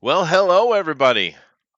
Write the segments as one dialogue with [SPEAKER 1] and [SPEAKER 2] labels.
[SPEAKER 1] Well, hello, everybody.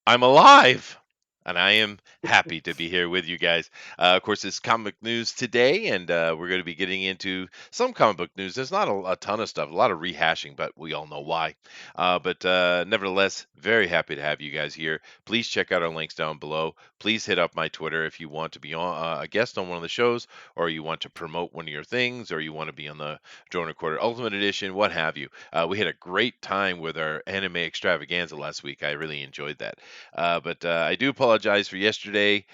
[SPEAKER 1] I'm alive, and I am happy to be here with you guys. Of course, it's comic news today, and we're going to be getting into some comic book news. There's not a ton of stuff, a lot of rehashing, but we all know why. But nevertheless, very happy to have you guys here. Please check out our links down below. Please hit up my Twitter if you want to be on a guest on one of the shows, or you want to promote one of your things, or you want to be on the Drone Recorder Ultimate Edition, what have you. We had a great time with our anime extravaganza last week. I really enjoyed that. But I do apologize for yesterday.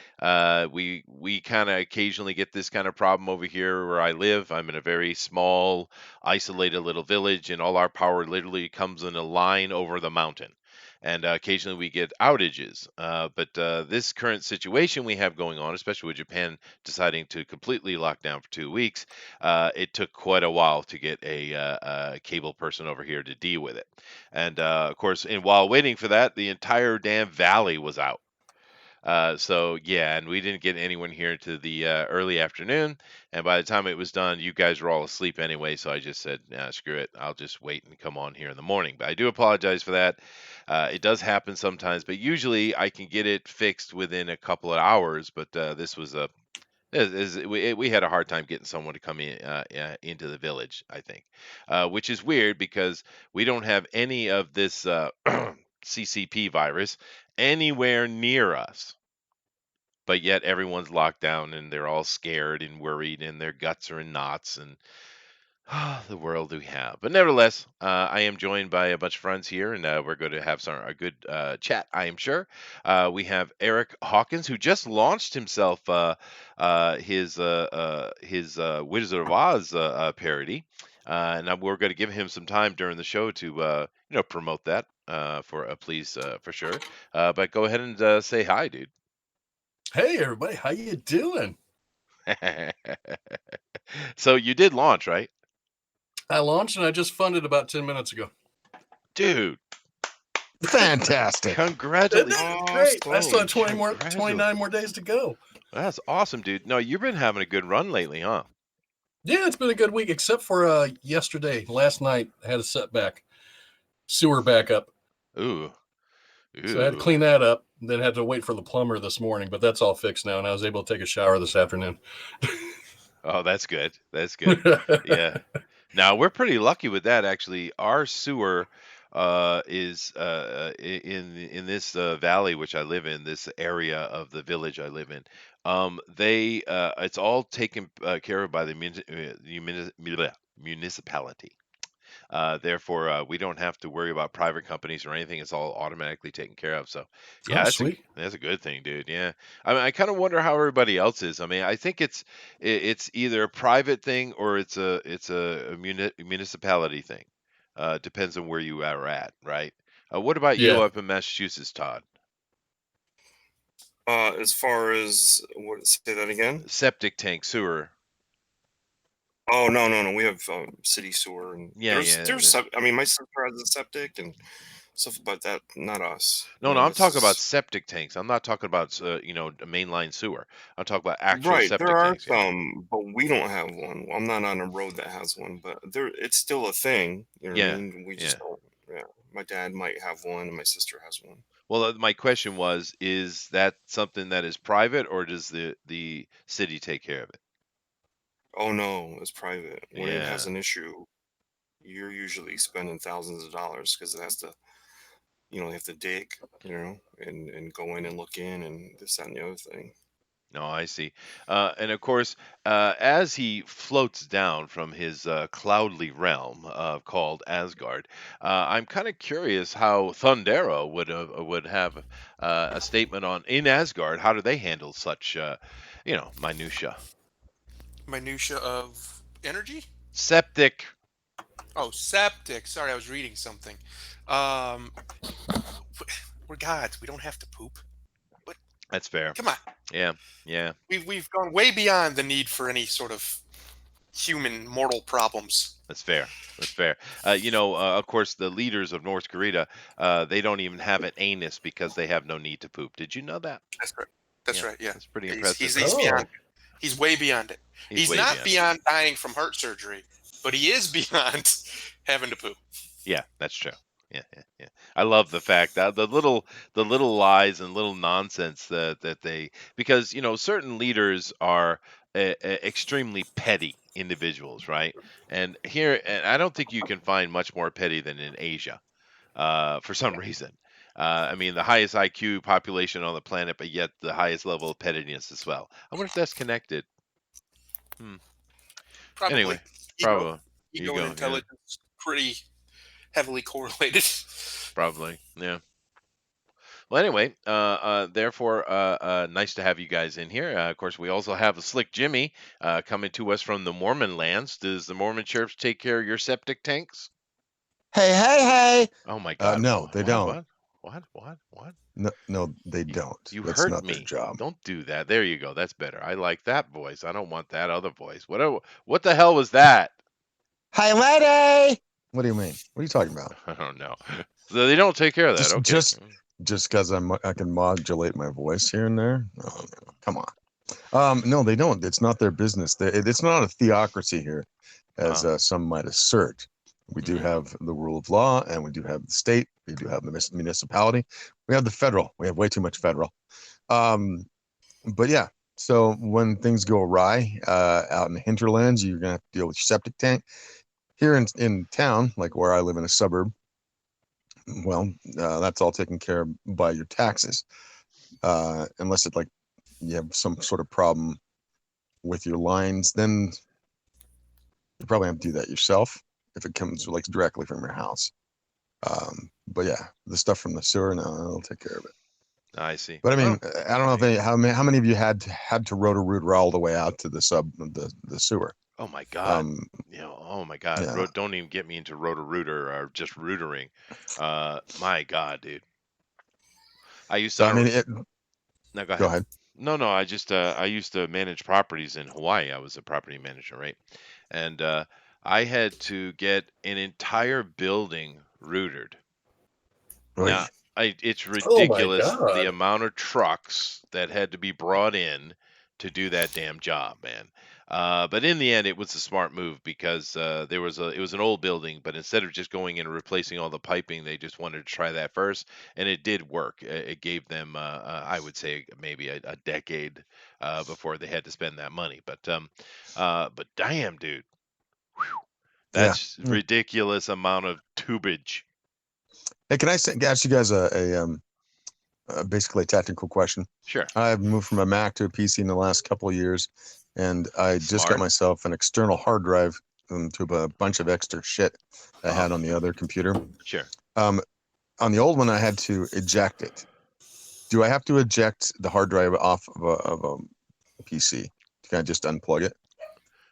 [SPEAKER 1] We kind of occasionally get this kind of problem over here where I live. I'm in a very small, isolated little village, and all our power literally comes in a line over the mountain. And occasionally we get outages. But this current situation we have going on, especially with Japan deciding to completely lock down for 2 weeks, it took quite a while to get a cable person over here to deal with it. And of course, and while waiting for that, the entire damn valley was out. So yeah, and we didn't get anyone here to the early afternoon. And by the time it was done, you guys were all asleep anyway. So I just said, nah, screw it. I'll just wait and come on here in the morning. But I do apologize for that. It does happen sometimes, but usually I can get it fixed within a couple of hours. But this was a we had a hard time getting someone to come in into the village, I think, which is weird because we don't have any of this CCP virus anywhere near us, but yet everyone's locked down and they're all scared and worried and their guts are in knots and the world we have. But nevertheless, I am joined by a bunch of friends here, and we're going to have a good chat, I am sure. We have Eric Hawkins, who just launched himself his Wizard of Oz parody, and we're going to give him some time during the show to promote that for sure. But go ahead and say hi, dude.
[SPEAKER 2] Hey everybody, how you doing?
[SPEAKER 1] So you did launch, right,
[SPEAKER 2] I launched and I just funded about 10 minutes ago.
[SPEAKER 1] dude?
[SPEAKER 3] Fantastic.
[SPEAKER 2] Isn't
[SPEAKER 1] Congratulations.
[SPEAKER 2] that great? I still have
[SPEAKER 1] Awesome.
[SPEAKER 2] 29 more days to go.
[SPEAKER 1] That's awesome, dude. No, you've been having a good run lately, huh?
[SPEAKER 2] Yeah, it's been a good week, except for yesterday. Last night I had a setback, sewer backup.
[SPEAKER 1] Ooh.
[SPEAKER 2] So I had to
[SPEAKER 1] Ooh.
[SPEAKER 2] clean that up, then had to wait for the plumber this morning, but that's all fixed now, and I was able to take a shower this afternoon.
[SPEAKER 1] Oh, that's good. That's good. Yeah. Now we're pretty lucky with that actually. Our sewer is in this valley which I live in, this area of the village I live in. They it's all taken care of by the municipality. Therefore, we don't have to worry about private companies or anything. It's all automatically taken care of. So, yeah,
[SPEAKER 2] Oh, sweet.
[SPEAKER 1] that's a good thing, dude. Yeah, I mean, I kind of wonder how everybody else is. I mean, I think it's either a private thing or it's a municipality thing. Depends on where you are at, right? What about you
[SPEAKER 2] Yeah.
[SPEAKER 1] up in Massachusetts, Todd?
[SPEAKER 3] As far as what? Say that again.
[SPEAKER 1] Septic tank, sewer.
[SPEAKER 3] Oh no. We have city sewer, and
[SPEAKER 1] Yeah, yeah.
[SPEAKER 3] I mean, my sister has a septic and stuff like that. Not us.
[SPEAKER 1] No, no, I'm
[SPEAKER 3] This
[SPEAKER 1] talking about
[SPEAKER 3] is
[SPEAKER 1] septic tanks. I'm not talking about the mainline sewer. I'm talking about actual
[SPEAKER 3] right. There
[SPEAKER 1] septic
[SPEAKER 3] are
[SPEAKER 1] tanks. Yeah.
[SPEAKER 3] some, but we don't have one. I'm not on a road that has one, but there, it's still a thing. You know what I
[SPEAKER 1] Yeah,
[SPEAKER 3] mean? We just
[SPEAKER 1] yeah.
[SPEAKER 3] don't. Yeah, my dad might have one, and my sister has one.
[SPEAKER 1] Well, my question was, is that something that is private, or does the city take care of it?
[SPEAKER 3] Oh no, it's private. When it has
[SPEAKER 1] Yeah.
[SPEAKER 3] an issue, you're usually spending thousands of dollars because it has to, they have to dig, and go in and look in and this, that, and the other thing.
[SPEAKER 1] No, I see. And of course, as he floats down from his cloudly realm called Asgard, I'm kind of curious how Thundera would have a statement on in Asgard. How do they handle such, minutia?
[SPEAKER 4] Minutia of energy.
[SPEAKER 1] Septic.
[SPEAKER 4] Oh, septic. Sorry, I was reading something. Um, we're gods. We don't have to poop. But
[SPEAKER 1] That's fair.
[SPEAKER 4] come on,
[SPEAKER 1] Yeah, yeah.
[SPEAKER 4] we've gone way beyond the need for any sort of human mortal problems.
[SPEAKER 1] That's fair. That's fair. Of course, the leaders of North Korea, they don't even have an anus because they have no need to poop. Did you know that?
[SPEAKER 4] That's right. That's
[SPEAKER 1] Yeah,
[SPEAKER 4] right. Yeah,
[SPEAKER 1] that's pretty
[SPEAKER 4] he's
[SPEAKER 1] impressive.
[SPEAKER 4] he's, he's beyond.
[SPEAKER 2] Oh,
[SPEAKER 4] He's way beyond it.
[SPEAKER 1] He's
[SPEAKER 4] He's
[SPEAKER 1] way
[SPEAKER 4] not
[SPEAKER 1] beyond it.
[SPEAKER 4] beyond dying from heart surgery, but he is beyond having to poop.
[SPEAKER 1] Yeah, that's true. Yeah. I love the fact that the little lies and little nonsense that they, because certain leaders are extremely petty individuals, right? And here, and I don't think you can find much more petty than in Asia, for some reason. I mean, the highest IQ population on the planet, but yet the highest level of pettiness as well. I wonder if that's connected. Hmm.
[SPEAKER 4] Probably.
[SPEAKER 1] Anyway,
[SPEAKER 4] Ego,
[SPEAKER 1] probably.
[SPEAKER 4] ego and
[SPEAKER 1] Yeah,
[SPEAKER 4] intelligence pretty heavily correlated.
[SPEAKER 1] probably. Yeah. Well, anyway, therefore, nice to have you guys in here. Of course, we also have a Slick Jimmy coming to us from the Mormon lands. Does the Mormon church take care of your septic tanks?
[SPEAKER 5] Hey.
[SPEAKER 1] Oh my God!
[SPEAKER 5] No, they don't.
[SPEAKER 1] What?
[SPEAKER 5] No, they
[SPEAKER 1] You,
[SPEAKER 5] don't.
[SPEAKER 1] you
[SPEAKER 5] That's
[SPEAKER 1] hurt
[SPEAKER 5] not their
[SPEAKER 1] me.
[SPEAKER 5] job.
[SPEAKER 1] Don't do that. There you go. That's better. I like that voice. I don't want that other voice. What the hell was that?
[SPEAKER 5] Hey, lady. What do you mean? What are you talking about?
[SPEAKER 1] I don't know. So they don't take care of that. Okay.
[SPEAKER 5] Just because I can modulate my voice here and there. No, come on. No, they don't. It's not their business. It's not a theocracy here, as some might assert. We do have the rule of law, and we do have the state. We do have the municipality. We have the federal. We have way too much federal. But yeah. So when things go awry out in the hinterlands, you're gonna have to deal with your septic tank. Here in town, like where I live in a suburb, well, that's all taken care of by your taxes, unless it like you have some sort of problem with your lines, then you probably have to do that yourself if it comes like directly from your house. But yeah, the stuff from the sewer, no, it'll take care of it.
[SPEAKER 1] I see.
[SPEAKER 5] But I mean, I don't know if how many of you had to roto-rooter all the way out to the sewer.
[SPEAKER 1] Oh my God.
[SPEAKER 5] Yeah.
[SPEAKER 1] Oh my God.
[SPEAKER 5] Yeah.
[SPEAKER 1] Don't even get me into roto-rooter or just rootering. My God, dude. I used to.
[SPEAKER 5] So, I mean,
[SPEAKER 1] No, go ahead.
[SPEAKER 5] Go ahead.
[SPEAKER 1] No, I just I used to manage properties in Hawaii. I was a property manager, right? And I had to get an entire building rootered. Now, it's ridiculous the
[SPEAKER 2] God.
[SPEAKER 1] amount of trucks that had to be brought in to do that damn job, man. But in the end, it was a smart move because it was an old building, but instead of just going in and replacing all the piping, they just wanted to try that first, and it did work. It gave them, I would say, maybe a decade before they had to spend that money. But damn, dude, whew, that's ridiculous amount of tubage.
[SPEAKER 5] Hey, can I ask you guys basically a technical question?
[SPEAKER 1] Sure.
[SPEAKER 5] I've moved from a Mac to a PC in the last couple of years, and I just got myself an external hard drive to a bunch of extra shit I had on the other computer.
[SPEAKER 1] Sure.
[SPEAKER 5] On the old one, I had to eject it. Do I have to eject the hard drive off of a PC? Can I just unplug it?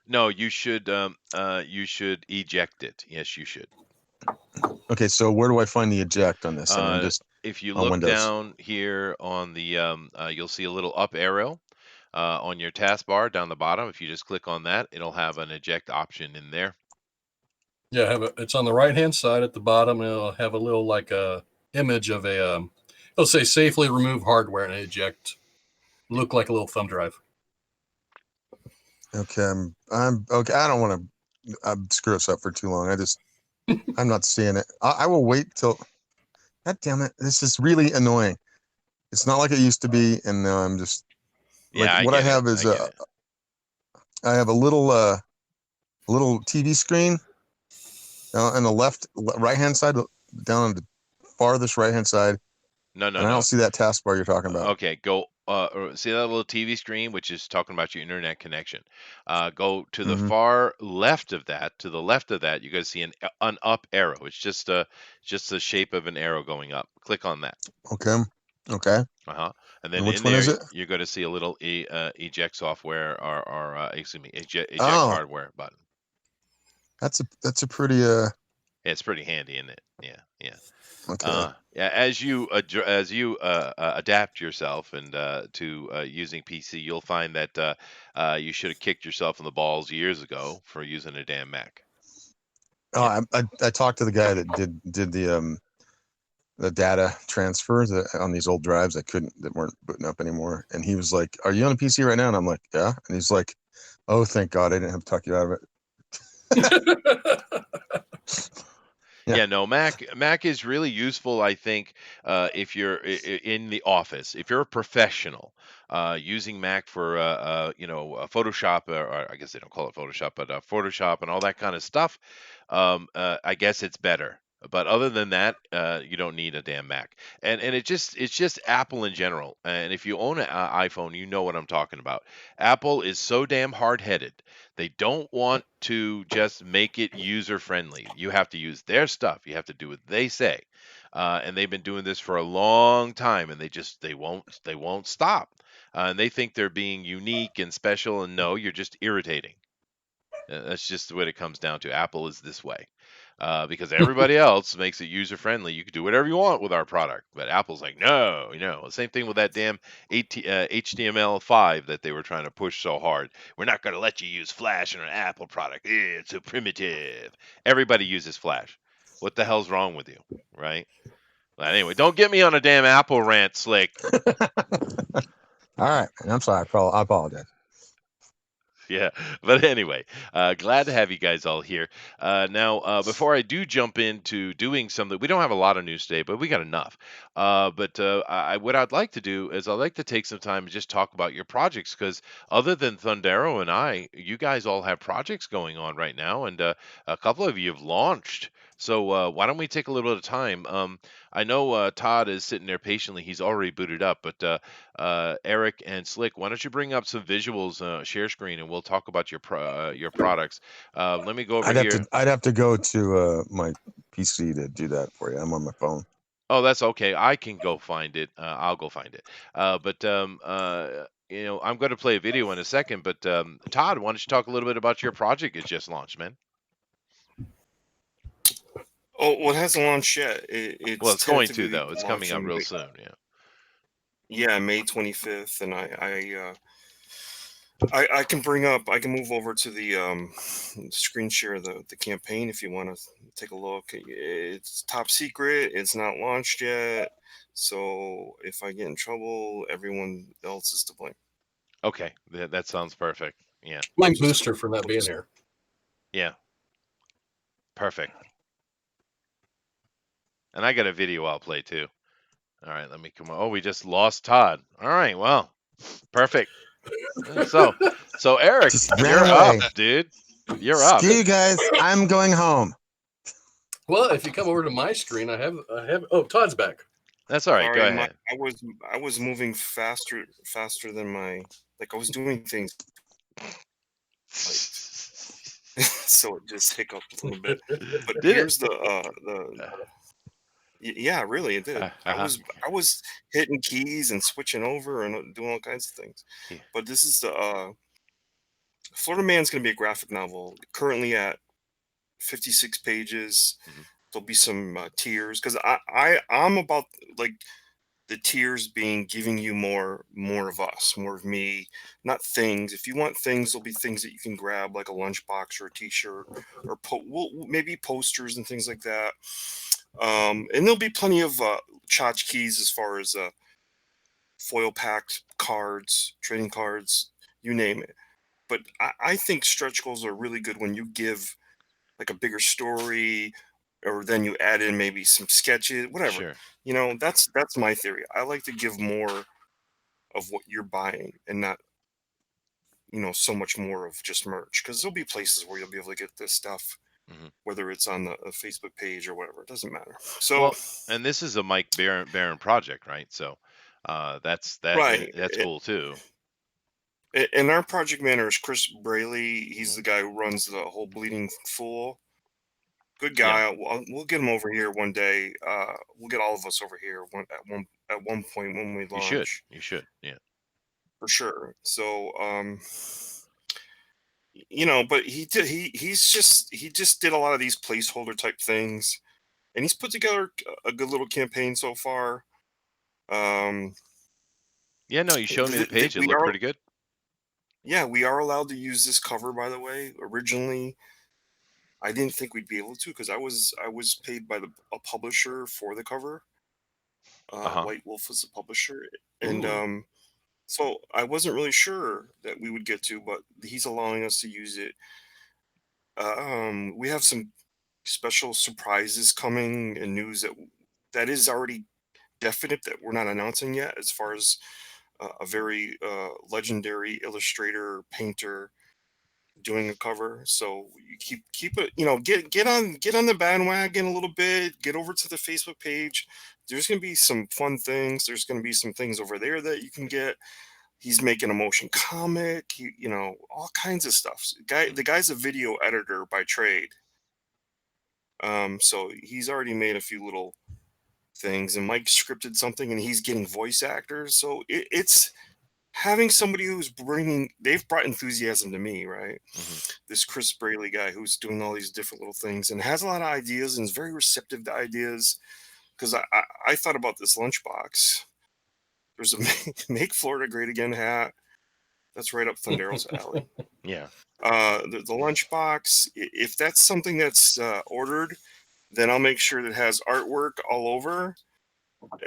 [SPEAKER 1] No, you should eject it. Yes, you should.
[SPEAKER 5] Okay, so where do I find the eject on this? I mean, just
[SPEAKER 1] if you
[SPEAKER 5] on
[SPEAKER 1] look
[SPEAKER 5] Windows.
[SPEAKER 1] down here on the you'll see a little up arrow on your taskbar down the bottom. If you just click on that, it'll have an eject option in there.
[SPEAKER 2] Yeah, it's on the right hand side at the bottom, and it'll have a little like a image of a it'll say safely remove hardware and eject. Look like a little thumb drive.
[SPEAKER 5] Okay, I'm okay. I don't want to screw us up for too long. I'm not seeing it. I will wait till. God damn it! This is really annoying. It's not like it used to be, and now I'm just.
[SPEAKER 1] Yeah,
[SPEAKER 5] like, what I have is I have a little TV screen on the right hand side, down on the farthest right hand side.
[SPEAKER 1] No.
[SPEAKER 5] I don't see that taskbar you're talking about.
[SPEAKER 1] Okay, go. See that little TV screen, which is talking about your internet connection. Go to the far left of that. To the left of that, you guys see an up arrow. It's just the shape of an arrow going up. Click on that.
[SPEAKER 5] Okay.
[SPEAKER 1] And then
[SPEAKER 5] which
[SPEAKER 1] in
[SPEAKER 5] one
[SPEAKER 1] there,
[SPEAKER 5] is it?
[SPEAKER 1] you're going to see a little eject software or eject hardware button.
[SPEAKER 5] That's a pretty
[SPEAKER 1] Yeah, it's pretty handy, isn't it? Yeah.
[SPEAKER 5] Okay.
[SPEAKER 1] Yeah, as you adapt yourself and to using PC, you'll find that you should have kicked yourself in the balls years ago for using a damn Mac.
[SPEAKER 5] Oh, I talked to the guy that did the data transfers on these old drives that weren't booting up anymore, and he was like, "Are you on a PC right now?" And I'm like, "Yeah," and he's like, "Oh, thank God, I didn't have to talk you out of it." Yeah.
[SPEAKER 1] Yeah, no, Mac is really useful, I think, if you're in the office. If you're a professional, using Mac for Photoshop, or I guess they don't call it Photoshop, but Photoshop and all that kind of stuff. I guess it's better. But other than that, you don't need a damn Mac. And it's just Apple in general. And if you own an iPhone, you know what I'm talking about. Apple is so damn hard-headed. They don't want to just make it user friendly. You have to use their stuff. You have to do what they say. And they've been doing this for a long time, and they won't stop. And they think they're being unique and special, and no, you're just irritating. That's just what it comes down to. Apple is this way. Because everybody else makes it user friendly. You can do whatever you want with our product, but Apple's like, no, same thing with that damn HTML5 that they were trying to push so hard. We're not going to let you use Flash in an Apple product. It's so primitive. Everybody uses Flash. What the hell's wrong with you, right? But anyway, don't get me on a damn Apple rant, Slick.
[SPEAKER 5] All right. I'm sorry. I apologize.
[SPEAKER 1] Yeah, but anyway, glad to have you guys all here. Now, before I do jump into doing something, we don't have a lot of news today, but we got enough. What I'd like to do is I'd like to take some time and just talk about your projects, because other than Thundero and I, you guys all have projects going on right now, and a couple of you have launched. So why don't we take a little bit of time? I know Todd is sitting there patiently; he's already booted up, but Eric and Slick, why don't you bring up some visuals, share screen, and we'll talk about your products. Let me go over here.
[SPEAKER 5] I'd have to go to my PC to do that for you. I'm on my phone.
[SPEAKER 1] Oh, that's okay. I can go find it. I'll go find it. I'm going to play a video in a second. But Todd, why don't you talk a little bit about your project it just launched, man?
[SPEAKER 3] Oh, well, it hasn't launched yet.
[SPEAKER 1] Well, it's going to
[SPEAKER 3] tentatively
[SPEAKER 1] though. It's coming up
[SPEAKER 3] launching
[SPEAKER 1] real soon. Yeah.
[SPEAKER 3] Yeah, May 25th, and I can move over to the screen share the campaign if you want to take a look. It's top secret. It's not launched yet. So if I get in trouble, everyone else is to blame.
[SPEAKER 1] Okay, that sounds perfect. Yeah.
[SPEAKER 2] Blame Booster for not being here.
[SPEAKER 1] Yeah. Perfect. And I got a video I'll play too. All right, let me come on. Oh, we just lost Todd. All right, well, perfect. So Eric,
[SPEAKER 5] Just
[SPEAKER 1] you're
[SPEAKER 5] ran away.
[SPEAKER 1] up, dude. You're up.
[SPEAKER 5] See you guys. I'm going home.
[SPEAKER 2] Well, if you come over to my screen, I have. Oh, Todd's back.
[SPEAKER 1] That's all right.
[SPEAKER 3] Sorry,
[SPEAKER 1] Go ahead.
[SPEAKER 3] I was moving faster than I was doing things, so it just hiccuped a little bit. But
[SPEAKER 1] Did
[SPEAKER 3] here's
[SPEAKER 1] it?
[SPEAKER 3] yeah, really, it did.
[SPEAKER 1] Uh-huh.
[SPEAKER 3] I was hitting keys and switching over and doing all kinds of things.
[SPEAKER 1] Yeah.
[SPEAKER 3] But this is the Florida Man's going to be a graphic novel, currently at 56 pages.
[SPEAKER 1] Mhm.
[SPEAKER 3] There'll be some tiers, because I'm about like the tiers being giving you more of us, more of me, not things. If you want things, there'll be things that you can grab, like a lunchbox or a T-shirt, or maybe posters and things like that. And there'll be plenty of tchotchkes as far as foil packed cards, trading cards, you name it. But I think stretch goals are really good when you give like a bigger story, or then you add in maybe some sketches, whatever.
[SPEAKER 1] Sure.
[SPEAKER 3] That's my theory. I like to give more of what you're buying, and not so much more of just merch, because there'll be places where you'll be able to get this stuff,
[SPEAKER 1] Mhm.
[SPEAKER 3] whether it's on the Facebook page or whatever. It doesn't matter. So
[SPEAKER 1] Well, and this is a Mike Barron project, right? So that's
[SPEAKER 3] right,
[SPEAKER 1] cool too.
[SPEAKER 3] and our project manager is Chris Braley. He's the guy who runs the whole Bleeding Fool. Good
[SPEAKER 1] Yeah.
[SPEAKER 3] guy. We'll get him over here one day. We'll get all of us over here at one point when we
[SPEAKER 1] You should.
[SPEAKER 3] launch,
[SPEAKER 1] You should. Yeah.
[SPEAKER 3] for sure. So but he just did a lot of these placeholder type things, and he's put together a good little campaign so far.
[SPEAKER 1] Yeah. No, you showed me the
[SPEAKER 3] th- th-
[SPEAKER 1] page. It
[SPEAKER 3] we
[SPEAKER 1] looked
[SPEAKER 3] are
[SPEAKER 1] pretty good.
[SPEAKER 3] yeah, we are allowed to use this cover, by the way. Originally, I didn't think we'd be able to, because I was paid by a publisher for the cover.
[SPEAKER 1] Uh-huh.
[SPEAKER 3] White Wolf was the publisher, and
[SPEAKER 1] Ooh.
[SPEAKER 3] so I wasn't really sure that we would get to, but he's allowing us to use it. We have some special surprises coming and news that is already definite that we're not announcing yet, as far as a very legendary illustrator painter doing a cover. So you keep it, get on the bandwagon a little bit, get over to the Facebook page. There's going to be some fun things. There's going to be some things over there that you can get. He's making a motion comic, all kinds of stuff. The guy's a video editor by trade. So he's already made a few little things, and Mike scripted something, and he's getting voice actors. So it's having somebody they've brought enthusiasm to me, right? This Chris Braley guy who's doing all these different little things and has a lot of ideas and is very receptive to ideas. Because I thought about this lunchbox. There's a Make Florida Great Again hat. That's right up Thundero's alley.
[SPEAKER 1] Yeah.
[SPEAKER 3] The lunchbox, if that's something that's ordered, then I'll make sure that it has artwork all over,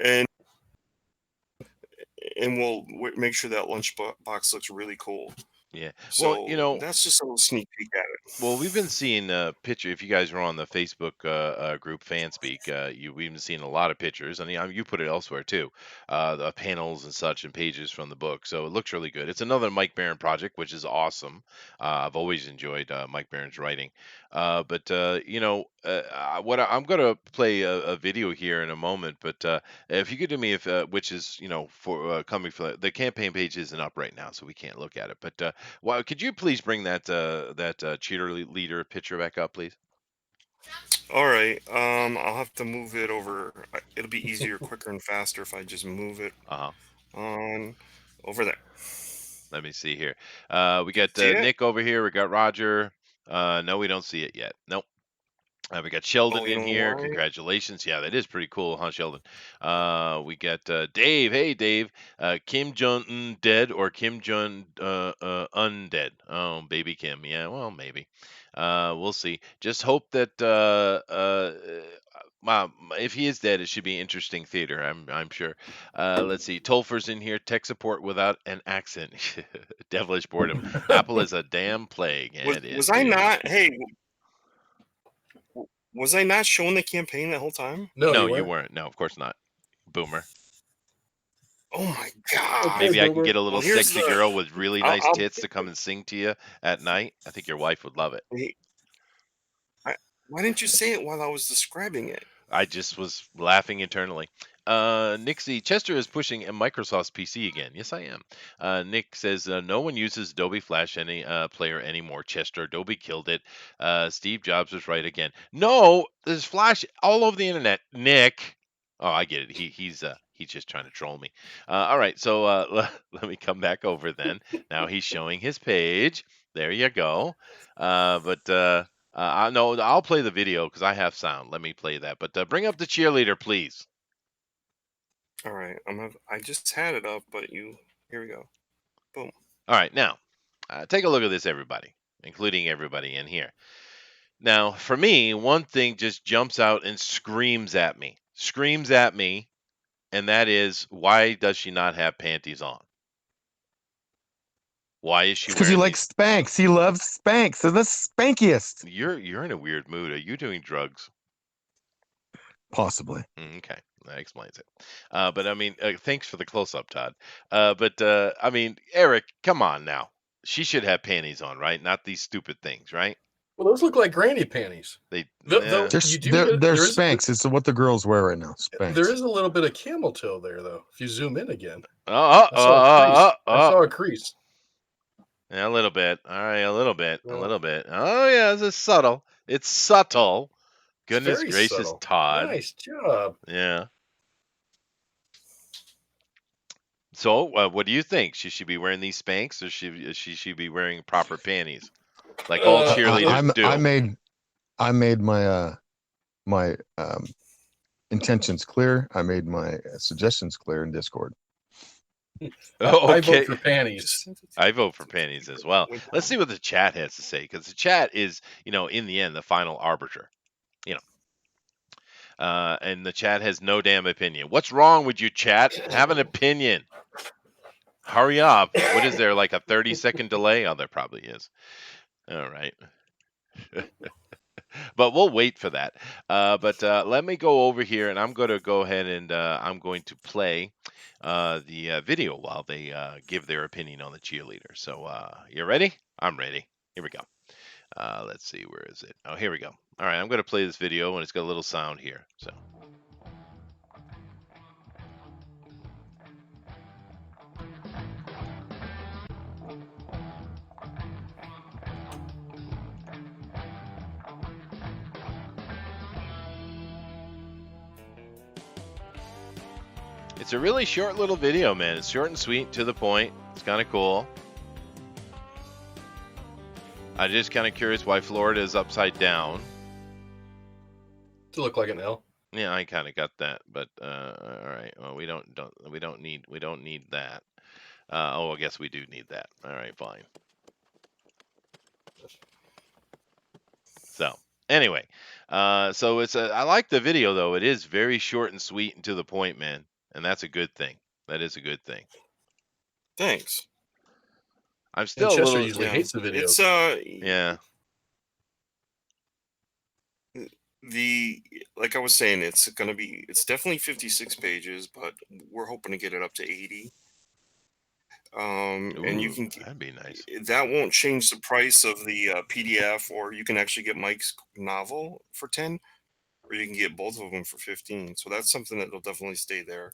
[SPEAKER 3] and we'll make sure that lunchbox looks really cool.
[SPEAKER 1] Yeah.
[SPEAKER 3] So
[SPEAKER 1] Well,
[SPEAKER 3] that's just a little sneak peek at it.
[SPEAKER 1] Well, we've been seeing picture. If you guys are on the Facebook group Fanspeak, we've been seeing a lot of pictures, and you put it elsewhere too, the panels and such and pages from the book. So it looks really good. It's another Mike Barron project, which is awesome. I've always enjoyed Mike Barron's writing. But I'm going to play a video here in a moment. But if you could do me, which is for coming from the campaign page isn't up right now, so we can't look at it. But well, could you please bring that cheerleader picture back up, please?
[SPEAKER 3] All right. I'll have to move it over. It'll be easier, quicker, and faster if I just move it on over there.
[SPEAKER 1] Let me see here. We got
[SPEAKER 3] See it?
[SPEAKER 1] Nick over here. We got Roger. No, we don't see it yet. Nope. We got Sheldon
[SPEAKER 3] you
[SPEAKER 1] in
[SPEAKER 3] know
[SPEAKER 1] here.
[SPEAKER 3] why?
[SPEAKER 1] Congratulations. Yeah, that is pretty cool, huh, Sheldon? We got Dave. Hey, Dave. Kim Jong-un dead or Kim Jong undead? Oh, baby Kim. Yeah, well, maybe. We'll see. Just hope that if he is dead, it should be interesting theater. I'm sure. Let's see. Tolfer's in here. Tech support without an accent. Devilish boredom. Apple is a damn plague. Yeah, it is.
[SPEAKER 3] Was I not? Hey, was I not showing the campaign that whole time?
[SPEAKER 1] No, you weren't. No, of course not. Boomer.
[SPEAKER 3] Oh my god!
[SPEAKER 1] Maybe I can get a little
[SPEAKER 3] Well, here's
[SPEAKER 1] sexy
[SPEAKER 3] the-
[SPEAKER 1] girl with really nice
[SPEAKER 3] I'll-
[SPEAKER 1] tits to come and sing to you at night. I think your wife would love it.
[SPEAKER 3] Why didn't you say it while I was describing it?
[SPEAKER 1] I just was laughing internally. Nixie, Chester is pushing a Microsoft's PC again. Yes, I am. Nick says no one uses Adobe Flash player anymore. Chester, Adobe killed it. Steve Jobs was right again. No, there's Flash all over the internet. Nick. Oh, I get it. He's just trying to troll me. All right, so let me come back over then. Now he's showing his page. There you go. No, I'll play the video because I have sound. Let me play that. But bring up the cheerleader, please.
[SPEAKER 3] All right, I just had it up, but here we go. Boom.
[SPEAKER 1] All right, now take a look at this, everybody, including everybody in here. Now, for me, one thing just jumps out and screams at me, and that is, why does she not have panties on? Why is she?
[SPEAKER 5] Because he likes Spanx. He loves Spanx. They're the spankiest.
[SPEAKER 1] You're in a weird mood. Are you doing drugs?
[SPEAKER 5] Possibly.
[SPEAKER 1] Okay, that explains it. But I mean, thanks for the close-up, Todd. I mean, Eric, come on now. She should have panties on, right? Not these stupid things, right?
[SPEAKER 2] Well, those look like granny panties.
[SPEAKER 1] They.
[SPEAKER 5] They're Spanx. It's what the girls wear right now. Spanx.
[SPEAKER 2] There is a little bit of camel toe there, though. If you zoom in again,
[SPEAKER 1] I
[SPEAKER 2] saw a crease.
[SPEAKER 1] Yeah, a little bit. All right, a little bit. Oh yeah, it's subtle. It's subtle. Goodness gracious,
[SPEAKER 2] subtle.
[SPEAKER 1] Todd.
[SPEAKER 2] Nice job.
[SPEAKER 1] Yeah. So, what do you think? She should be wearing these Spanx, or should she be wearing proper panties, like all cheerleaders do?
[SPEAKER 5] I made my my intentions clear. I made my suggestions clear in Discord.
[SPEAKER 1] Okay.
[SPEAKER 2] I vote for panties.
[SPEAKER 1] I vote for panties as well. Let's see what the chat has to say, because the chat is, in the end, the final arbiter. And the chat has no damn opinion. What's wrong with you, chat? Have an opinion. Hurry up. What is there, like a 30-second delay? Oh, there probably is. All right. But we'll wait for that. But let me go over here, and I'm going to go ahead and I'm going to play the video while they give their opinion on the cheerleader. So you ready? I'm ready. Here we go. Let's see, where is it? Oh, here we go. All right, I'm going to play this video, and it's got a little sound here. So. It's a really short little video, man. It's short and sweet, to the point. It's kind of cool. I'm just kind of curious why Florida is upside down.
[SPEAKER 2] To look like an L.
[SPEAKER 1] Yeah, I kind of got that, but all right. Well, we don't need that. Oh, I guess we do need that. All right, fine. So anyway, so I like the video though. It is very short and sweet and to the point, man, and that's a good thing. That is a good thing.
[SPEAKER 3] Thanks.
[SPEAKER 1] I'm
[SPEAKER 2] And
[SPEAKER 1] still a
[SPEAKER 2] Chester
[SPEAKER 1] little.
[SPEAKER 2] usually hates the videos.
[SPEAKER 3] It's
[SPEAKER 1] Yeah.
[SPEAKER 3] Like I was saying, it's definitely 56 pages, but we're hoping to get it up to 80. And you
[SPEAKER 1] Ooh,
[SPEAKER 3] can
[SPEAKER 1] that'd be nice.
[SPEAKER 3] that won't change the price of the PDF, or you can actually get Mike's novel for 10, or you can get both of them for 15. So that's something that will definitely stay there.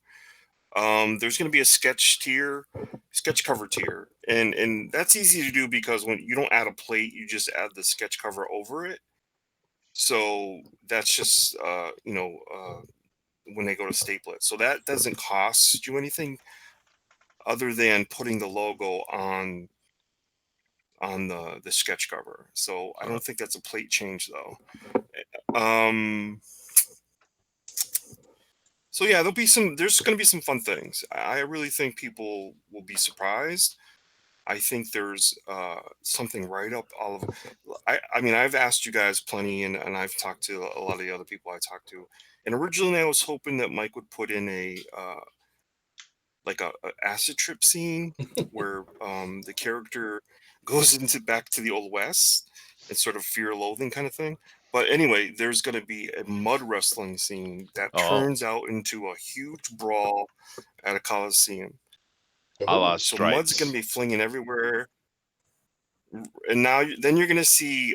[SPEAKER 3] There's going to be a sketch cover tier, and that's easy to do because when you don't add a plate, you just add the sketch cover over it. So that's just when they go to staple it. So that doesn't cost you anything other than putting the logo on the sketch cover. So I don't think that's a plate change though. So yeah, there's going to be some fun things. I really think people will be surprised. I think there's something right up all of. I mean, I've asked you guys plenty, and I've talked to a lot of the other people I talked to. And originally, I was hoping that Mike would put in a acid trip scene where the character goes back to the Old West and sort of fear loathing kind of thing. But anyway, there's going to be a mud wrestling scene that turns out into a huge brawl at a coliseum.
[SPEAKER 1] A la
[SPEAKER 3] So
[SPEAKER 1] Stripes.
[SPEAKER 3] mud's going to be flinging everywhere, and now then you're going to see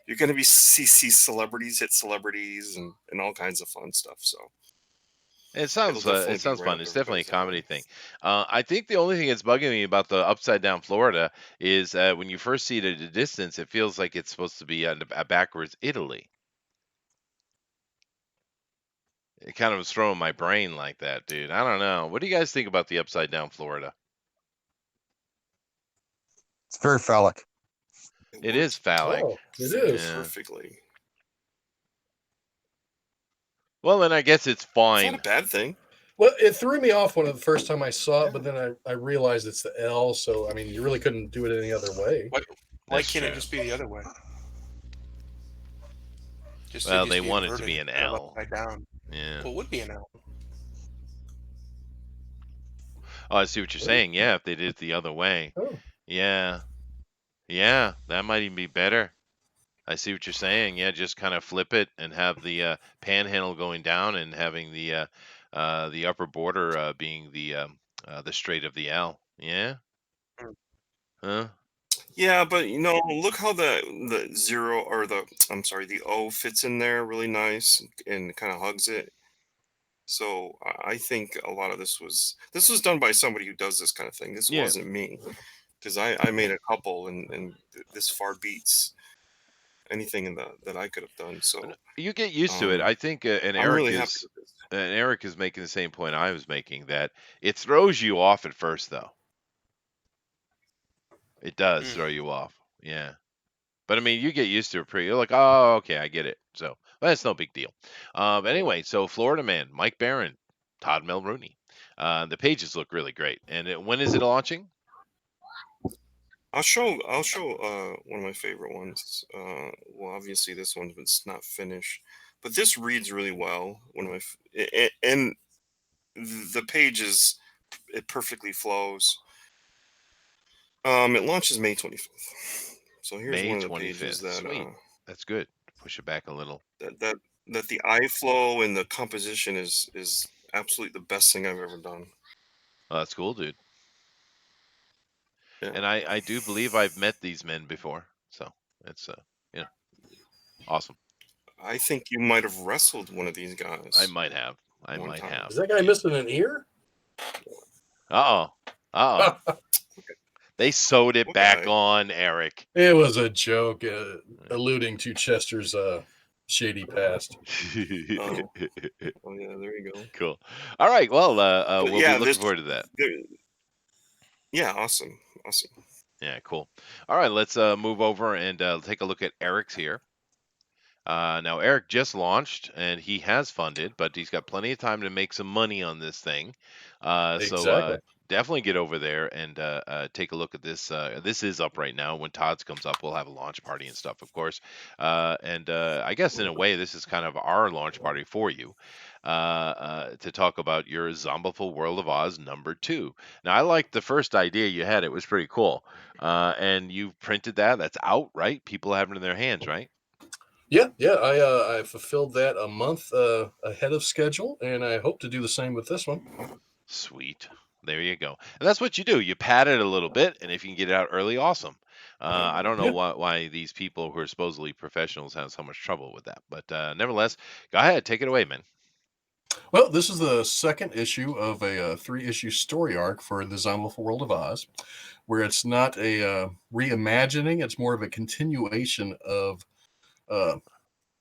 [SPEAKER 3] you're going to see celebrities hit celebrities and all kinds of fun stuff. So
[SPEAKER 1] it sounds fun.
[SPEAKER 3] right
[SPEAKER 1] It's
[SPEAKER 3] up
[SPEAKER 1] definitely a
[SPEAKER 3] everybody's
[SPEAKER 1] comedy thing. I think the only thing that's bugging me about the upside down Florida is when you first see it at a distance, it feels like it's supposed to be a backwards Italy. It kind of was throwing my brain like that, dude. I don't know. What do you guys think about the upside down Florida?
[SPEAKER 5] It's very phallic.
[SPEAKER 1] It is phallic.
[SPEAKER 2] Oh, it is.
[SPEAKER 1] Yeah.
[SPEAKER 3] perfectly.
[SPEAKER 1] Well, then I guess it's
[SPEAKER 3] It's
[SPEAKER 1] fine.
[SPEAKER 3] not a bad thing.
[SPEAKER 2] Well, it threw me off when the first time I saw it, but then I realized it's the L. So I mean, you really couldn't do it any other way.
[SPEAKER 4] Why
[SPEAKER 1] That's
[SPEAKER 4] can't
[SPEAKER 1] true.
[SPEAKER 4] it just be the other way?
[SPEAKER 1] Well, they want it to be an L.
[SPEAKER 4] Upside down.
[SPEAKER 1] Yeah.
[SPEAKER 4] Well, it would be an L.
[SPEAKER 1] Oh, I see what you're saying. Yeah, if they did it the other way.
[SPEAKER 2] Oh.
[SPEAKER 1] Yeah. Yeah, that might even be better. I see what you're saying. Yeah, just kind of flip it and have the panhandle going down and having the upper border being the straight of the L. Yeah.
[SPEAKER 4] Mm.
[SPEAKER 1] Huh?
[SPEAKER 3] Yeah, but look how the zero or the O fits in there really nice and kind of hugs it. So I think a lot of this was done by somebody who does this kind of thing. This
[SPEAKER 1] Yeah.
[SPEAKER 3] wasn't me, because I made a couple and this far beats anything that I could have done. So
[SPEAKER 1] You get used to it. I think, and
[SPEAKER 3] I'm
[SPEAKER 1] Eric
[SPEAKER 3] really happy
[SPEAKER 1] is
[SPEAKER 3] with this.
[SPEAKER 1] and Eric is making the same point I was making, that it throws you off at first, though. It does throw you off. Yeah. But I mean, you get used to it you're like, oh, okay, I get it. So that's no big deal. Anyway, so Florida Man, Mike Barron, Todd Mulrooney. The pages look really great. And when is it launching?
[SPEAKER 3] I'll show one of my favorite ones. Well, obviously this one was not finished, but this reads really well. And the pages, it perfectly flows. It launches May 25th. So here's
[SPEAKER 1] May
[SPEAKER 3] one of the
[SPEAKER 1] 25th.
[SPEAKER 3] pages that
[SPEAKER 1] Sweet. That's good. Push it back a little.
[SPEAKER 3] That the eye flow and the composition is absolutely the best thing I've ever done.
[SPEAKER 1] Oh, that's cool, dude.
[SPEAKER 3] Yeah.
[SPEAKER 1] And I do believe I've met these men before, so it's you know, awesome.
[SPEAKER 3] I think you might have wrestled one of these
[SPEAKER 1] I
[SPEAKER 3] guys.
[SPEAKER 1] might have. I
[SPEAKER 3] One
[SPEAKER 1] might
[SPEAKER 3] time.
[SPEAKER 1] have.
[SPEAKER 2] Is that guy missing an ear?
[SPEAKER 1] Uh oh. Uh oh. They sewed it
[SPEAKER 3] What
[SPEAKER 1] back
[SPEAKER 3] guy?
[SPEAKER 1] on, Eric.
[SPEAKER 2] It was a joke, alluding to Chester's shady past.
[SPEAKER 3] Oh. Oh yeah, there you go.
[SPEAKER 1] Cool. All right. Well,
[SPEAKER 3] But
[SPEAKER 1] we'll be
[SPEAKER 3] yeah,
[SPEAKER 1] looking forward to that.
[SPEAKER 3] Yeah, awesome.
[SPEAKER 1] Yeah, cool. All right, let's move over and take a look at Eric's here. Now, Eric just launched and he has funded, but he's got plenty of time to make some money on this thing. So
[SPEAKER 2] Exactly.
[SPEAKER 1] definitely get over there and take a look at this. This is up right now. When Todd's comes up, we'll have a launch party and stuff, of course. And I guess in a way, this is kind of our launch party for you to talk about your Zombiful World of Oz #2. Now, I liked the first idea you had. It was pretty cool. And you've printed that. That's out, right? People have it in their hands, right?
[SPEAKER 2] Yeah. I fulfilled that a month ahead of schedule, and I hope to do the same with this one.
[SPEAKER 1] Sweet. There you go. And that's what you do. You pad it a little bit, and if you can get it out early, awesome. I don't know
[SPEAKER 2] Yeah.
[SPEAKER 1] why these people who are supposedly professionals have so much trouble with that, but nevertheless, go ahead, take it away, man.
[SPEAKER 2] Well, this is the second issue of a 3-issue story arc for the Zombiful World of Oz, where it's not a reimagining; it's more of a continuation of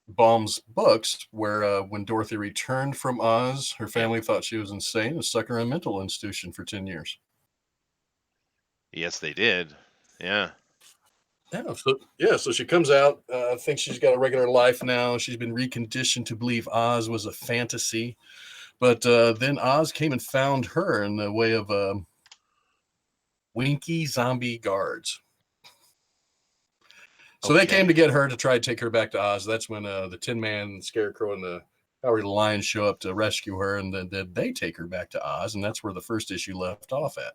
[SPEAKER 2] Baum's books, where when Dorothy returned from Oz, her family thought she was insane and stuck her in a mental institution for 10 years.
[SPEAKER 1] Yes, they did. Yeah.
[SPEAKER 2] So she comes out, thinks she's got a regular life now. She's been reconditioned to believe Oz was a fantasy. But then Oz came and found her in the way of Winky zombie guards. So they came to get her to try to take her back to Oz. That's when the Tin Man, Scarecrow, and the Howard the Lion show up to rescue her, and then they take her back to Oz, and that's where the first issue left off at.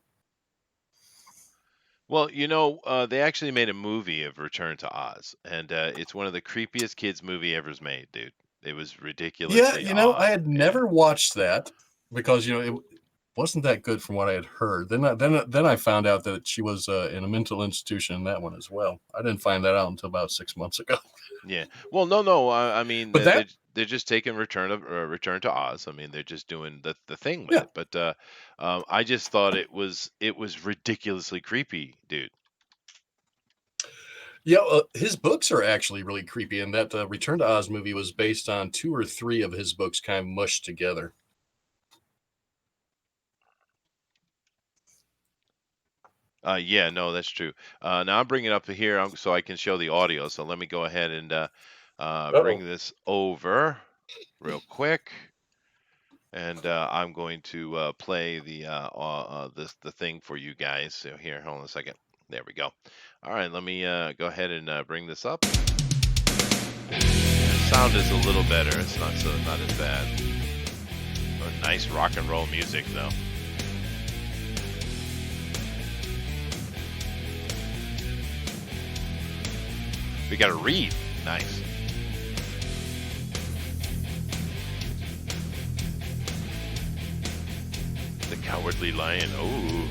[SPEAKER 1] Well, they actually made a movie of Return to Oz, and it's one of the creepiest kids movie ever made, dude. It was ridiculously
[SPEAKER 2] Yeah,
[SPEAKER 1] odd.
[SPEAKER 2] I had never watched that because it wasn't that good from what I had heard. Then I found out that she was in a mental institution in that one as well. I didn't find that out until about 6 months ago.
[SPEAKER 1] Yeah. Well, no. I mean,
[SPEAKER 2] But
[SPEAKER 1] they're just taking Return to Oz. I mean, they're just doing the thing with
[SPEAKER 2] Yeah.
[SPEAKER 1] it. But I just thought it was ridiculously creepy, dude.
[SPEAKER 2] Yeah, his books are actually really creepy, and that Return to Oz movie was based on 2 or 3 of his books kind of mushed together.
[SPEAKER 1] Yeah, no, that's true. Now I'm bringing it up here so I can show the audio. So let me go ahead and bring this over real quick, and I'm going to play the thing for you guys. So here, hold on a second. There we go. All right, let me go ahead and bring this up. The sound is a little better. It's not as bad. But nice rock and roll music though. We got to read. Nice. The Cowardly Lion. Oh.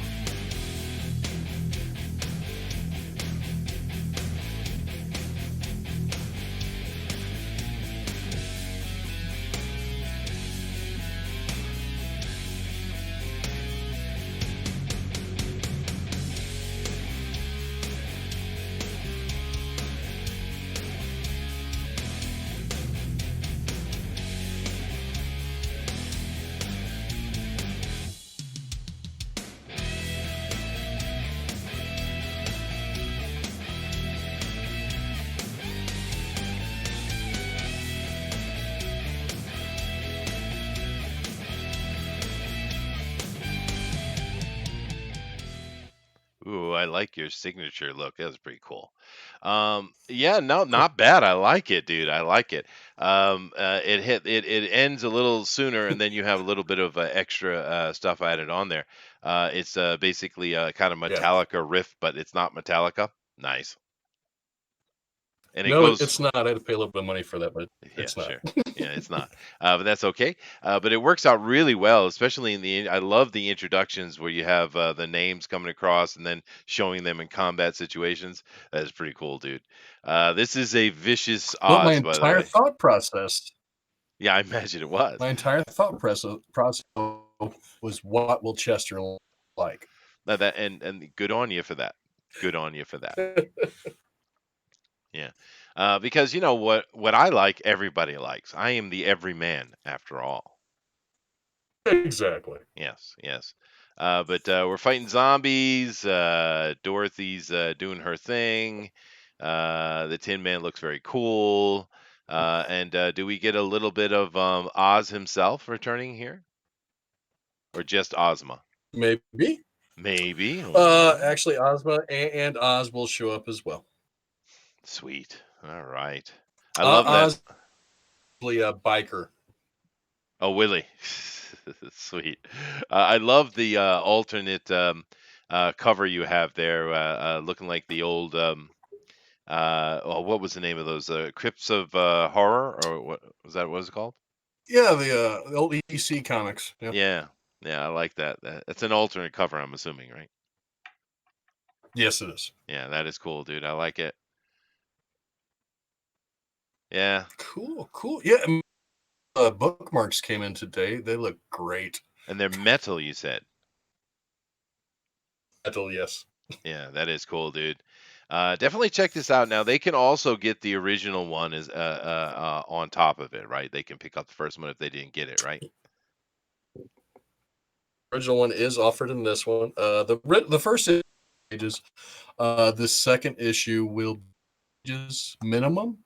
[SPEAKER 1] Ooh, I like your signature look. That's pretty cool. Yeah, no, not bad. I like it, dude. I like it. It ends a little sooner, and then you have a little bit of extra stuff added on there. It's basically a kind of Metallica riff, but it's not Metallica. Nice. and it
[SPEAKER 2] No,
[SPEAKER 1] goes.
[SPEAKER 2] it's not. I had to pay a little bit of money for that, but
[SPEAKER 1] Yeah,
[SPEAKER 2] it's not.
[SPEAKER 1] sure. Yeah, it's not. But that's okay. But it works out really well, especially in the. I love the introductions where you have the names coming across and then showing them in combat situations. That is pretty cool, dude. This is a vicious
[SPEAKER 2] Well, my
[SPEAKER 1] Oz, by the
[SPEAKER 2] entire
[SPEAKER 1] way.
[SPEAKER 2] thought process,
[SPEAKER 1] Yeah, I imagine it was.
[SPEAKER 2] process was, what will Chester like?
[SPEAKER 1] That and good on you for that. Good on you for that. Yeah. Because you know what I like, everybody likes. I am the everyman after all.
[SPEAKER 2] Exactly.
[SPEAKER 1] Yes, yes. But we're fighting zombies. Dorothy's doing her thing. The Tin Man looks very cool. And do we get a little bit of Oz himself returning here, or just Ozma?
[SPEAKER 2] Maybe.
[SPEAKER 1] Maybe.
[SPEAKER 2] Actually, Ozma and Oz will show up as well.
[SPEAKER 1] Sweet. All right. I love that.
[SPEAKER 2] Oz, a biker.
[SPEAKER 1] Oh, Willie. Sweet. I love the alternate cover you have there, looking like the old. Oh, what was the name of those? Crypts of Horror, or what was that? What was it called?
[SPEAKER 2] Yeah, the old EC comics. Yeah.
[SPEAKER 1] Yeah, yeah, I like that. It's an alternate cover, I'm assuming, right?
[SPEAKER 2] Yes, it is.
[SPEAKER 1] Yeah, that is cool, dude. I like it. Yeah,
[SPEAKER 2] Cool. Yeah, bookmarks came in today. They look great.
[SPEAKER 1] and they're metal, you said.
[SPEAKER 2] Metal, yes.
[SPEAKER 1] Yeah, that is cool, dude. Definitely check this out. Now they can also get the original one as on top of it, right? They can pick up the first one if they didn't get it, right?
[SPEAKER 2] Original one is offered in this one. The first pages. The second issue will be just minimum.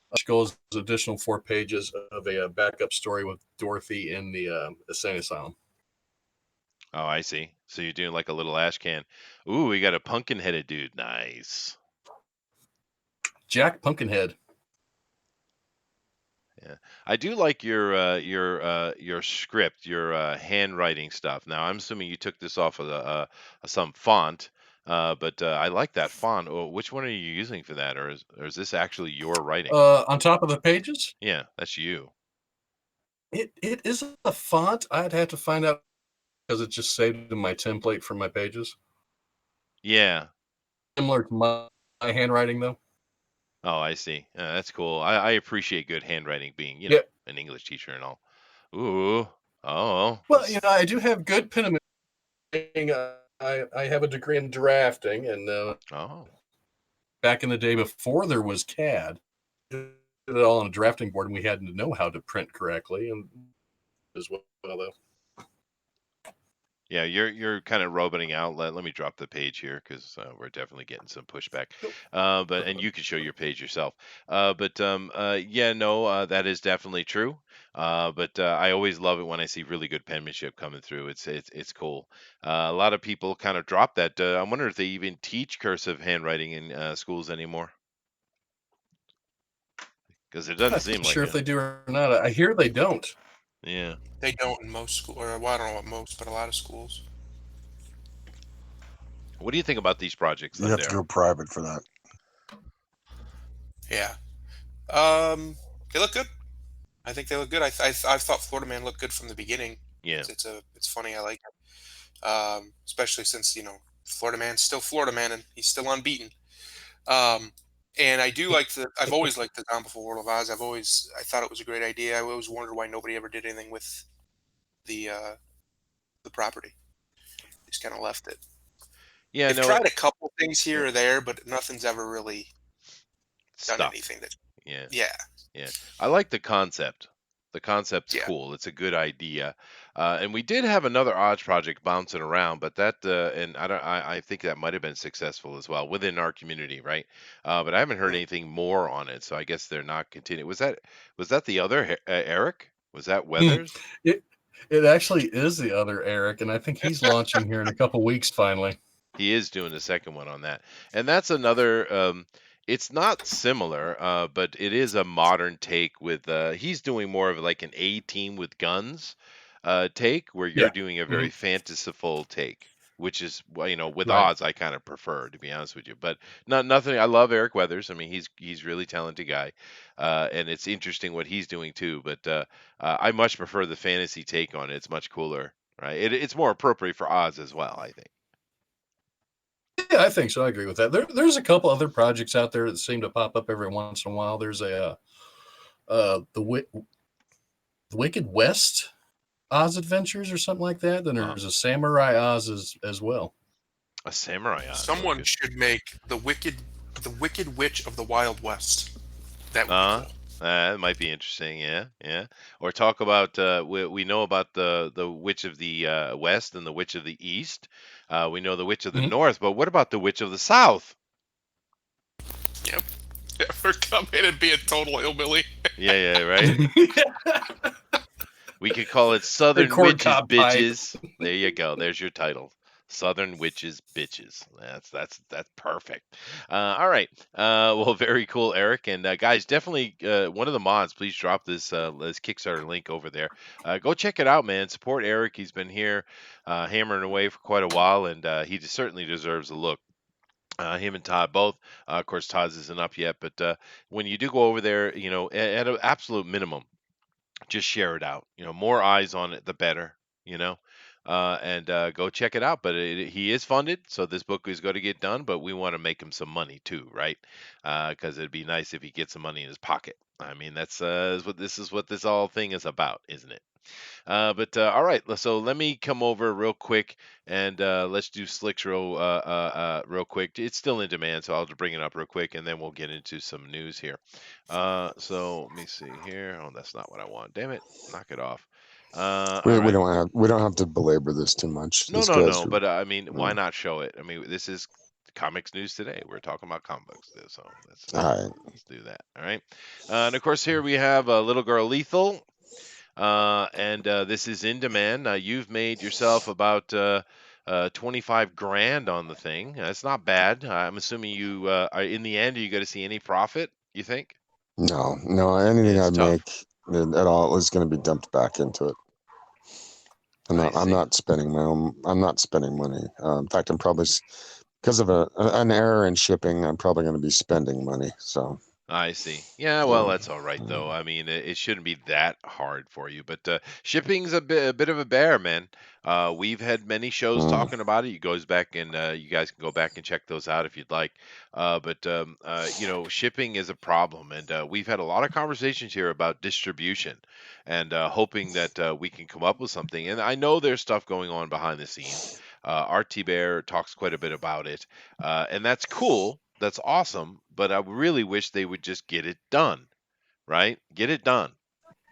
[SPEAKER 2] Which goes additional 4 pages of a backup story with Dorothy in the insane asylum.
[SPEAKER 1] Oh, I see. So you're doing like a little ash can. Ooh, we got a pumpkin-headed dude. Nice.
[SPEAKER 2] Jack Pumpkinhead.
[SPEAKER 1] Yeah, I do like your script, your handwriting stuff. Now, I'm assuming you took this off of some font, but I like that font. Oh, which one are you using for that, or is this actually your writing?
[SPEAKER 2] On top of the pages,
[SPEAKER 1] Yeah, that's you.
[SPEAKER 2] it is a font. I'd have to find out because it's just saved in my template for my pages.
[SPEAKER 1] Yeah.
[SPEAKER 2] Similar to my handwriting, though.
[SPEAKER 1] Oh, I see. That's cool. I appreciate good handwriting, being an English teacher and all. Ooh. Oh.
[SPEAKER 2] Well, I do have good penmanship. I have a degree in drafting, and
[SPEAKER 1] Oh.
[SPEAKER 2] back in the day before there was CAD, did it all on a drafting board, and we had to know how to print correctly, and as well though.
[SPEAKER 1] Yeah, you're kind of roboting out. Let me drop the page here because we're definitely getting some pushback. And you can show your page yourself. Yeah, no, that is definitely true. But I always love it when I see really good penmanship coming through. It's cool. A lot of people kind of drop that. I wonder if they even teach cursive handwriting in schools anymore. Because it doesn't seem like
[SPEAKER 2] sure
[SPEAKER 1] it.
[SPEAKER 2] if they do or not. I hear they don't.
[SPEAKER 1] Yeah.
[SPEAKER 4] They don't in most schools, or well, I don't know about most, but a lot of schools.
[SPEAKER 1] What do you think about these projects?
[SPEAKER 5] You have to go private for that.
[SPEAKER 4] Yeah. They look good. I think they look good. I thought Florida Man looked good from the beginning.
[SPEAKER 1] Yeah.
[SPEAKER 4] It's funny. I like it. Especially since Florida Man's still Florida Man and he's still unbeaten. And I do like I've always liked the Gone Before World of Oz. I thought it was a great idea. I always wondered why nobody ever did anything with the property. They just kind of left it.
[SPEAKER 1] Yeah,
[SPEAKER 4] They've tried a couple things here or there, but nothing's ever really done anything.
[SPEAKER 1] Yeah. I like the concept. The concept's cool. It's a good idea. And we did have another Oz project bouncing around, but that and I think that might have been successful as well within our community, right? But I haven't heard anything more on it, so I guess they're not continuing. Was that the other Eric? Was that Weathers?
[SPEAKER 2] It actually is the other Eric, and I think he's launching here in a couple weeks finally.
[SPEAKER 1] He is doing the second one on that. And that's another it's not similar, but it is a modern take with he's doing more of like an A-Team with guns take where you're doing a very fanciful take. which is with
[SPEAKER 2] Right.
[SPEAKER 1] Oz I kind of prefer, to be honest with you. But nothing. I love Eric Weathers. I mean, he's really talented guy, and it's interesting what he's doing too. But I much prefer the fantasy take on it. It's much cooler, right? It's more appropriate for Oz as well, I think.
[SPEAKER 2] Yeah, I think so. I agree with that. There's a couple other projects out there that seem to pop up every once in a while. There's the Wicked West Oz Adventures or something like that. Then there's a Samurai Oz as well.
[SPEAKER 1] A Samurai Oz.
[SPEAKER 4] Someone should make the Wicked Witch of the Wild West. That would be cool.
[SPEAKER 1] That might be interesting, yeah. Or talk about we know about the Witch of the West and the Witch of the East. We know the Witch of the North, but what about the Witch of the South?
[SPEAKER 4] Yep. Ever come in and be a total hillbilly?
[SPEAKER 1] Yeah, right. We could call it Southern Witches Bitches. There you go. There's your title. Southern Witches Bitches. That's perfect. All right. Well, very cool, Eric. And guys, definitely one of the mods, please drop this Kickstarter link over there. Go check it out, man. Support Eric. He's been here hammering away for quite a while, and he certainly deserves a look. Him and Todd both. Of course, Todd's isn't up yet, but when you do go over there, at an absolute minimum, just share it out. More eyes on it, the better. And go check it out. But he is funded, so this book is going to get done. But we want to make him some money too, right? Because it'd be nice if he gets some money in his pocket. I mean, that's what this all thing is about, isn't it? But all right, so let me come over real quick and let's do Slicks real quick. It's still in demand, so I'll just bring it up real quick and then we'll get into some news here. So let me see here. Oh, that's not what I want. Damn it! Knock it off.
[SPEAKER 6] We don't have to belabor this too much.
[SPEAKER 1] No. But I mean, why not show it? I mean, this is Comics News Today. We're talking about comic books, so let's do that. All right. And of course, here we have Little Girl Lethal. And this is in demand. You've made yourself about 25 grand on the thing. That's not bad. I'm assuming you are in the end. Are you going to see any profit? You think?
[SPEAKER 6] No. Anything I make at all is going to be dumped back into it. I'm not spending money. In fact, I'm probably, because of an error in shipping, I'm probably going to be spending money. So.
[SPEAKER 1] I see. Yeah, well, that's all right though. I mean, it shouldn't be that hard for you, but shipping's a bit of a bear, man. We've had many shows talking about it. You guys can go back and check those out if you'd like. But shipping is a problem, and we've had a lot of conversations here about distribution and hoping that we can come up with something. And I know there's stuff going on behind the scenes. RT Bear talks quite a bit about it, and that's cool. That's awesome, but I really wish they would just get it done, right? Get it done.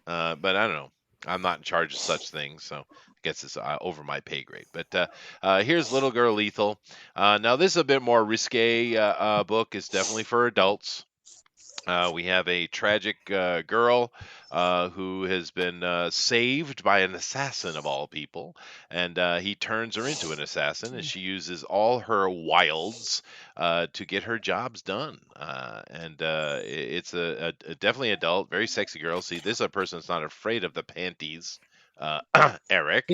[SPEAKER 1] But I don't know. I'm not in charge of such things, so I guess it's over my pay grade. But here's Little Girl Lethal. Now, this is a bit more risque book. It's definitely for adults. We have a tragic girl who has been saved by an assassin of all people, and he turns her into an assassin, and she uses all her wilds to get her jobs done. And it's a definitely adult, very sexy girl. See, this is a person that's not afraid of the panties. Eric,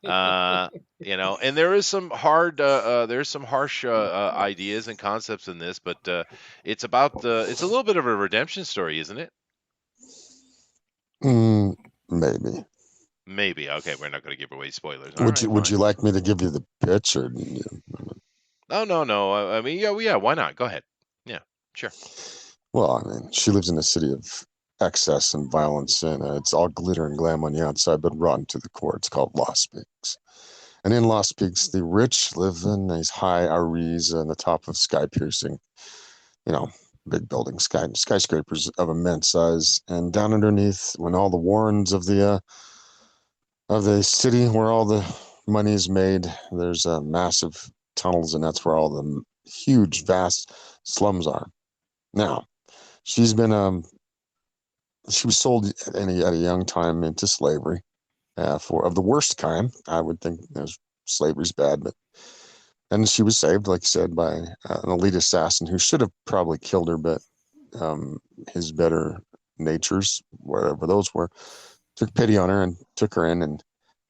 [SPEAKER 1] and there is some there's some harsh ideas and concepts in this, but it's a little bit of a redemption story, isn't it?
[SPEAKER 6] Maybe.
[SPEAKER 1] Okay, we're not going to give away spoilers.
[SPEAKER 6] Would you like me to give you the pitch or?
[SPEAKER 1] Oh no. I mean, yeah. Why not? Go ahead. Yeah, sure.
[SPEAKER 6] Well, I mean, she lives in a city of excess and violence, and it's all glitter and glam on the outside, but rotten to the core. It's called Lost Peaks. And in Lost Peaks, the rich live in these high areas on the top of sky-piercing, big buildings, skyscrapers of immense size. And down underneath, when all the warrens of the city, where all the money is made, there's massive tunnels, and that's where all the huge, vast slums are. Now, she was sold at a young time into slavery of the worst kind. I would think slavery's bad, and she was saved, like you said, by an elite assassin who should have probably killed her, but his better natures, whatever those were, took pity on her and took her in and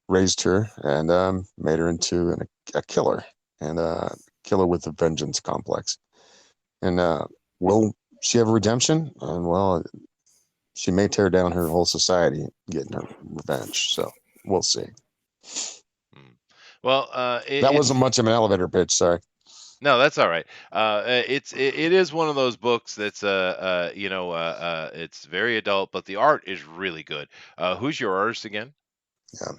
[SPEAKER 6] raised her and made her into a killer, and killer with a vengeance complex. And will she have redemption? And well, she may tear down her whole society getting her revenge. So we'll see.
[SPEAKER 1] Well,
[SPEAKER 6] That wasn't much of an elevator pitch. Sorry.
[SPEAKER 1] No, that's all right. It is one of those books that's it's very adult, but the art is really good. Who's your artist again?
[SPEAKER 6] Yeah,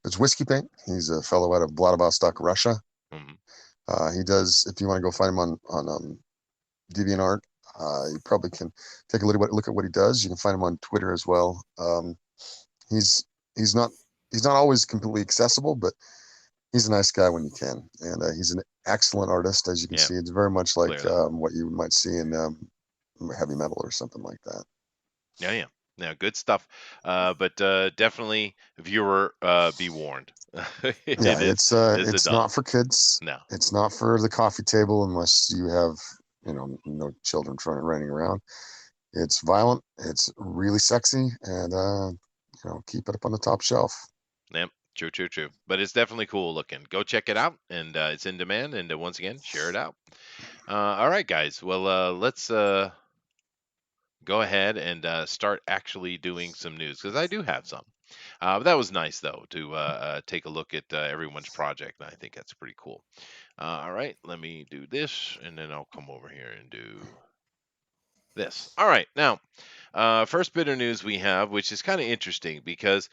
[SPEAKER 6] it's Whiskey Paint. He's a fellow out of Vladivostok, Russia. He does. If you want to go find him on DeviantArt, you probably can take a look at what he does. You can find him on Twitter as well. He's not always completely accessible, but he's a nice guy when you can, and he's an excellent artist, as you can see. It's very much like what you might see in heavy metal or something like that.
[SPEAKER 1] Yeah, good stuff. But definitely, viewer, be warned.
[SPEAKER 6] It's
[SPEAKER 1] adult.
[SPEAKER 6] not for kids.
[SPEAKER 1] No,
[SPEAKER 6] it's not for the coffee table unless you have no children running around. It's violent. It's really sexy, and keep it up on the top shelf.
[SPEAKER 1] Yep. True. But it's definitely cool looking. Go check it out, and it's in demand. And once again, share it out. All right, guys. Well, let's go ahead and start actually doing some news, because I do have some. That was nice, though, to take a look at everyone's project, and I think that's pretty cool. All right, let me do this, and then I'll come over here and do this. All right, now, first bit of news we have, which is kind of interesting, because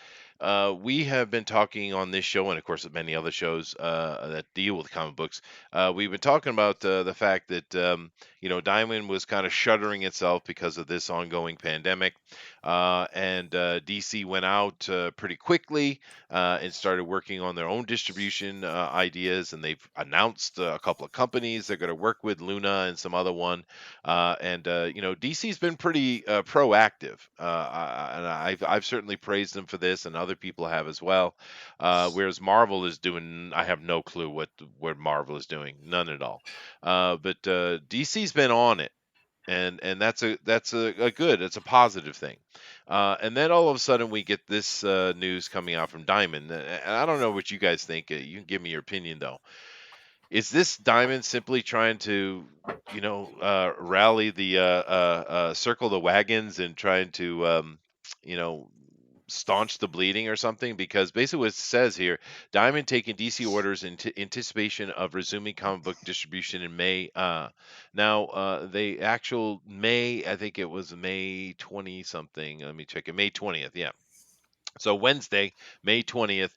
[SPEAKER 1] we have been talking on this show, and of course many other shows that deal with comic books. We've been talking about the fact that Diamond was kind of shuttering itself because of this ongoing pandemic, and DC went out pretty quickly and started working on their own distribution ideas, and they've announced a couple of companies they're going to work with, Luna and some other one, and DC's been pretty proactive, and I've certainly praised them for this, and other people have as well. Whereas Marvel is doing, I have no clue what Marvel is doing, none at all. But DC's been on it, and that's a good, it's a positive thing. And then all of a sudden we get this news coming out from Diamond, and I don't know what you guys think. You can give me your opinion though. Is this Diamond simply trying to, rally the circle the wagons and trying to, staunch the bleeding or something? Because basically what it says here, Diamond taking DC orders in anticipation of resuming comic book distribution in May. Now, the actual May, I think it was May 20 something. Let me check it. May 20th. Yeah. So Wednesday, May 20th,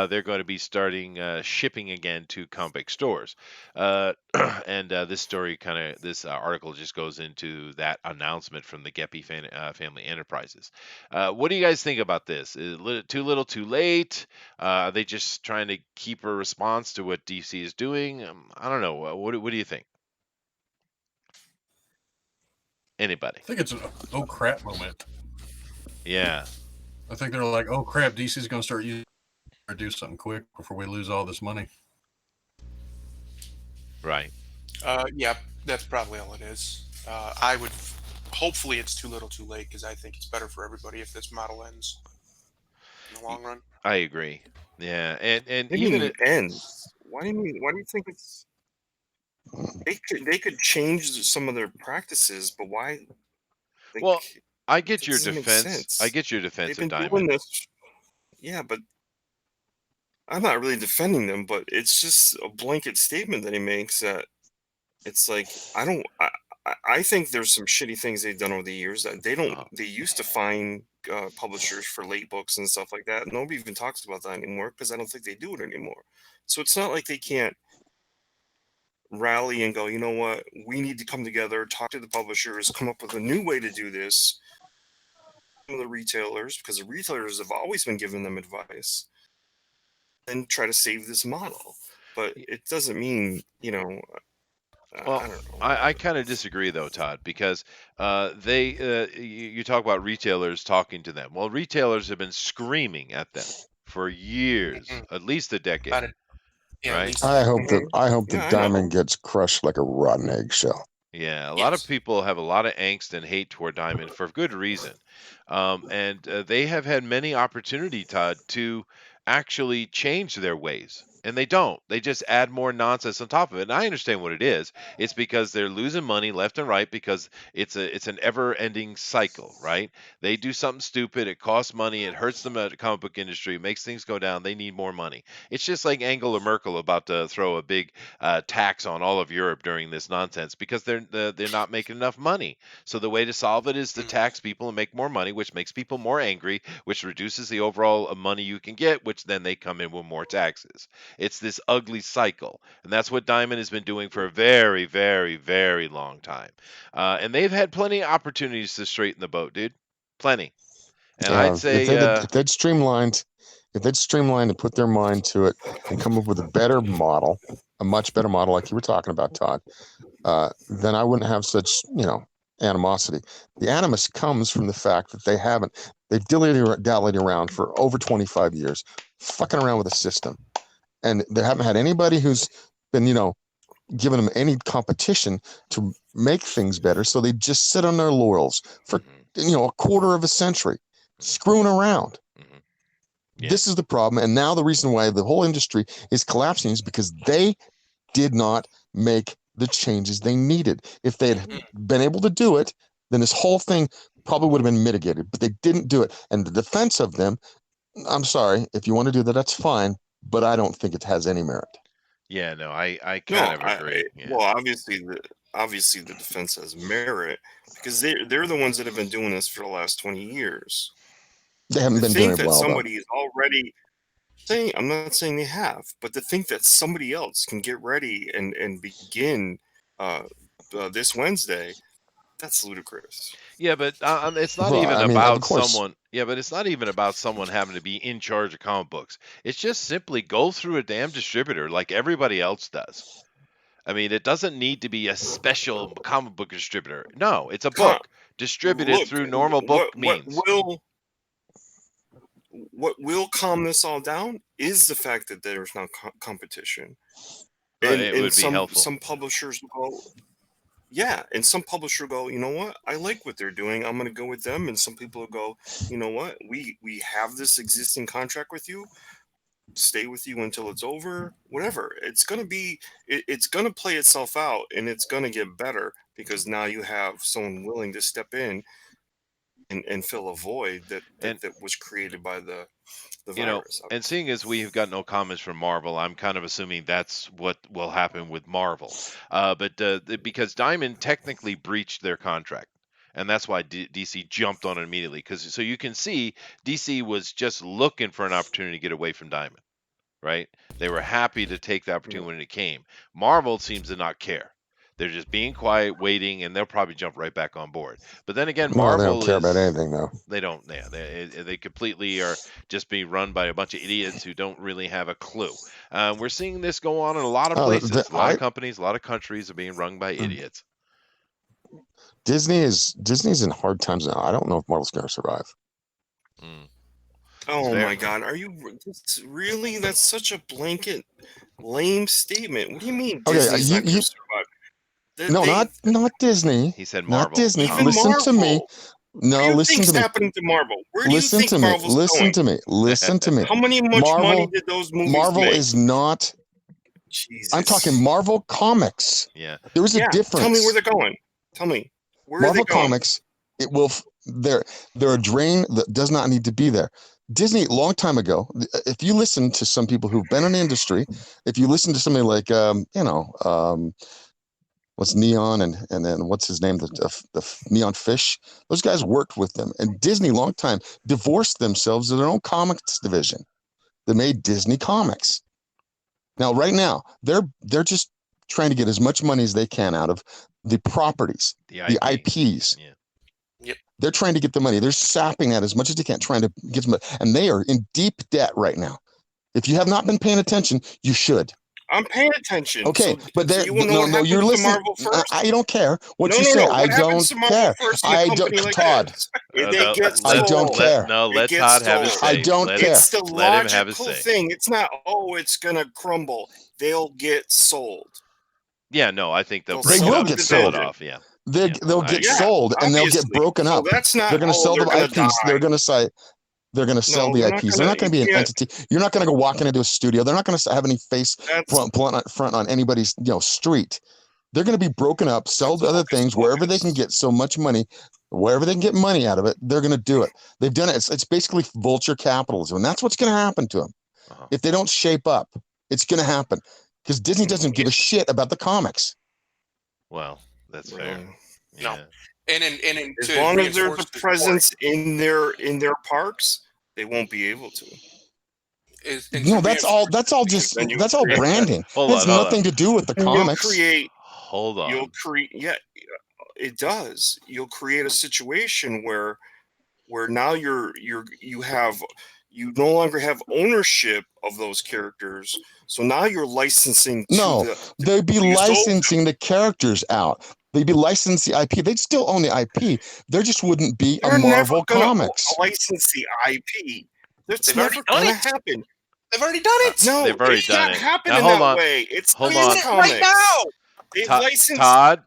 [SPEAKER 1] they're going to be starting shipping again to comic stores. And this story this article just goes into that announcement from the Geppi Family Enterprises. What do you guys think about this? Is it too little, too late? Are they just trying to keep a response to what DC is doing? I don't know. What do you think? Anybody?
[SPEAKER 2] I think it's an oh crap moment.
[SPEAKER 1] Yeah.
[SPEAKER 2] I think they're like, oh crap, DC's going to start using or do something quick before we lose all this money.
[SPEAKER 1] Right.
[SPEAKER 4] Yeah, that's probably all it is. I would, hopefully it's too little too late, because I think it's better for everybody if this model ends in the long run.
[SPEAKER 1] I agree. Yeah, and
[SPEAKER 3] Maybe
[SPEAKER 1] even
[SPEAKER 3] it ends. Why do you think it's? They could change some of their practices, but why?
[SPEAKER 1] Well, I get
[SPEAKER 3] that
[SPEAKER 1] your
[SPEAKER 3] doesn't make
[SPEAKER 1] defense.
[SPEAKER 3] sense.
[SPEAKER 1] I get your defense
[SPEAKER 3] They've
[SPEAKER 1] of
[SPEAKER 3] been doing
[SPEAKER 1] Diamond.
[SPEAKER 3] this. Yeah, but I'm not really defending them, but it's just a blanket statement that he makes that it's like I think there's some shitty things they've done over the years that they don't. They used to fine publishers for late books and stuff like that. Nobody even talks about that anymore because I don't think they do it anymore. So it's not like they can't rally and go, you know what, we need to come together, talk to the publishers, come up with a new way to do this. Some of the retailers, because the retailers have always been giving them advice, and try to save this model. But it doesn't mean,
[SPEAKER 1] Well,
[SPEAKER 3] I don't know.
[SPEAKER 1] I kind of disagree though, Todd, because you talk about retailers talking to them. Well, retailers have been screaming at them for years, at least a decade.
[SPEAKER 4] About it. Yeah, at
[SPEAKER 1] right?
[SPEAKER 4] least
[SPEAKER 6] I hope that
[SPEAKER 3] Yeah, I
[SPEAKER 6] Diamond gets crushed like a rotten eggshell.
[SPEAKER 1] Yeah, a lot of
[SPEAKER 4] Yes.
[SPEAKER 1] people have a lot of angst and hate toward Diamond for good reason. And they have had many opportunity, Todd, to actually change their ways. And they don't. They just add more nonsense on top of it. And I understand what it is. It's because they're losing money left and right because it's an ever-ending cycle, right? They do something stupid, it costs money, it hurts them at the comic book industry, it makes things go down, they need more money. It's just like Angela Merkel about to throw a big tax on all of Europe during this nonsense because they're not making enough money. So the way to solve it is to tax people and make more money, which makes people more angry, which reduces the overall money you can get, which then they come in with more taxes. It's this ugly cycle, and that's what Diamond has been doing for a very, very, very long time. And they've had plenty of opportunities to straighten the boat, dude. Plenty. And I'd say,
[SPEAKER 6] if they'd streamlined and put their mind to it and come up with a better model, a much better model, like you were talking about, Todd, then I wouldn't have such, animosity. The animus comes from the fact that they've dallied around for over 25 years, fucking around with the system. And they haven't had anybody who's been, giving them any competition to make things better. So they just sit on their laurels for, a quarter of a century, screwing around.
[SPEAKER 1] Yeah.
[SPEAKER 6] This is the problem. And now the reason why the whole industry is collapsing is because they did not make the changes they needed. If they had been able to do it, then this whole thing probably would have been mitigated, but they didn't do it. And the defense of them, I'm sorry, if you want to do that, that's fine, but I don't think it has any merit.
[SPEAKER 1] Yeah, no, I kind of agree.
[SPEAKER 3] Well, obviously the defense has merit because they're the ones that have been doing this for the last 20 years.
[SPEAKER 6] They haven't been doing it well.
[SPEAKER 3] Somebody is already saying, I'm not saying they have, but to think that somebody else can get ready and begin this Wednesday, that's ludicrous.
[SPEAKER 1] Yeah, but it's not about someone. Yeah, but it's not even about someone having to be in charge of comic books. It's just simply go through a damn distributor like everybody else does. I mean, it doesn't need to be a special comic book distributor. No, it's a book distributed through normal book means.
[SPEAKER 3] What will calm this all down is the fact that there's no competition. And
[SPEAKER 1] it would be helpful.
[SPEAKER 3] Some publishers will go, yeah, and some publisher go, you know what? I like what they're doing. I'm going to go with them. And some people will go, you know what? We have this existing contract with you. Stay with you until it's over. Whatever. It's going to be. It's going to play itself out, and it's going to get better because now you have someone willing to step in and fill a void that was created by the virus.
[SPEAKER 1] And seeing as we've got no comments from Marvel, I'm kind of assuming that's what will happen with Marvel. But because Diamond technically breached their contract, and that's why DC jumped on it immediately. So you can see DC was just looking for an opportunity to get away from Diamond, right? They were happy to take the opportunity when it came. Marvel seems to not care. They're just being quiet, waiting, and they'll probably jump right back on board. But then again, Marvel
[SPEAKER 6] they don't care about anything, though.
[SPEAKER 1] They don't. Yeah, they completely are just being run by a bunch of idiots who don't really have a clue. We're seeing this go on in a lot of places. A lot of companies, a lot of countries are being run by idiots.
[SPEAKER 6] Disney's in hard times now. I don't know if Marvel's going to survive.
[SPEAKER 3] Oh my God! Are you really? That's such a blanket, lame statement. What do you mean? Disney's not going to survive?
[SPEAKER 6] Not Disney.
[SPEAKER 1] He said Marvel.
[SPEAKER 6] Not Disney.
[SPEAKER 3] Even
[SPEAKER 6] listen
[SPEAKER 3] Marvel.
[SPEAKER 6] to me. No, listen to me.
[SPEAKER 3] Happening to Marvel? Where do
[SPEAKER 6] listen
[SPEAKER 3] you think
[SPEAKER 6] to me.
[SPEAKER 3] Marvel's
[SPEAKER 6] Listen
[SPEAKER 3] going?
[SPEAKER 6] to me. Listen to me.
[SPEAKER 3] How much money did those movies
[SPEAKER 6] Marvel
[SPEAKER 3] make?
[SPEAKER 6] is not.
[SPEAKER 3] Jesus.
[SPEAKER 6] I'm talking Marvel Comics.
[SPEAKER 1] Yeah.
[SPEAKER 6] There was a difference.
[SPEAKER 3] Tell me where they're going. Tell me where
[SPEAKER 6] Marvel
[SPEAKER 3] are they going?
[SPEAKER 6] Comics. It will. They're a drain that does not need to be there. Disney, a long time ago, if you listen to some people who've been in the industry, if you listen to somebody like, what's Neon and then what's his name, the Neon Fish, those guys worked with them. And Disney, long time, divorced themselves of their own comics division. They made Disney Comics. Now, right now, they're just trying to get as much money as they can out of the properties, the IPs.
[SPEAKER 1] Yeah.
[SPEAKER 4] Yep.
[SPEAKER 6] They're trying to get the money. They're sapping at as much as they can, trying to get some, and they are in deep debt right now. If you have not been paying attention, you should.
[SPEAKER 3] I'm paying attention.
[SPEAKER 6] Okay,
[SPEAKER 3] so,
[SPEAKER 6] but there,
[SPEAKER 3] so you
[SPEAKER 6] you're listening. I don't care what you say. I don't care. I don't, Todd. I don't care.
[SPEAKER 1] Let Todd have his say.
[SPEAKER 6] I don't care.
[SPEAKER 3] It's the logical thing. It's not. Oh, it's gonna crumble. They'll get sold.
[SPEAKER 1] Yeah, no, I think they'll
[SPEAKER 6] will get sold
[SPEAKER 1] off. Yeah.
[SPEAKER 6] They'll get sold and they'll get broken up.
[SPEAKER 3] That's not.
[SPEAKER 6] They're going to sell the IPs. They're going to say, They're going to sell
[SPEAKER 3] No,
[SPEAKER 6] the
[SPEAKER 3] they're not
[SPEAKER 6] IPs. They're not going to be an
[SPEAKER 3] yeah,
[SPEAKER 6] entity. You're not going to go walking into a studio. They're not going to have any face
[SPEAKER 3] that's
[SPEAKER 6] front on anybody's street. They're going to be broken up, sell
[SPEAKER 4] That's
[SPEAKER 6] to other
[SPEAKER 4] hocus
[SPEAKER 6] things wherever they can
[SPEAKER 4] pocus.
[SPEAKER 6] get so much money, wherever they can get money out of it. They're going to do it. They've done it. It's basically vulture capitalism, and that's what's going to happen to them
[SPEAKER 1] Uh-huh.
[SPEAKER 6] if they don't shape up. It's going to happen because Disney doesn't give a shit about the comics.
[SPEAKER 1] Well, that's fair.
[SPEAKER 3] wrong.
[SPEAKER 4] No.
[SPEAKER 1] Yeah.
[SPEAKER 4] And
[SPEAKER 3] As
[SPEAKER 4] to
[SPEAKER 3] long as there's
[SPEAKER 4] reinforce
[SPEAKER 3] a
[SPEAKER 4] the
[SPEAKER 3] presence in their parks, they won't be able to.
[SPEAKER 6] No, that's all
[SPEAKER 3] Because then you
[SPEAKER 6] that's all
[SPEAKER 3] create-
[SPEAKER 6] branding.
[SPEAKER 1] Hold
[SPEAKER 6] It has
[SPEAKER 1] on, hold
[SPEAKER 6] nothing to do with the
[SPEAKER 3] You'll
[SPEAKER 6] comics.
[SPEAKER 3] create.
[SPEAKER 1] Hold on.
[SPEAKER 3] You'll create. Yeah, it does. You'll create a situation where now you no longer have ownership of those characters. So now you're licensing to
[SPEAKER 6] No, they'd be
[SPEAKER 3] you sold-
[SPEAKER 6] licensing the characters out. They'd be licensing the IP. They'd still own the IP. There just wouldn't be
[SPEAKER 3] They're
[SPEAKER 6] a
[SPEAKER 3] never
[SPEAKER 6] Marvel
[SPEAKER 3] gonna
[SPEAKER 6] Comics.
[SPEAKER 3] license the IP. That's
[SPEAKER 4] They've
[SPEAKER 3] never
[SPEAKER 4] already done
[SPEAKER 3] gonna
[SPEAKER 4] it.
[SPEAKER 3] happen.
[SPEAKER 4] They've already done it.
[SPEAKER 3] No,
[SPEAKER 1] They've already
[SPEAKER 3] it
[SPEAKER 1] done
[SPEAKER 3] can't
[SPEAKER 1] it.
[SPEAKER 3] happen
[SPEAKER 1] Now,
[SPEAKER 3] in
[SPEAKER 1] hold
[SPEAKER 3] that
[SPEAKER 1] on.
[SPEAKER 3] way. It's
[SPEAKER 1] Hold
[SPEAKER 3] not
[SPEAKER 1] on.
[SPEAKER 3] comics.
[SPEAKER 4] Right now.
[SPEAKER 3] They've
[SPEAKER 1] Todd,
[SPEAKER 3] licensed.
[SPEAKER 1] Todd,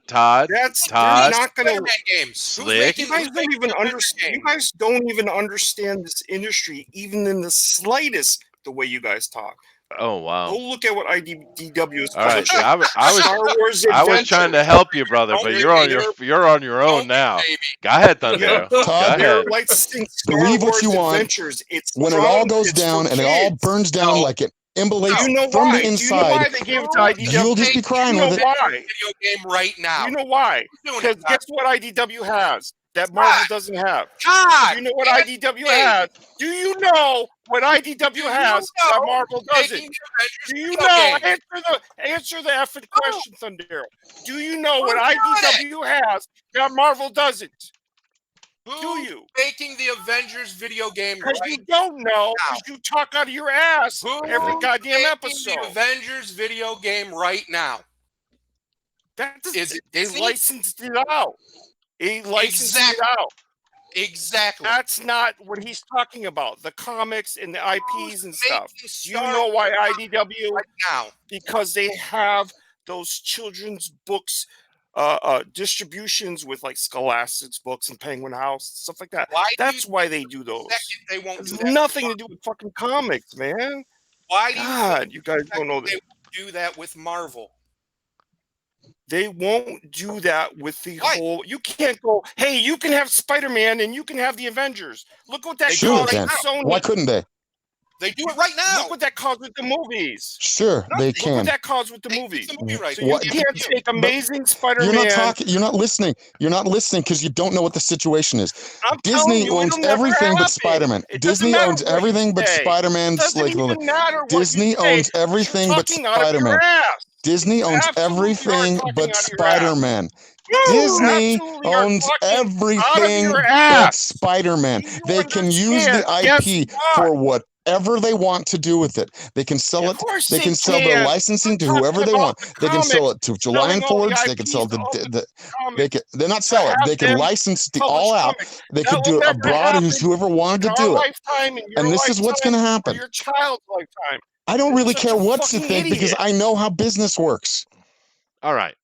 [SPEAKER 3] They're
[SPEAKER 1] Todd,
[SPEAKER 3] not gonna.
[SPEAKER 4] Spider-Man games.
[SPEAKER 1] Slick.
[SPEAKER 3] You guys don't even understand. You guys don't even understand this industry, even in the slightest. The way you guys talk.
[SPEAKER 1] Oh wow.
[SPEAKER 3] Go look at what IDW is
[SPEAKER 1] All right.
[SPEAKER 3] publishing.
[SPEAKER 1] I was
[SPEAKER 3] Star Wars
[SPEAKER 1] I was trying to
[SPEAKER 3] Adventures.
[SPEAKER 1] help you, brother, but
[SPEAKER 4] Don't
[SPEAKER 1] you're on
[SPEAKER 4] be
[SPEAKER 1] your own
[SPEAKER 4] Don't
[SPEAKER 1] now.
[SPEAKER 4] baby.
[SPEAKER 1] Go ahead, Thunder. Go
[SPEAKER 6] Todd,
[SPEAKER 3] They're
[SPEAKER 1] ahead.
[SPEAKER 3] licensing Star
[SPEAKER 6] Believe what
[SPEAKER 3] Wars
[SPEAKER 6] you want.
[SPEAKER 3] Adventures. It's
[SPEAKER 6] When it
[SPEAKER 3] from-
[SPEAKER 6] all goes
[SPEAKER 3] it's for
[SPEAKER 6] down and it all
[SPEAKER 3] kids.
[SPEAKER 6] burns down
[SPEAKER 4] No.
[SPEAKER 6] like it imbolates
[SPEAKER 3] Do you know
[SPEAKER 6] from
[SPEAKER 3] why?
[SPEAKER 6] the
[SPEAKER 3] Do you know why
[SPEAKER 6] inside,
[SPEAKER 3] they gave it to IDW?
[SPEAKER 6] you'll just be crying
[SPEAKER 3] Do you know
[SPEAKER 6] with it.
[SPEAKER 3] why?
[SPEAKER 4] Video game right now.
[SPEAKER 3] Do you know why?
[SPEAKER 4] Doing
[SPEAKER 3] Because
[SPEAKER 4] it,
[SPEAKER 3] guess what IDW has that Marvel doesn't have?
[SPEAKER 4] God.
[SPEAKER 3] Do you know what IDW has? Do you know what IDW has that Marvel doesn't? Do you know? Answer the effing question, Thunder. Do you know what IDW has that Marvel doesn't? Do you?
[SPEAKER 4] Making the Avengers video game
[SPEAKER 3] Because
[SPEAKER 4] right
[SPEAKER 3] you don't know.
[SPEAKER 4] now?
[SPEAKER 3] Because you talk out of your ass
[SPEAKER 4] Who
[SPEAKER 3] every goddamn
[SPEAKER 4] making
[SPEAKER 3] episode.
[SPEAKER 4] the Avengers video game right now?
[SPEAKER 3] Is it? They
[SPEAKER 4] Disney?
[SPEAKER 3] licensed it out. He licensed it out.
[SPEAKER 4] Exactly.
[SPEAKER 3] That's not what he's talking about. The comics and the IPs and stuff.
[SPEAKER 4] Making
[SPEAKER 3] Do you
[SPEAKER 4] Star
[SPEAKER 3] know why
[SPEAKER 4] Wars
[SPEAKER 3] IDW?
[SPEAKER 4] right now?
[SPEAKER 3] Because they have those children's books distributions with like Scholastic's books and Penguin House stuff like that.
[SPEAKER 4] Why do
[SPEAKER 3] That's
[SPEAKER 4] you
[SPEAKER 3] why they do those.
[SPEAKER 4] second they won't do
[SPEAKER 3] It's
[SPEAKER 4] that?
[SPEAKER 3] nothing to do with fucking comics, man.
[SPEAKER 4] Why do you
[SPEAKER 3] God, you guys don't know
[SPEAKER 4] they
[SPEAKER 3] that.
[SPEAKER 4] won't do that with Marvel?
[SPEAKER 3] They won't do that with the
[SPEAKER 4] Why?
[SPEAKER 3] whole. You can't go, hey, you can have Spider-Man and you can have the Avengers. Look what that
[SPEAKER 6] Sure,
[SPEAKER 3] caused
[SPEAKER 6] they
[SPEAKER 3] with
[SPEAKER 6] can.
[SPEAKER 3] Sony.
[SPEAKER 6] Why couldn't they?
[SPEAKER 4] They do it right now.
[SPEAKER 3] Look what that caused with the movies.
[SPEAKER 6] Sure, they
[SPEAKER 3] Look
[SPEAKER 6] can.
[SPEAKER 3] what that caused with the
[SPEAKER 4] They did
[SPEAKER 3] movies.
[SPEAKER 4] the movie right.
[SPEAKER 3] So you
[SPEAKER 6] What-
[SPEAKER 3] can't take Amazing
[SPEAKER 6] You're
[SPEAKER 3] Spider-Man.
[SPEAKER 6] not talking. You're not listening. You're not listening because you don't know what the situation is.
[SPEAKER 3] I'm telling
[SPEAKER 6] Disney
[SPEAKER 3] you,
[SPEAKER 6] owns
[SPEAKER 3] it'll never
[SPEAKER 6] everything but
[SPEAKER 3] happen.
[SPEAKER 6] Spider-Man.
[SPEAKER 3] It doesn't
[SPEAKER 6] Disney
[SPEAKER 3] matter
[SPEAKER 6] owns
[SPEAKER 3] what you
[SPEAKER 6] everything but
[SPEAKER 3] say.
[SPEAKER 6] Spider-Man.
[SPEAKER 3] It doesn't even matter what
[SPEAKER 6] Disney
[SPEAKER 3] you say.
[SPEAKER 6] owns everything
[SPEAKER 3] You're
[SPEAKER 6] but
[SPEAKER 3] talking out of your
[SPEAKER 6] Spider-Man.
[SPEAKER 3] ass.
[SPEAKER 6] Disney
[SPEAKER 3] You
[SPEAKER 6] owns
[SPEAKER 3] absolutely are
[SPEAKER 6] everything
[SPEAKER 3] talking
[SPEAKER 6] but
[SPEAKER 3] out of your ass.
[SPEAKER 6] Spider-Man.
[SPEAKER 3] You
[SPEAKER 6] Disney
[SPEAKER 3] absolutely are
[SPEAKER 6] owns
[SPEAKER 3] talking out of
[SPEAKER 6] everything
[SPEAKER 3] your
[SPEAKER 6] but
[SPEAKER 3] ass.
[SPEAKER 6] Spider-Man.
[SPEAKER 3] Do you
[SPEAKER 6] They can use the
[SPEAKER 3] understand?
[SPEAKER 6] IP
[SPEAKER 3] Guess what?
[SPEAKER 6] for whatever they want to do with it. They can sell
[SPEAKER 3] Of
[SPEAKER 6] it.
[SPEAKER 3] course
[SPEAKER 6] They can sell their
[SPEAKER 3] can.
[SPEAKER 6] licensing to
[SPEAKER 3] I'm
[SPEAKER 6] whoever
[SPEAKER 3] talking
[SPEAKER 6] they
[SPEAKER 3] about
[SPEAKER 6] want.
[SPEAKER 3] the
[SPEAKER 6] They can sell
[SPEAKER 3] comics,
[SPEAKER 6] it to Lion
[SPEAKER 3] selling all the
[SPEAKER 6] Forge. They can sell
[SPEAKER 3] IPs, all
[SPEAKER 6] the
[SPEAKER 3] comics.
[SPEAKER 6] they can. They're not sell it.
[SPEAKER 3] have
[SPEAKER 6] They can
[SPEAKER 3] them
[SPEAKER 6] license the
[SPEAKER 3] publish
[SPEAKER 6] all out.
[SPEAKER 3] comics.
[SPEAKER 6] They
[SPEAKER 3] That
[SPEAKER 6] could
[SPEAKER 3] will
[SPEAKER 6] do it
[SPEAKER 3] never
[SPEAKER 6] abroad. Who's
[SPEAKER 3] happen
[SPEAKER 6] whoever wanted
[SPEAKER 3] in
[SPEAKER 6] to
[SPEAKER 3] our
[SPEAKER 6] do it.
[SPEAKER 3] lifetime, in your
[SPEAKER 6] And this is what's going to
[SPEAKER 3] lifetime, or
[SPEAKER 6] happen.
[SPEAKER 3] your child's lifetime.
[SPEAKER 6] I don't
[SPEAKER 3] You're
[SPEAKER 6] really
[SPEAKER 3] such
[SPEAKER 6] care
[SPEAKER 3] a
[SPEAKER 6] what to
[SPEAKER 3] fucking
[SPEAKER 6] think because
[SPEAKER 3] idiot.
[SPEAKER 6] I know how business works.
[SPEAKER 1] All right.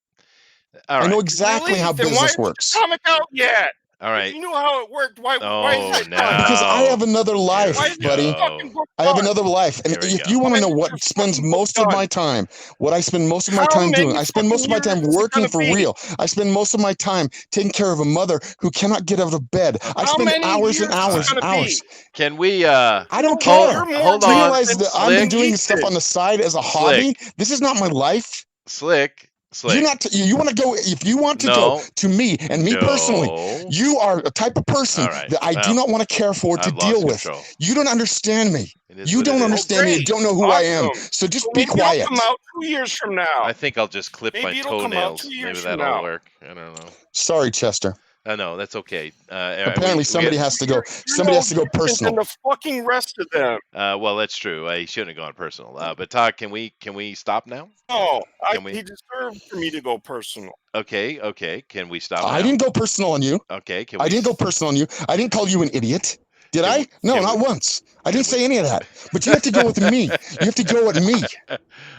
[SPEAKER 1] All
[SPEAKER 6] I know
[SPEAKER 1] right.
[SPEAKER 6] exactly
[SPEAKER 3] Really?
[SPEAKER 6] how
[SPEAKER 3] Then why
[SPEAKER 6] business
[SPEAKER 3] isn't the
[SPEAKER 6] works.
[SPEAKER 3] comic out yet?
[SPEAKER 1] All
[SPEAKER 3] If
[SPEAKER 1] right.
[SPEAKER 3] you knew how it worked, why
[SPEAKER 1] Oh,
[SPEAKER 3] is it
[SPEAKER 1] no.
[SPEAKER 3] done?
[SPEAKER 6] Because I have another life,
[SPEAKER 3] Why isn't
[SPEAKER 6] buddy.
[SPEAKER 3] the fucking book
[SPEAKER 6] I have
[SPEAKER 3] done?
[SPEAKER 6] another life. And
[SPEAKER 1] Here we
[SPEAKER 6] if
[SPEAKER 1] go.
[SPEAKER 6] you want
[SPEAKER 3] Why
[SPEAKER 6] to know
[SPEAKER 3] isn't
[SPEAKER 6] what
[SPEAKER 3] your
[SPEAKER 6] spends
[SPEAKER 3] fucking book
[SPEAKER 6] most of
[SPEAKER 3] done?
[SPEAKER 6] my time, what I spend most of my
[SPEAKER 3] How
[SPEAKER 6] time doing,
[SPEAKER 3] many
[SPEAKER 6] I spend most of my
[SPEAKER 3] fucking
[SPEAKER 6] time
[SPEAKER 3] years is it
[SPEAKER 6] working
[SPEAKER 3] gonna
[SPEAKER 6] for
[SPEAKER 3] be?
[SPEAKER 6] real. I spend most of my time taking care of a mother who cannot get out of bed. I
[SPEAKER 3] How
[SPEAKER 6] spend
[SPEAKER 3] many
[SPEAKER 6] hours and
[SPEAKER 3] years is it
[SPEAKER 6] hours and
[SPEAKER 3] gonna be?
[SPEAKER 6] hours.
[SPEAKER 1] Can we
[SPEAKER 6] I don't
[SPEAKER 3] You're
[SPEAKER 6] care.
[SPEAKER 3] more
[SPEAKER 1] hold
[SPEAKER 6] Do you
[SPEAKER 1] on.
[SPEAKER 6] realize
[SPEAKER 3] than
[SPEAKER 6] that I've been
[SPEAKER 3] fucking
[SPEAKER 6] doing this stuff
[SPEAKER 3] Ethan.
[SPEAKER 6] on the side as a hobby? This is not my life.
[SPEAKER 1] Slick?
[SPEAKER 6] You're not. You want to go? If you want to go
[SPEAKER 1] No.
[SPEAKER 6] to me and me personally,
[SPEAKER 1] No.
[SPEAKER 6] you are a type of person
[SPEAKER 1] All right.
[SPEAKER 6] that I do
[SPEAKER 1] Well,
[SPEAKER 6] not want to care for to
[SPEAKER 1] I've
[SPEAKER 6] deal
[SPEAKER 1] lost
[SPEAKER 6] with.
[SPEAKER 1] control.
[SPEAKER 6] You don't understand me.
[SPEAKER 1] It is
[SPEAKER 6] You
[SPEAKER 1] what
[SPEAKER 6] don't
[SPEAKER 1] it is.
[SPEAKER 6] understand me. You
[SPEAKER 3] Great.
[SPEAKER 6] don't know who I am.
[SPEAKER 3] Awesome.
[SPEAKER 6] So just
[SPEAKER 3] So
[SPEAKER 6] be
[SPEAKER 3] maybe
[SPEAKER 6] quiet.
[SPEAKER 3] it'll come out 2 years from now.
[SPEAKER 1] I think I'll just clip my
[SPEAKER 3] Maybe it'll come out
[SPEAKER 1] toenails.
[SPEAKER 3] 2
[SPEAKER 1] Maybe
[SPEAKER 3] years from
[SPEAKER 1] that'll
[SPEAKER 3] now.
[SPEAKER 1] work. I don't know.
[SPEAKER 6] Sorry, Chester.
[SPEAKER 1] No, that's okay.
[SPEAKER 6] Apparently, somebody has to go.
[SPEAKER 3] You're
[SPEAKER 6] Somebody
[SPEAKER 3] no
[SPEAKER 6] has to go
[SPEAKER 3] different
[SPEAKER 6] personal.
[SPEAKER 3] than the fucking rest of them.
[SPEAKER 1] Well, that's true. He shouldn't have gone personal. But Todd, can we stop now?
[SPEAKER 3] No,
[SPEAKER 1] Can we?
[SPEAKER 3] he deserved for me to go personal.
[SPEAKER 1] Okay. Can we stop now?
[SPEAKER 6] I didn't go personal on you.
[SPEAKER 1] Okay. Can
[SPEAKER 6] I
[SPEAKER 1] we?
[SPEAKER 6] didn't go personal on you. I didn't call you an idiot. Did
[SPEAKER 1] Can
[SPEAKER 6] I?
[SPEAKER 1] we-
[SPEAKER 6] No,
[SPEAKER 1] can
[SPEAKER 6] not
[SPEAKER 1] we-
[SPEAKER 6] once. I didn't say any of that. But you have to go with me. You have to go with me.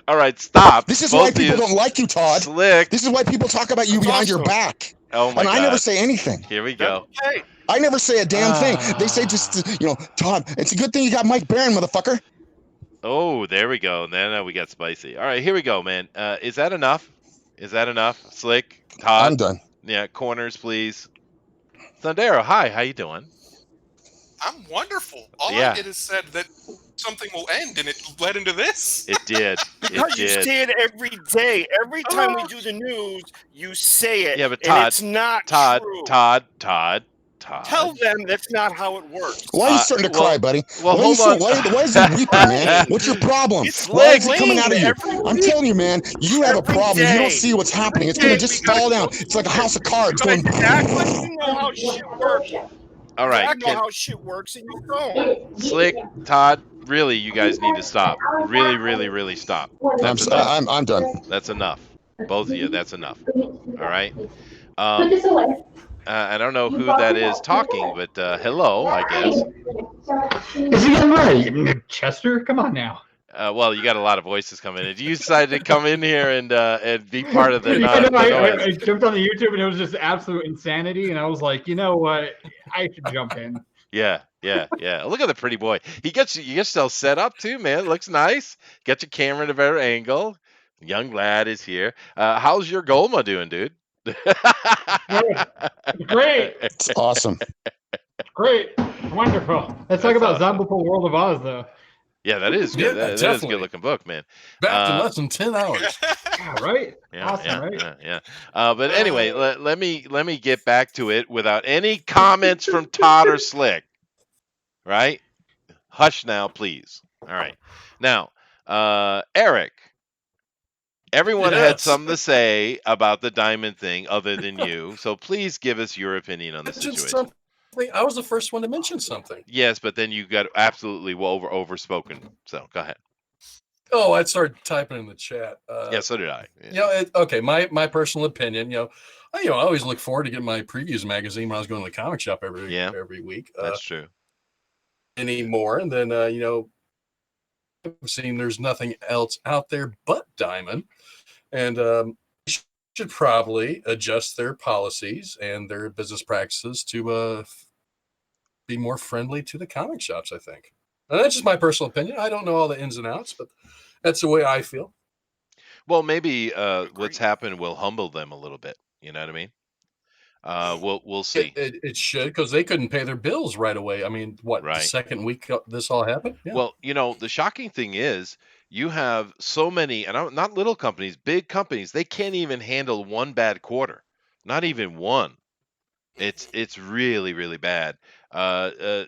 [SPEAKER 1] All right, stop.
[SPEAKER 6] This is
[SPEAKER 1] Both
[SPEAKER 6] why
[SPEAKER 1] of
[SPEAKER 6] people
[SPEAKER 1] you.
[SPEAKER 6] don't like you, Todd.
[SPEAKER 1] Slick.
[SPEAKER 6] This is why people talk about you
[SPEAKER 3] That's
[SPEAKER 6] behind your
[SPEAKER 3] awesome.
[SPEAKER 6] back.
[SPEAKER 1] Oh my
[SPEAKER 6] And
[SPEAKER 1] God.
[SPEAKER 6] I never say anything.
[SPEAKER 1] Here we
[SPEAKER 3] That's
[SPEAKER 1] go.
[SPEAKER 3] okay.
[SPEAKER 6] I never say a damn thing. They say just, Todd, it's a good thing you got Mike Barron, motherfucker.
[SPEAKER 1] Oh, there we go. Now we got spicy. All right, here we go, man. Is that enough? Is that enough? Slick, Todd.
[SPEAKER 6] I'm done.
[SPEAKER 1] Yeah, corners, please. Thundero, hi. How you doing?
[SPEAKER 4] I'm wonderful. All
[SPEAKER 1] Yeah.
[SPEAKER 4] I did is said that something will end, and it led into this.
[SPEAKER 1] It did.
[SPEAKER 3] Because
[SPEAKER 1] It
[SPEAKER 3] you
[SPEAKER 1] did.
[SPEAKER 3] say it every day. Every time we do the news, you say it.
[SPEAKER 1] Yeah, but
[SPEAKER 3] and
[SPEAKER 1] Todd,
[SPEAKER 3] it's not
[SPEAKER 1] Todd,
[SPEAKER 3] true.
[SPEAKER 1] Todd.
[SPEAKER 3] Tell them that's not how it works.
[SPEAKER 6] Why are you starting to
[SPEAKER 1] well-
[SPEAKER 6] cry, buddy?
[SPEAKER 1] well,
[SPEAKER 6] why, are you
[SPEAKER 1] hold
[SPEAKER 6] so,
[SPEAKER 1] on.
[SPEAKER 6] why is he weeping, man? What's your problem?
[SPEAKER 3] It's
[SPEAKER 6] Why is it coming
[SPEAKER 3] lame
[SPEAKER 6] out of you?
[SPEAKER 3] every
[SPEAKER 6] I'm
[SPEAKER 3] week.
[SPEAKER 6] telling you, man, you have a
[SPEAKER 3] Every
[SPEAKER 6] problem. You don't
[SPEAKER 3] day.
[SPEAKER 6] see what's happening. It's
[SPEAKER 3] Every
[SPEAKER 6] going to
[SPEAKER 3] day
[SPEAKER 6] just
[SPEAKER 3] we gotta
[SPEAKER 6] fall down.
[SPEAKER 3] go
[SPEAKER 6] It's like a house of cards
[SPEAKER 3] Guys,
[SPEAKER 6] going.
[SPEAKER 3] act like you know how shit works.
[SPEAKER 1] All right,
[SPEAKER 3] I know how shit works, and you don't.
[SPEAKER 1] Slick, Todd, really, you guys need to stop. Really, really, really stop. That's enough.
[SPEAKER 6] I'm done.
[SPEAKER 1] That's enough. Both of you, that's enough. All right.
[SPEAKER 7] Put this away.
[SPEAKER 1] I don't know who that is talking, but hello, I guess.
[SPEAKER 7] Is he getting ready? Chester, come on now.
[SPEAKER 1] Well, you got a lot of voices coming in. You decided to come in here and be part of the,
[SPEAKER 7] Yeah, no,
[SPEAKER 1] the
[SPEAKER 7] I
[SPEAKER 1] noise.
[SPEAKER 7] jumped on the YouTube and it was just absolute insanity, and I was like, you know what? I should jump in.
[SPEAKER 1] Yeah. Look at the pretty boy. You get yourself set up too, man. Looks nice. Get your camera at a better angle. Young lad is here. How's your Golma doing, dude?
[SPEAKER 7] Great,
[SPEAKER 6] It's awesome.
[SPEAKER 7] great, wonderful. Let's talk
[SPEAKER 1] That's
[SPEAKER 7] about
[SPEAKER 1] awesome.
[SPEAKER 7] Zombieful World of Oz, though.
[SPEAKER 1] Yeah, that is
[SPEAKER 2] Yeah,
[SPEAKER 1] good. That is a
[SPEAKER 2] definitely.
[SPEAKER 1] good looking book, man.
[SPEAKER 2] Back in
[SPEAKER 1] Uh,
[SPEAKER 2] less than 10 hours.
[SPEAKER 7] Yeah, right?
[SPEAKER 1] Yeah,
[SPEAKER 7] Awesome, right?
[SPEAKER 1] yeah. But anyway, let me get back to it without any comments from Todd or Slick. Right? Hush now, please. All right. Now, Eric. Everyone had
[SPEAKER 2] Yes.
[SPEAKER 1] something to say about the diamond thing other than you, so please give us your opinion on the
[SPEAKER 2] Mention
[SPEAKER 1] situation.
[SPEAKER 2] something. I was the first one to mention something.
[SPEAKER 1] Yes, but then you got absolutely overspoken. So go ahead.
[SPEAKER 2] Oh, I started typing in the chat.
[SPEAKER 1] Yeah, so did I. Yeah.
[SPEAKER 2] You know, okay, my personal opinion. I always look forward to getting my previews magazine when I was going to the comic shop every week.
[SPEAKER 1] That's true.
[SPEAKER 2] Anymore, and then I've seen there's nothing else out there but Diamond, and should probably adjust their policies and their business practices to be more friendly to the comic shops. I think. And that's just my personal opinion. I don't know all the ins and outs, but that's the way I feel.
[SPEAKER 1] Well, maybe what's happened will humble them a little bit. You know what I mean? We'll see.
[SPEAKER 2] It should, because they couldn't pay their bills right away. I mean, what,
[SPEAKER 1] Right.
[SPEAKER 2] the second week this all happened? Yeah.
[SPEAKER 1] Well, the shocking thing is you have so many, and not little companies, big companies. They can't even handle one bad quarter, not even one. It's really, really bad.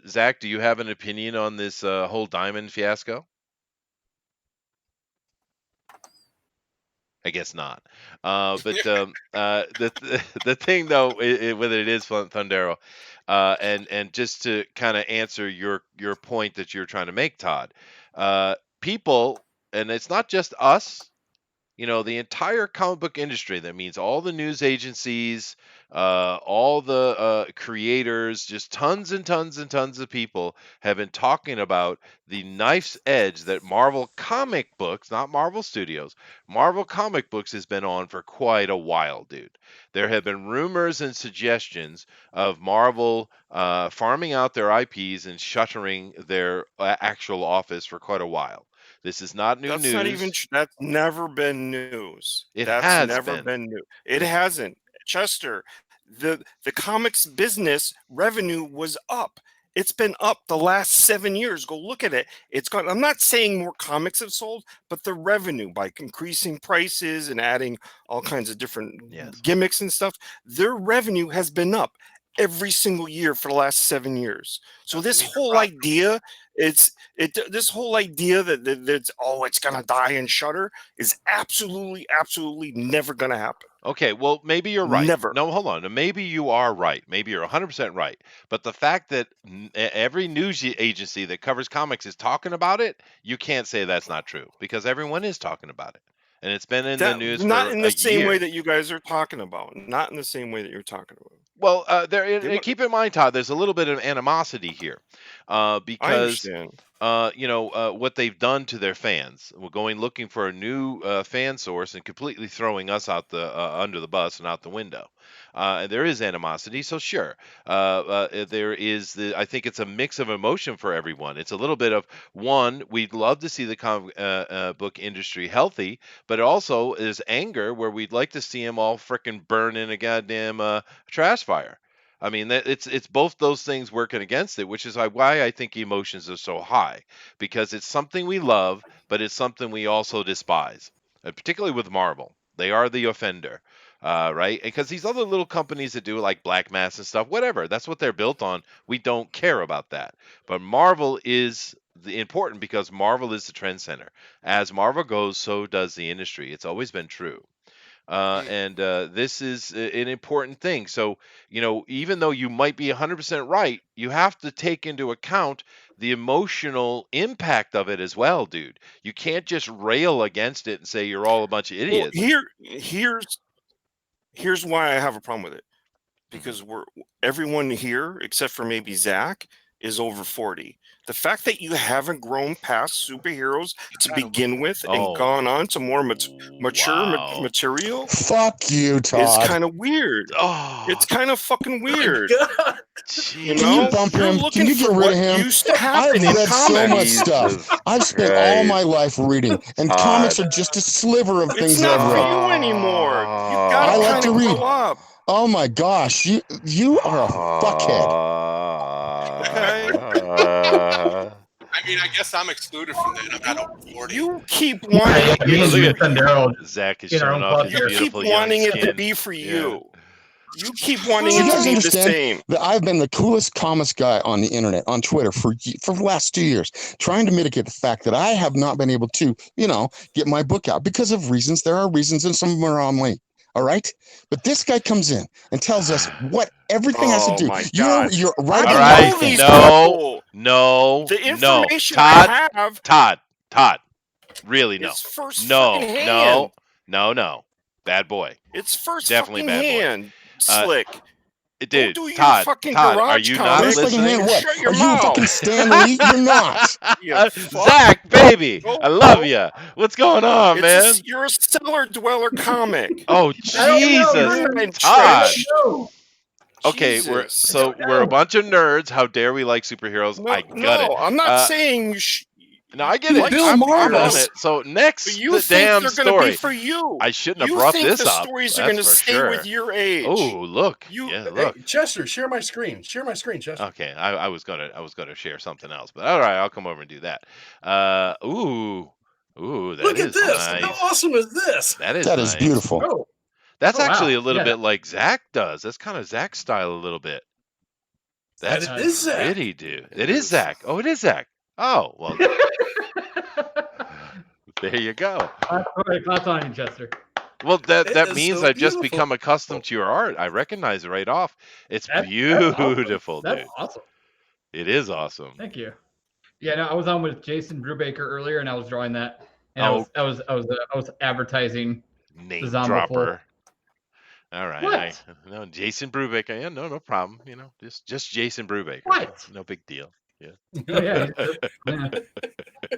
[SPEAKER 1] Zach, do you have an opinion on this whole diamond fiasco? I guess not. But the thing though, whether it is Thundero, and just to kind of answer your point that you're trying to make, Todd, people, and it's not just us. The entire comic book industry. That means all the news agencies, all the creators, just tons and tons and tons of people have been talking about the knife's edge that Marvel comic books, not Marvel Studios, Marvel comic books has been on for quite a while, dude. There have been rumors and suggestions of Marvel farming out their IPs and shuttering their actual office for quite a while. This is not new
[SPEAKER 3] That's
[SPEAKER 1] news.
[SPEAKER 3] not even. That's never been news.
[SPEAKER 1] That's
[SPEAKER 3] has
[SPEAKER 1] never
[SPEAKER 3] been new. It hasn't. Chester, the comics business revenue was up. It's been up the last 7 years. Go look at it. It's gone. I'm not saying more comics have sold, but the revenue by increasing prices and adding all kinds of different gimmicks and stuff, their revenue has been up every single year for the last 7 years. So this whole idea, this whole idea that it's gonna die and shutter is absolutely never gonna happen.
[SPEAKER 1] Okay, well, maybe you're right.
[SPEAKER 3] Never.
[SPEAKER 1] No, hold on. Maybe you are right. Maybe you're 100% right. But the fact that every news agency that covers comics is talking about it, you can't say that's not true because everyone is talking about it. and it's been in the
[SPEAKER 3] That
[SPEAKER 1] news
[SPEAKER 3] not
[SPEAKER 1] for
[SPEAKER 3] in
[SPEAKER 1] a
[SPEAKER 3] the same way
[SPEAKER 1] year.
[SPEAKER 3] that you guys are talking about. Not in the same way that you're talking about.
[SPEAKER 1] Well,
[SPEAKER 3] They mu-
[SPEAKER 1] keep in mind, Todd, there's a little bit of animosity here,
[SPEAKER 3] I
[SPEAKER 1] because
[SPEAKER 3] understand.
[SPEAKER 1] what they've done to their fans. We're going looking for a new fan source and completely throwing us out the under the bus and out the window. And there is animosity, so sure. There is I think it's a mix of emotion for everyone. It's a little bit of one. We'd love to see the book industry healthy, but it also is anger where we'd like to see them all frickin' burn in a goddamn trash fire. I mean, it's both those things working against it, which is why I think emotions are so high, because it's something we love, but it's something we also despise, particularly with Marvel. They are the offender, right? Because these other little companies that do like Black Mass and stuff, whatever, that's what they're built on. We don't care about that. But Marvel is important because Marvel is the trend center. As Marvel goes, so does the industry. It's always been true. And this is an important thing. So, even though you might be 100% right, you have to take into account the emotional impact of it as well, dude. You can't just rail against it and say you're all a bunch of
[SPEAKER 3] Well,
[SPEAKER 1] idiots.
[SPEAKER 3] here's why I have a problem with it.
[SPEAKER 1] Mhm.
[SPEAKER 3] Because everyone here, except for maybe Zach, is over 40. The fact that you haven't grown past superheroes to begin with and
[SPEAKER 1] Oh,
[SPEAKER 3] gone on to more mature
[SPEAKER 1] wow.
[SPEAKER 3] material
[SPEAKER 6] Fuck you,
[SPEAKER 3] is
[SPEAKER 6] Todd.
[SPEAKER 3] kind of weird.
[SPEAKER 1] Oh,
[SPEAKER 3] It's kind of fucking weird.
[SPEAKER 2] God.
[SPEAKER 3] You
[SPEAKER 6] Can you
[SPEAKER 3] know,
[SPEAKER 6] bump
[SPEAKER 3] you're
[SPEAKER 6] him? Can
[SPEAKER 3] looking
[SPEAKER 6] you get
[SPEAKER 3] for
[SPEAKER 6] rid
[SPEAKER 3] what
[SPEAKER 6] of him?
[SPEAKER 3] used to
[SPEAKER 6] I've
[SPEAKER 3] happen in
[SPEAKER 6] read so much
[SPEAKER 3] comics.
[SPEAKER 6] stuff.
[SPEAKER 1] Jesus
[SPEAKER 6] I've spent all my
[SPEAKER 1] Christ.
[SPEAKER 6] life reading, and comics are just a sliver of
[SPEAKER 3] It's
[SPEAKER 6] things that
[SPEAKER 3] not
[SPEAKER 6] I've
[SPEAKER 3] for
[SPEAKER 6] read.
[SPEAKER 3] you anymore. You
[SPEAKER 6] I
[SPEAKER 3] gotta
[SPEAKER 6] like
[SPEAKER 3] kind
[SPEAKER 6] to
[SPEAKER 3] of
[SPEAKER 6] read.
[SPEAKER 3] grow up.
[SPEAKER 6] Oh my gosh, you are a fuckhead.
[SPEAKER 3] Okay.
[SPEAKER 4] I mean, I guess I'm excluded from that. I'm not over 40.
[SPEAKER 3] You keep
[SPEAKER 7] Yeah,
[SPEAKER 3] wanting
[SPEAKER 7] yeah, me and
[SPEAKER 1] Look
[SPEAKER 7] you
[SPEAKER 1] at-
[SPEAKER 7] and Daryl
[SPEAKER 1] Zach is
[SPEAKER 7] in our
[SPEAKER 1] showing
[SPEAKER 7] own
[SPEAKER 1] off
[SPEAKER 7] club
[SPEAKER 1] his
[SPEAKER 7] here.
[SPEAKER 3] you keep
[SPEAKER 1] beautiful young
[SPEAKER 3] wanting it to
[SPEAKER 1] skin.
[SPEAKER 3] be for
[SPEAKER 1] Yeah.
[SPEAKER 3] you. You keep wanting
[SPEAKER 6] You
[SPEAKER 3] it to
[SPEAKER 6] guys
[SPEAKER 3] be the
[SPEAKER 6] understand
[SPEAKER 3] same.
[SPEAKER 6] that I've been the coolest comics guy on the internet, on Twitter for the last 2 years, trying to mitigate the fact that I have not been able to, get my book out because of reasons. There are reasons, and some of them are on me. All right, but this guy comes in and tells us what everything has to
[SPEAKER 3] Oh
[SPEAKER 6] do.
[SPEAKER 3] my God.
[SPEAKER 6] You're right
[SPEAKER 3] I
[SPEAKER 1] All
[SPEAKER 6] on
[SPEAKER 1] right,
[SPEAKER 3] know these
[SPEAKER 1] no,
[SPEAKER 3] people.
[SPEAKER 1] no,
[SPEAKER 3] The
[SPEAKER 1] no.
[SPEAKER 3] information
[SPEAKER 1] Todd,
[SPEAKER 3] I have
[SPEAKER 1] Todd, really no.
[SPEAKER 3] is first
[SPEAKER 1] No,
[SPEAKER 3] fucking hand.
[SPEAKER 1] no. Bad boy.
[SPEAKER 3] It's first
[SPEAKER 1] Definitely
[SPEAKER 3] fucking
[SPEAKER 1] bad boy.
[SPEAKER 3] hand. Slick. Go
[SPEAKER 1] Dude,
[SPEAKER 3] do your
[SPEAKER 1] Todd,
[SPEAKER 3] fucking
[SPEAKER 1] are
[SPEAKER 3] garage
[SPEAKER 1] you not
[SPEAKER 6] First
[SPEAKER 3] comic
[SPEAKER 6] fucking hand,
[SPEAKER 1] listening?
[SPEAKER 3] and
[SPEAKER 6] what?
[SPEAKER 3] shut your
[SPEAKER 6] Are you fucking
[SPEAKER 3] mouth.
[SPEAKER 6] Stan Lee? You're not.
[SPEAKER 3] You fuck.
[SPEAKER 1] Zach, baby,
[SPEAKER 3] Go-
[SPEAKER 1] I love you. What's going on, man?
[SPEAKER 3] You're a cellar dweller comic.
[SPEAKER 1] Oh,
[SPEAKER 7] I don't know,
[SPEAKER 1] Jesus,
[SPEAKER 7] dude.
[SPEAKER 3] You're in
[SPEAKER 1] Todd.
[SPEAKER 3] trench.
[SPEAKER 7] No.
[SPEAKER 1] Okay,
[SPEAKER 3] Jesus.
[SPEAKER 1] we're a bunch of nerds. How dare we like superheroes?
[SPEAKER 3] No,
[SPEAKER 1] I got it.
[SPEAKER 3] no, I'm not saying you
[SPEAKER 1] No, I get
[SPEAKER 2] Dude,
[SPEAKER 1] it.
[SPEAKER 2] Bill
[SPEAKER 1] I'm
[SPEAKER 2] Maher
[SPEAKER 1] on
[SPEAKER 2] does.
[SPEAKER 1] it. So next,
[SPEAKER 3] But you
[SPEAKER 1] the
[SPEAKER 3] think
[SPEAKER 1] damn
[SPEAKER 3] they're going to be
[SPEAKER 1] story.
[SPEAKER 3] for you.
[SPEAKER 1] I shouldn't have
[SPEAKER 3] You
[SPEAKER 1] brought
[SPEAKER 3] think
[SPEAKER 1] this
[SPEAKER 3] the
[SPEAKER 1] up.
[SPEAKER 3] stories are
[SPEAKER 1] That's
[SPEAKER 3] going to
[SPEAKER 1] for
[SPEAKER 3] stay
[SPEAKER 1] sure.
[SPEAKER 3] with your age.
[SPEAKER 1] Oh, look.
[SPEAKER 3] You-
[SPEAKER 1] Yeah,
[SPEAKER 2] Hey,
[SPEAKER 1] look.
[SPEAKER 2] Chester, share my screen. Share my screen, Chester.
[SPEAKER 1] Okay, I was gonna share something else, but all right, I'll come over and do that. Ooh, that
[SPEAKER 2] Look at
[SPEAKER 1] is
[SPEAKER 2] this.
[SPEAKER 1] nice.
[SPEAKER 2] How awesome is this?
[SPEAKER 1] That is
[SPEAKER 6] That
[SPEAKER 1] nice.
[SPEAKER 6] is beautiful.
[SPEAKER 7] Oh,
[SPEAKER 1] That's
[SPEAKER 7] Oh, wow.
[SPEAKER 1] actually a little
[SPEAKER 7] Yeah.
[SPEAKER 1] bit like Zach does. That's kind of Zach style a little bit. That's
[SPEAKER 2] That is Zach.
[SPEAKER 1] pretty, dude.
[SPEAKER 3] It
[SPEAKER 1] It is
[SPEAKER 3] is.
[SPEAKER 1] Zach. Oh, it is Zach. Oh, well, there you go.
[SPEAKER 7] Class on you, Chester.
[SPEAKER 1] Well, that
[SPEAKER 2] It is
[SPEAKER 1] means
[SPEAKER 2] so
[SPEAKER 1] I've just
[SPEAKER 2] beautiful.
[SPEAKER 1] become accustomed to your art. I recognize it right off. It's
[SPEAKER 7] That's
[SPEAKER 1] beautiful,
[SPEAKER 7] That's
[SPEAKER 1] dude.
[SPEAKER 7] awesome.
[SPEAKER 1] It is awesome.
[SPEAKER 7] Thank you. Yeah, no, I was on with Jason Brubaker earlier, and I was drawing that, and
[SPEAKER 1] Oh.
[SPEAKER 7] I was advertising.
[SPEAKER 1] Name
[SPEAKER 7] Zombie
[SPEAKER 1] dropper. All right.
[SPEAKER 7] What?
[SPEAKER 1] No, Jason Brubaker. Yeah, no problem. Just Jason Brubaker.
[SPEAKER 7] What?
[SPEAKER 1] No big deal.
[SPEAKER 7] Oh, yeah, yeah.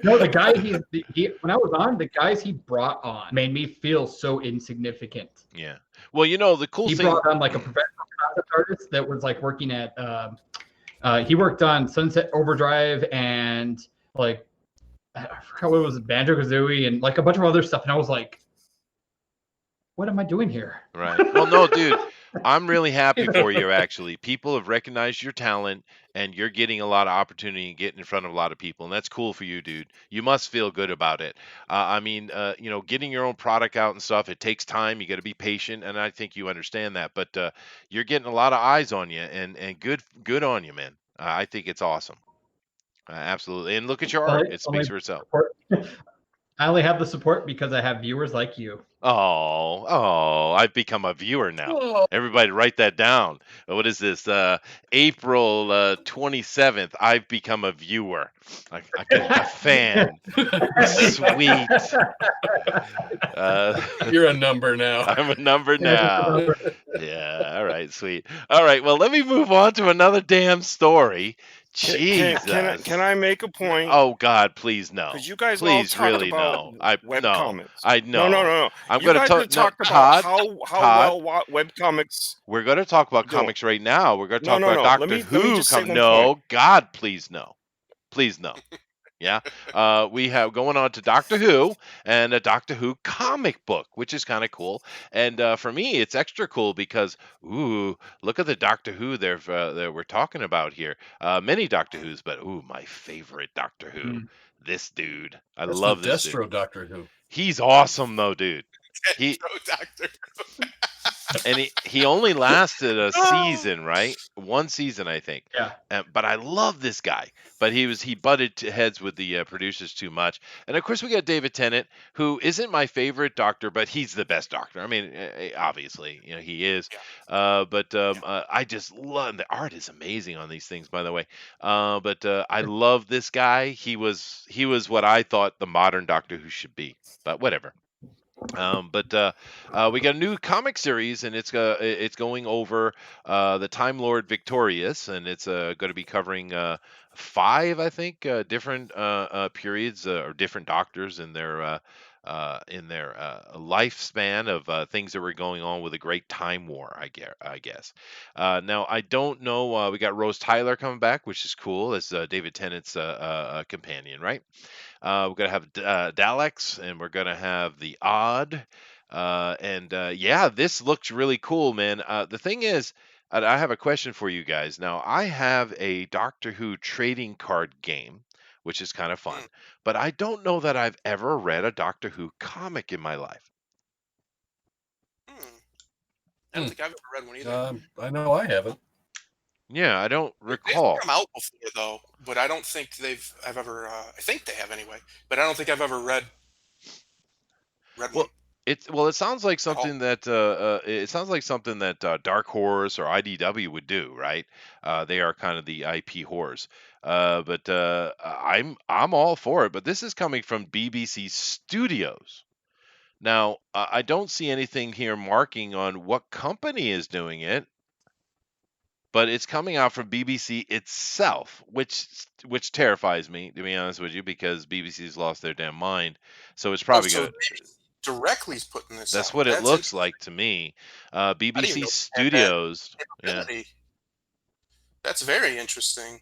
[SPEAKER 7] No, the guy when I was on, the guys he brought on made me feel so insignificant.
[SPEAKER 1] Yeah. Well, the cool
[SPEAKER 7] He
[SPEAKER 1] thing.
[SPEAKER 7] brought on like a professional concept artist that was like working at. He worked on Sunset Overdrive and like I forgot what it was, Banjo-Kazooie and like a bunch of other stuff, and I was like, "What am I doing here?"
[SPEAKER 1] Right. Well, no, dude, I'm really happy for you, actually. People have recognized your talent and you're getting a lot of opportunity and getting in front of a lot of people. And that's cool for you, dude. You must feel good about it. I mean, getting your own product out and stuff, it takes time. You got to be patient. And I think you understand that. But you're getting a lot of eyes on you and good on you, man. I think it's awesome. Absolutely. And look at your art. It speaks for itself.
[SPEAKER 7] I only have the support because I have viewers like you.
[SPEAKER 1] Oh, I've become a viewer now.
[SPEAKER 2] Oh,
[SPEAKER 1] Everybody write that down. What is this? April 27th, I've become a viewer. A fan. Sweet.
[SPEAKER 2] you're a number now.
[SPEAKER 1] I'm a number
[SPEAKER 7] Yeah,
[SPEAKER 1] now. Yeah, all right, sweet. All right, well, let me move on to another damn story. Jesus.
[SPEAKER 3] Can I make a point?
[SPEAKER 1] Oh God, please no.
[SPEAKER 3] Because you guys all
[SPEAKER 1] Please,
[SPEAKER 3] talked
[SPEAKER 1] really
[SPEAKER 3] about
[SPEAKER 1] no. I
[SPEAKER 3] web
[SPEAKER 1] no.
[SPEAKER 3] comics.
[SPEAKER 1] I
[SPEAKER 3] No,
[SPEAKER 1] know.
[SPEAKER 3] no, no, no.
[SPEAKER 1] I'm
[SPEAKER 3] You
[SPEAKER 1] gonna
[SPEAKER 3] guys
[SPEAKER 1] talk.
[SPEAKER 3] have talked about
[SPEAKER 1] Todd.
[SPEAKER 3] how
[SPEAKER 1] Todd,
[SPEAKER 3] well web comics
[SPEAKER 1] we're gonna talk about
[SPEAKER 3] go.
[SPEAKER 1] comics right now. We're gonna
[SPEAKER 3] No,
[SPEAKER 1] talk
[SPEAKER 3] no,
[SPEAKER 1] about
[SPEAKER 3] no.
[SPEAKER 1] Doctor
[SPEAKER 3] Let me
[SPEAKER 1] Who.
[SPEAKER 3] just say one
[SPEAKER 1] No,
[SPEAKER 3] point.
[SPEAKER 1] God, please no. Please no. Yeah. We have going on to Doctor Who and a Doctor Who comic book, which is kind of cool. And for me, it's extra cool because, ooh, look at the Doctor Who that we're talking about here. Many Doctor Who's, but ooh, my favorite Doctor Who. This dude. I
[SPEAKER 2] That's the
[SPEAKER 1] love this dude.
[SPEAKER 2] Destro Doctor Who.
[SPEAKER 1] He's awesome though, dude. He
[SPEAKER 4] Doctor.
[SPEAKER 1] and he only lasted a season, right? One season, I think.
[SPEAKER 7] Yeah.
[SPEAKER 1] But I love this guy. But he butted heads with the producers too much. And of course, we got David Tennant, who isn't my favorite Doctor, but he's the best Doctor. I mean, obviously, he is. I just love the art is amazing on these things, by the way. I love this guy. He was what I thought the modern Doctor Who should be. But whatever. We got a new comic series, and it's going over the Time Lord Victorious, and it's going to be covering 5, I think, different periods or different doctors in their lifespan of things that were going on with the Great Time War, I guess. Now I don't know. We got Rose Tyler coming back, which is cool as David Tennant's companion, right? We're gonna have Daleks, and we're gonna have the Odd, yeah, this looks really cool, man. The thing is, I have a question for you guys. Now, I have a Doctor Who trading card game, which is kind of fun, but I don't know that I've ever read a Doctor Who comic in my life.
[SPEAKER 4] I don't think I've ever read one either.
[SPEAKER 2] I know I haven't.
[SPEAKER 1] Yeah, I don't
[SPEAKER 4] They've
[SPEAKER 1] recall.
[SPEAKER 4] come out before though, but I don't think I've ever. I think they have anyway, but I don't think I've ever read
[SPEAKER 1] Well,
[SPEAKER 4] one.
[SPEAKER 1] it sounds like something that Dark Horse or IDW would do, right? They are kind of the IP whores. I'm all for it. But this is coming from BBC Studios. Now, I don't see anything here marking on what company is doing it, but it's coming out from BBC itself, which terrifies me, to be honest with you, because BBC's lost their damn mind. So it's probably
[SPEAKER 4] so
[SPEAKER 1] gonna.
[SPEAKER 4] directly's putting this.
[SPEAKER 1] That's
[SPEAKER 4] out.
[SPEAKER 1] what it
[SPEAKER 4] That's
[SPEAKER 1] looks like to me. BBC Studios. Yeah.
[SPEAKER 4] That's very interesting.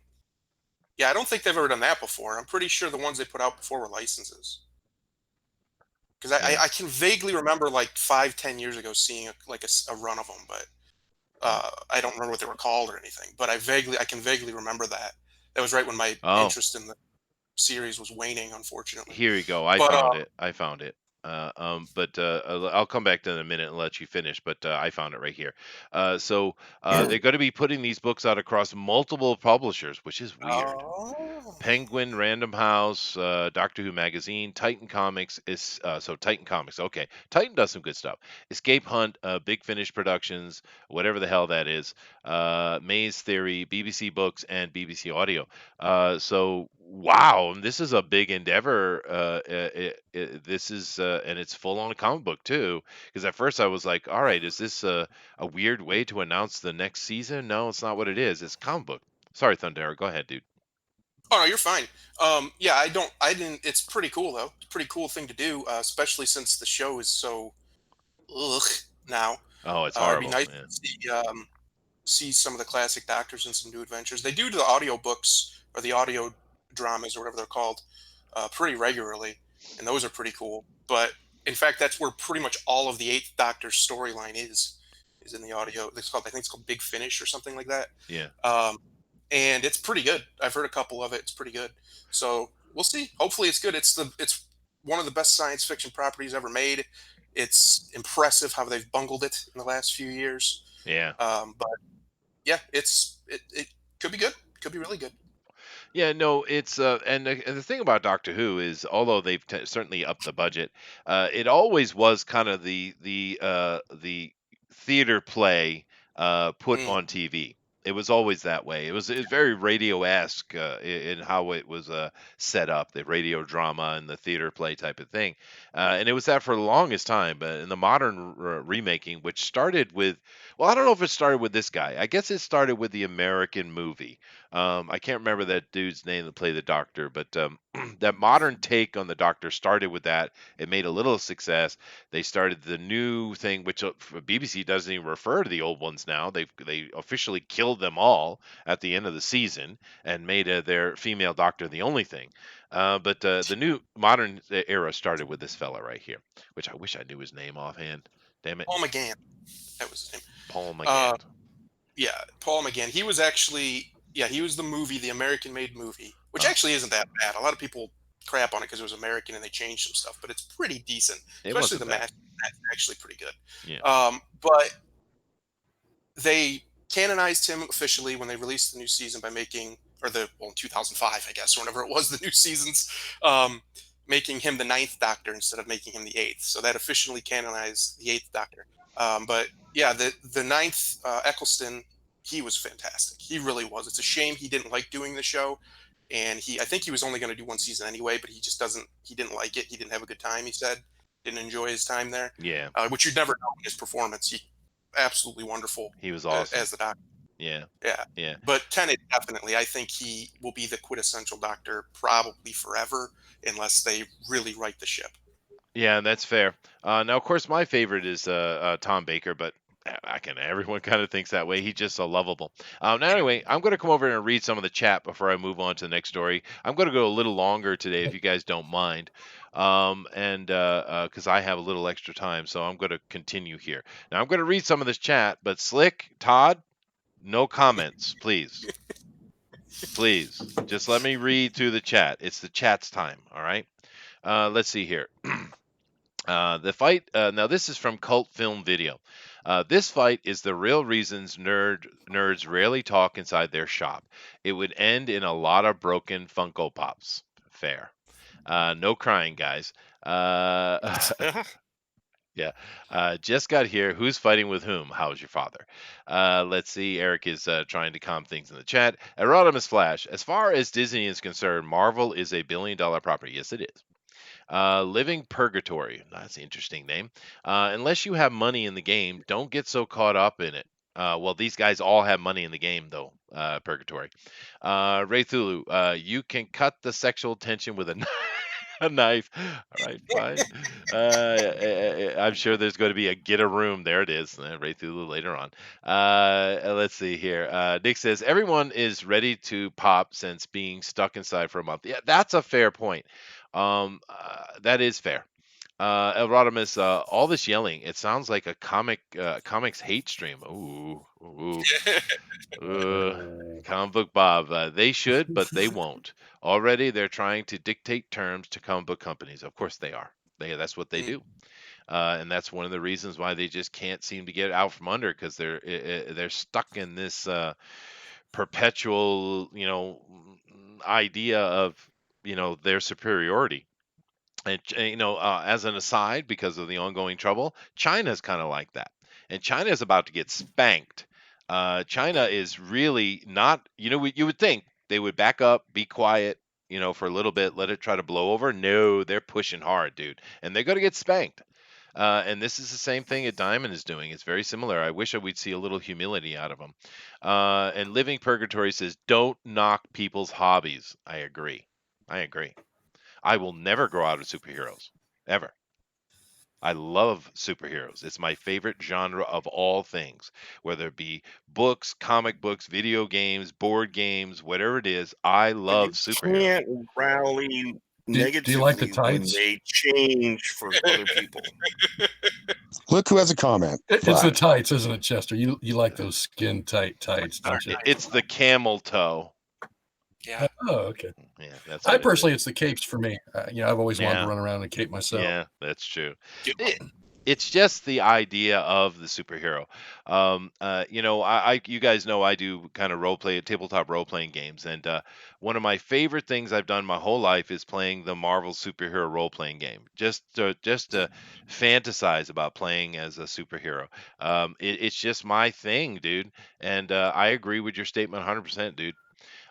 [SPEAKER 4] Yeah, I don't think they've ever done that before. I'm pretty sure the ones they put out before were licenses. Because I can vaguely remember like 5-10 years ago seeing a run of them, but I don't remember what they were called or anything. But I can vaguely remember that. That was right when my interest in the series was waning, unfortunately.
[SPEAKER 1] Here you go. I found it. I'll come back to it in a minute and let you finish. But I found it right here. They're going to be putting these books out across multiple publishers, which is weird.
[SPEAKER 4] Oh.
[SPEAKER 1] Penguin, Random House, Doctor Who Magazine, Titan Comics Titan Comics. Okay, Titan does some good stuff. Escape Hunt, Big Finish Productions, whatever the hell that is. Maze Theory, BBC Books, and BBC Audio. Wow, this is a big endeavor. This is and it's full on a comic book too. Because at first I was like, all right, is this a weird way to announce the next season? No, it's not what it is. It's a comic book. Sorry, Thundera. Go ahead, dude.
[SPEAKER 4] Oh no, you're fine. Yeah, I didn't. It's pretty cool though. It's a pretty cool thing to do, especially since the show is so now.
[SPEAKER 1] Oh, it's horrible.
[SPEAKER 4] It'd be nice to see some of the classic Doctors and some new adventures. They do the audio books or the audio dramas or whatever they're called pretty regularly, and those are pretty cool. But in fact, that's where pretty much all of the Eighth Doctor's storyline is in the audio. I think it's called Big Finish or something like that.
[SPEAKER 1] Yeah.
[SPEAKER 4] And it's pretty good. I've heard a couple of it. It's pretty good. So we'll see. Hopefully, it's good. It's one of the best science fiction properties ever made. It's impressive how they've bungled it in the last few years.
[SPEAKER 1] Yeah.
[SPEAKER 4] But yeah, it could be good. Could be really good.
[SPEAKER 1] Yeah, no, it's and the thing about Doctor Who is, although they've certainly upped the budget, it always was kind of the theater play put
[SPEAKER 4] Mm.
[SPEAKER 1] on TV. It was always that way. It was very radio-esque in how it was set up, the radio drama and the theater play type of thing, and it was that for the longest time. But in the modern remaking, which started with, well, I don't know if it started with this guy. I guess it started with the American movie. I can't remember that dude's name that played the Doctor, but that modern take on the Doctor started with that. It made a little success. They started the new thing, which BBC doesn't even refer to the old ones now. They officially killed them all at the end of the season and made their female Doctor the only thing. But the new modern era started with this fella right here, which I wish I knew his name offhand. Damn it,
[SPEAKER 4] Paul McGann. That was his name.
[SPEAKER 1] Paul
[SPEAKER 4] Uh,
[SPEAKER 1] McGann.
[SPEAKER 4] yeah, Paul McGann. He was actually, yeah, he was the movie, the American-made movie, which
[SPEAKER 1] Oh.
[SPEAKER 4] actually isn't that bad. A lot of people crap on it because it was American and they changed some stuff, but it's pretty decent.
[SPEAKER 1] It
[SPEAKER 4] Especially
[SPEAKER 1] wasn't
[SPEAKER 4] the
[SPEAKER 1] bad.
[SPEAKER 4] match. That's actually pretty good.
[SPEAKER 1] Yeah.
[SPEAKER 4] But they canonized him officially when they released the new season by making, or in 2005, I guess, or whenever it was, the new seasons, making him the 9th Doctor instead of making him the 8th. So that officially canonized the 8th Doctor. But yeah, the 9th Eccleston, he was fantastic. He really was. It's a shame he didn't like doing the show, and I think he was only going to do one season anyway, but he didn't like it. He didn't have a good time. He said didn't enjoy his time there,
[SPEAKER 1] Yeah.
[SPEAKER 4] which you'd never know in his performance. He absolutely wonderful
[SPEAKER 1] He was awesome.
[SPEAKER 4] as the Doctor.
[SPEAKER 1] Yeah.
[SPEAKER 4] Yeah.
[SPEAKER 1] Yeah.
[SPEAKER 4] But Tennant, definitely, I think he will be the quintessential Doctor probably forever, unless they really right the ship.
[SPEAKER 1] Yeah, that's fair. Now, of course, my favorite is Tom Baker, but everyone kind of thinks that way. He's just so lovable. Now, anyway, I'm going to come over and read some of the chat before I move on to the next story. I'm going to go a little longer today, if you guys don't mind, and because I have a little extra time, so I'm going to continue here. Now, I'm going to read some of this chat, but Slick, Todd, no comments, please. Please, just let me read through the chat. It's the chat's time, all right? Let's see here. The fight, now this is from Cult Film Video. This fight is the real reasons nerds rarely talk inside their shop. It would end in a lot of broken Funko Pops. Fair. No crying, guys. Yeah. Just got here. Who's fighting with whom? How's your father? Let's see. Eric is trying to calm things in the chat. Erodimus Flash. As far as Disney is concerned, Marvel is a billion-dollar property. Yes, it is. Living Purgatory. That's an interesting name. Unless you have money in the game, don't get so caught up in it. Well, these guys all have money in the game, though. Purgatory. Ray Thulu. You can cut the sexual tension with a knife. All right, fine. I'm sure there's going to be a get a room. There it is. Ray Thulu later on. Let's see here. Nick says everyone is ready to pop since being stuck inside for a month. Yeah, that's a fair point. That is fair. Erodimus, all this yelling, it sounds like a comics hate stream. Ooh. Comic Book Bob, they should, but they won't. Already, they're trying to dictate terms to comic book companies. Of course they are. That's what they do. And that's one of the reasons why they just can't seem to get out from under, because they're stuck in this perpetual, idea of, their superiority. And as an aside, because of the ongoing trouble, China's kind of like that, and China is about to get spanked. China is really not. You would think they would back up, be quiet, for a little bit, let it try to blow over. No, they're pushing hard, dude, and they're going to get spanked. And this is the same thing that Diamond is doing. It's very similar. I wish we'd see a little humility out of them. And Living Purgatory says, don't knock people's hobbies. I agree. I will never grow out of superheroes, ever. I love superheroes. It's my favorite genre of all things, whether it be books, comic books, video games, board games, whatever it is. I love superheroes.
[SPEAKER 3] Can't rally negatively
[SPEAKER 2] do you like the
[SPEAKER 3] when
[SPEAKER 2] tights?
[SPEAKER 3] they change for other people.
[SPEAKER 6] Look who has a comment.
[SPEAKER 2] It's the tights, isn't it, Chester? You like those skin tight tights, don't you?
[SPEAKER 1] It's the camel toe.
[SPEAKER 4] Yeah.
[SPEAKER 2] Oh, okay.
[SPEAKER 1] Yeah, that's.
[SPEAKER 2] Personally, it's the capes for me. I've always wanted to run around in a cape myself.
[SPEAKER 1] Yeah, that's true. it's just the idea of the superhero. You guys know I do kind of tabletop role playing games, and one of my favorite things I've done my whole life is playing the Marvel superhero role playing game. Just to fantasize about playing as a superhero. It's just my thing, dude. And I agree with your statement 100%, dude.